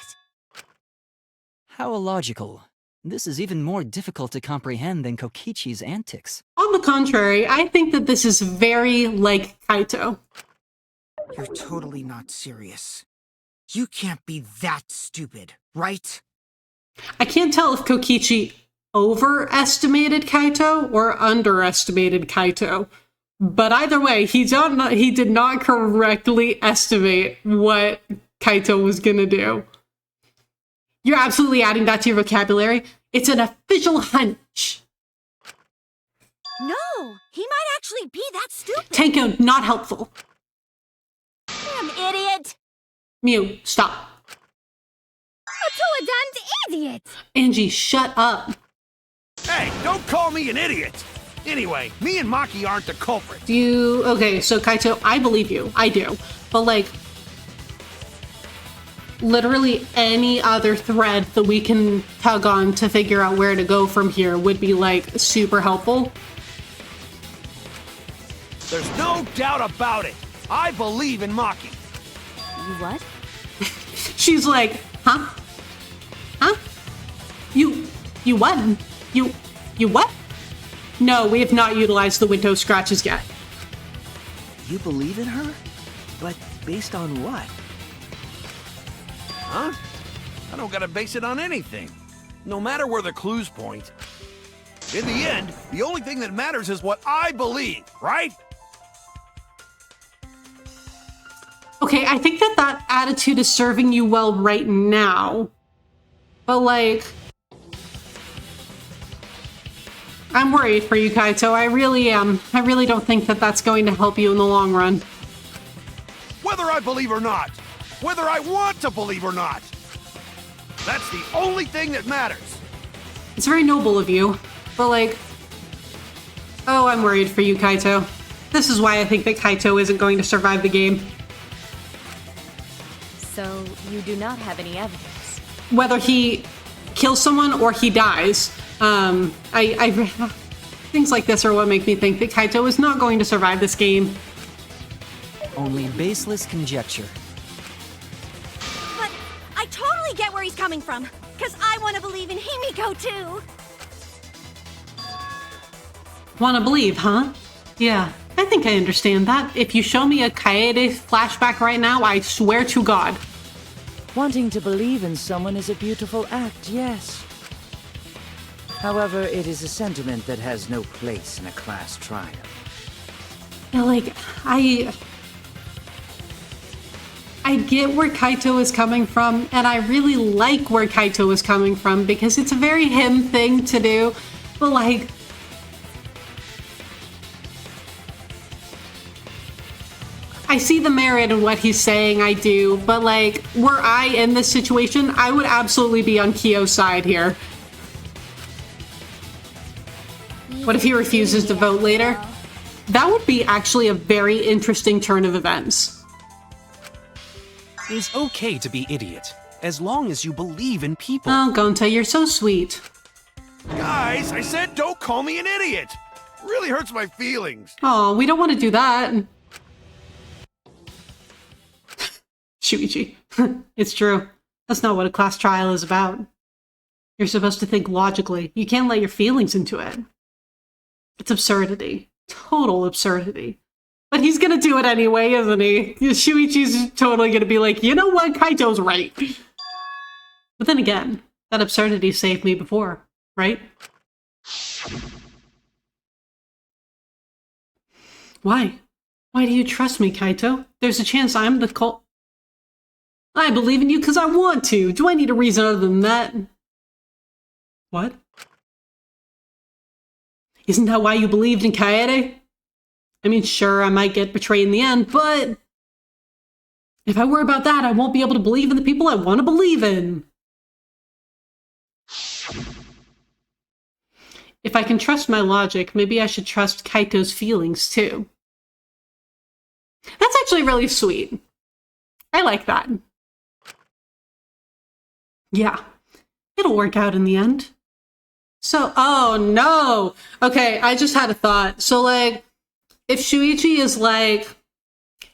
How illogical. This is even more difficult to comprehend than Kokichi's antics. On the contrary, I think that this is very like Kaito. You're totally not serious. You can't be that stupid, right? I can't tell if Kokichi overestimated Kaito or underestimated Kaito. But either way, he did not correctly estimate what Kaito was gonna do. You're absolutely adding that to your vocabulary. It's an official hunch. No, he might actually be that stupid. Tanko, not helpful. Damn idiot. Mew, stop. To a damned idiot! Angie, shut up. Hey, don't call me an idiot! Anyway, me and Maki aren't the culprits. Okay, so Kaito, I believe you. I do. But like, literally any other thread that we can tug on to figure out where to go from here would be like super helpful. There's no doubt about it. I believe in Maki. You what? She's like, huh? Huh? You what? You what? No, we have not utilized the window scratches yet. You believe in her? But based on what? Huh? I don't gotta base it on anything. No matter where the clues point. In the end, the only thing that matters is what I believe, right? Okay, I think that attitude is serving you well right now. But like, I'm worried for you, Kaito. I really am. I really don't think that that's going to help you in the long run. Whether I believe or not. Whether I want to believe or not. That's the only thing that matters. It's very noble of you, but like, oh, I'm worried for you, Kaito. This is why I think that Kaito isn't going to survive the game. So, you do not have any evidence? Whether he kills someone or he dies, things like this are what make me think that Kaito is not going to survive this game. Only baseless conjecture. But I totally get where he's coming from. Because I want to believe in Himiko, too. Wanna believe, huh? Yeah, I think I understand that. If you show me a Kaede flashback right now, I swear to God. Wanting to believe in someone is a beautiful act, yes. However, it is a sentiment that has no place in a class trial. Yeah, like, I get where Kaito is coming from, and I really like where Kaito is coming from, because it's a very him thing to do, but like, I see the merit in what he's saying, I do, but like, were I in this situation, I would absolutely be on Kyo's side here. What if he refuses to vote later? That would be actually a very interesting turn of events. It's okay to be idiot, as long as you believe in people. Oh, Gonta, you're so sweet. Guys, I said don't call me an idiot. It really hurts my feelings. Oh, we don't want to do that. Shuichi. It's true. That's not what a class trial is about. You're supposed to think logically. You can't let your feelings into it. It's absurdity. Total absurdity. But he's gonna do it anyway, isn't he? Shuichi's totally gonna be like, you know what? Kaito's right. But then again, that absurdity saved me before, right? Why? Why do you trust me, Kaito? There's a chance I'm the cult. I believe in you because I want to. Do I need a reason other than that? What? Isn't that why you believed in Kaede? I mean, sure, I might get betrayed in the end, but if I worry about that, I won't be able to believe in the people I want to believe in. If I can trust my logic, maybe I should trust Kaito's feelings too. That's actually really sweet. I like that. Yeah, it'll work out in the end. So, oh no! Okay, I just had a thought. So like, if Shuichi is like,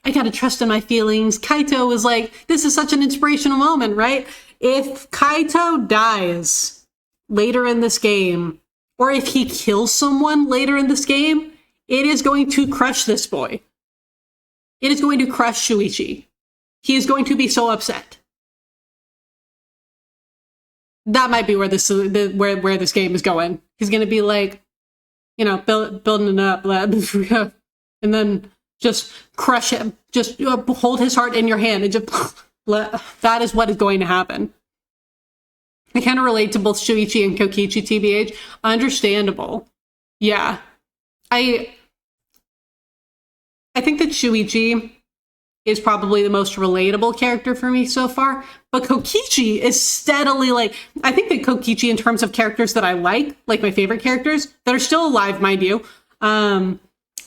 I gotta trust in my feelings, Kaito is like, this is such an inspirational moment, right? If Kaito dies later in this game, or if he kills someone later in this game, it is going to crush this boy. It is going to crush Shuichi. He is going to be so upset. That might be where this where this game is going. He's gonna be like, you know, building it up, and then just crush him. Just hold his heart in your hand and just that is what is going to happen. I kind of relate to both Shuichi and Kokichi, TBH. Understandable. Yeah. I think that Shuichi is probably the most relatable character for me so far, but Kokichi is steadily like, I think that Kokichi, in terms of characters that I like my favorite characters that are still alive, mind you,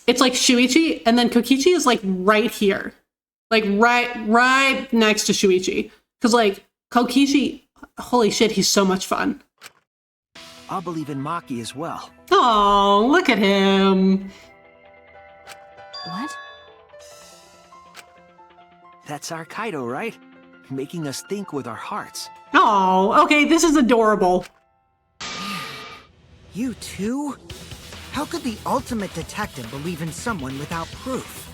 it's like Shuichi, and then Kokichi is like right here, like right next to Shuichi, because like Kokichi, holy shit, he's so much fun. I'll believe in Maki as well. Oh, look at him. What? That's our Kaido, right? Making us think with our hearts. Oh, okay, this is adorable. You too? How could the ultimate detective believe in someone without proof?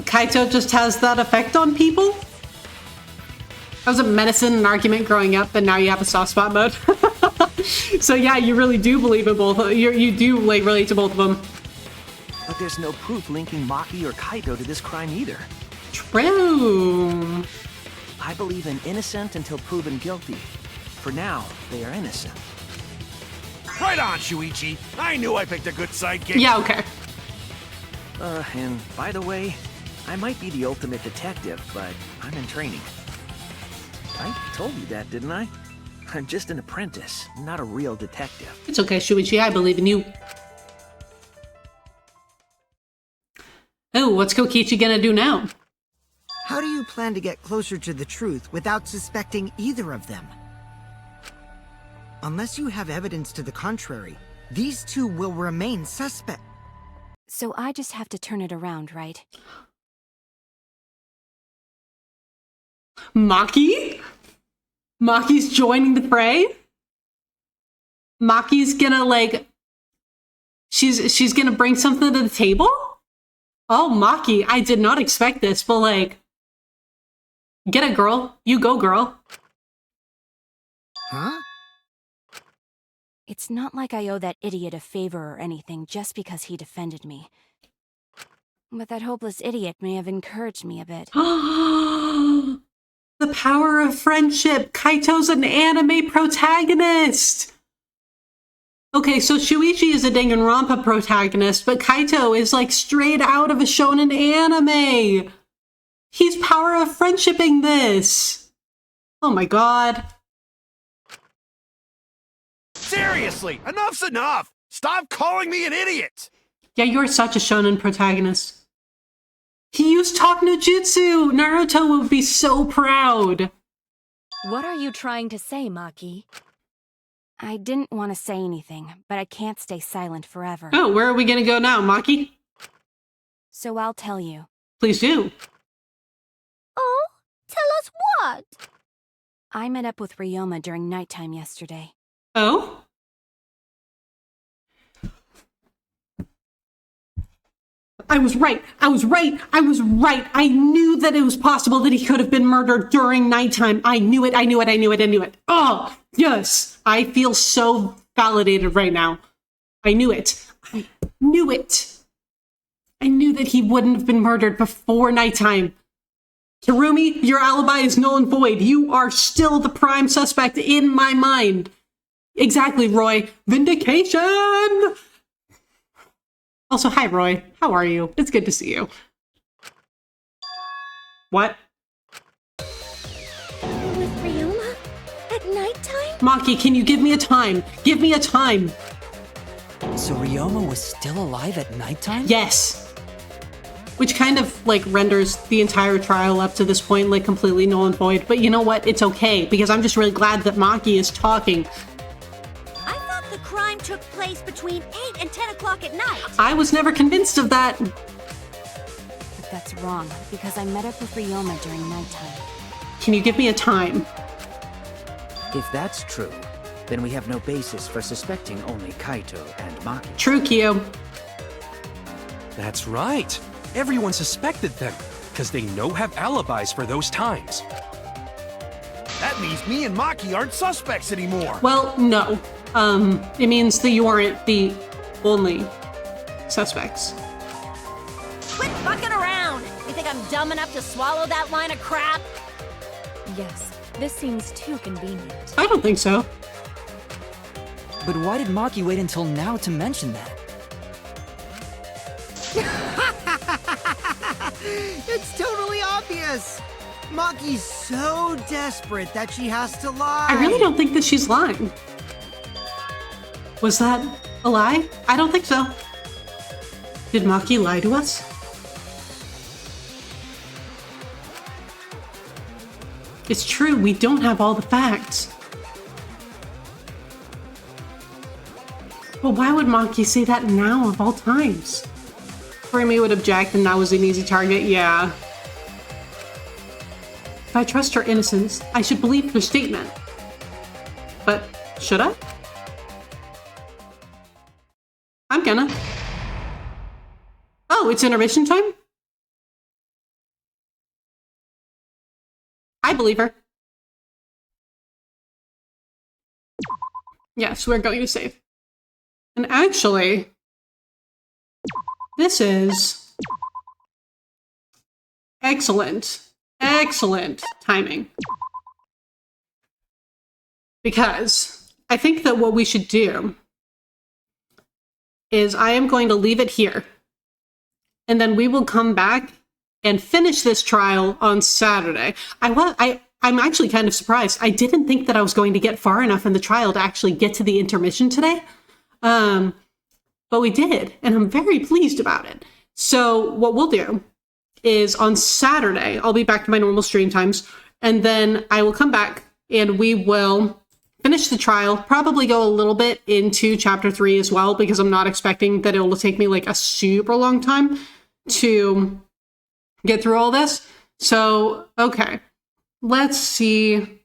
Kaito just has that effect on people? I was a medicine and argument growing up, and now you have a soft spot mode. So yeah, you really do believe in both. You do like relate to both of them. But there's no proof linking Maki or Kaido to this crime either. True. I believe in innocent until proven guilty. For now, they are innocent. Right on, Shuichi. I knew I picked a good sidekick. Yeah, okay. And by the way, I might be the ultimate detective, but I'm in training. I told you that, didn't I? I'm just an apprentice, not a real detective. It's okay, Shuichi, I believe in you. Oh, what's Kokichi gonna do now? How do you plan to get closer to the truth without suspecting either of them? Unless you have evidence to the contrary, these two will remain suspect. So I just have to turn it around, right? Maki? Maki's joining the fray? Maki's gonna like... She's gonna bring something to the table? Oh, Maki, I did not expect this, but like... Get it, girl. You go, girl. Huh? It's not like I owe that idiot a favor or anything just because he defended me. But that hopeless idiot may have encouraged me a bit. The power of friendship! Kaito's an anime protagonist! Okay, so Shuichi is a Danganronpa protagonist, but Kaito is like straight out of a shonen anime! He's power of friendshiping this! Oh my god. Seriously, enough's enough! Stop calling me an idiot! Yeah, you're such a shonen protagonist. He used Talk no Jutsu! Naruto would be so proud! What are you trying to say, Maki? I didn't want to say anything, but I can't stay silent forever. Oh, where are we gonna go now, Maki? So I'll tell you. Please do. Oh, tell us what? I met up with Ryoma during nighttime yesterday. Oh? I was right. I was right. I was right. I knew that it was possible that he could have been murdered during nighttime. I knew it. I knew it. I knew it. I knew it. Oh, yes. I feel so validated right now. I knew it. I knew it. I knew that he wouldn't have been murdered before nighttime. Kirumi, your alibi is null and void. You are still the prime suspect in my mind. Exactly, Roy. Vindication! Also, hi, Roy. How are you? It's good to see you. What? With Ryoma? At nighttime? Maki, can you give me a time? Give me a time! So Ryoma was still alive at nighttime? Yes! Which kind of, like, renders the entire trial up to this point, like, completely null and void. But you know what? It's okay, because I'm just really glad that Maki is talking. I thought the crime took place between 8 and 10 o'clock at night. I was never convinced of that. But that's wrong, because I met up with Ryoma during nighttime. Can you give me a time? If that's true, then we have no basis for suspecting only Kaito and Maki. True, Kyo. That's right. Everyone suspected them, because they have alibis for those times. That means me and Maki aren't suspects anymore. Well, no. It means that you aren't the only suspects. Quit fucking around! You think I'm dumb enough to swallow that line of crap? Yes, this seems too convenient. I don't think so. But why did Maki wait until now to mention that? It's totally obvious! Maki's so desperate that she has to lie. I really don't think that she's lying. Was that a lie? I don't think so. Did Maki lie to us? It's true, we don't have all the facts. But why would Maki say that now of all times? Remy would object and that was an easy target, yeah. If I trust her innocence, I should believe her statement. But should I? I'm gonna. Oh, it's intermission time? I believe her. Yes, we're going to save. And actually, this is excellent timing. Because I think that what we should do is I am going to leave it here. And then we will come back and finish this trial on Saturday. I'm actually kind of surprised. I didn't think that I was going to get far enough in the trial to actually get to the intermission today. But we did, and I'm very pleased about it. So what we'll do is on Saturday, I'll be back to my normal stream times, and then I will come back and we will finish the trial, probably go a little bit into chapter 3 as well, because I'm not expecting that it will take me like a super long time to get through all this. So, okay, let's see.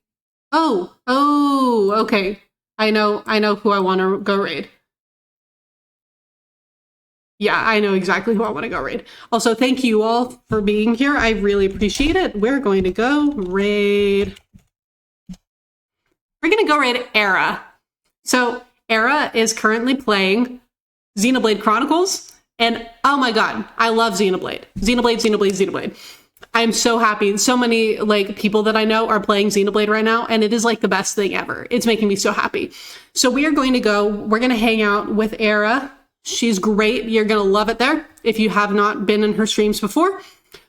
Oh, okay. I know who I want to go raid. Yeah, I know exactly who I want to go raid. Also, thank you all for being here. I really appreciate it. We're going to go raid. We're going to go raid Era. So, Era is currently playing Xenoblade Chronicles. And oh my god, I love Xenoblade. Xenoblade. I'm so happy. So many people that I know are playing Xenoblade right now, and it is like the best thing ever. It's making me so happy. So we're going to hang out with Era. She's great. You're going to love it there if you have not been in her streams before.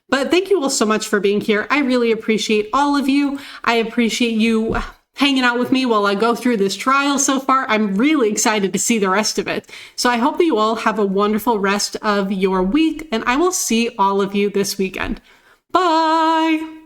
But thank you all so much for being here. I really appreciate all of you. I appreciate you hanging out with me while I go through this trial so far. I'm really excited to see the rest of it. So I hope that you all have a wonderful rest of your week, and I will see all of you this weekend. Bye!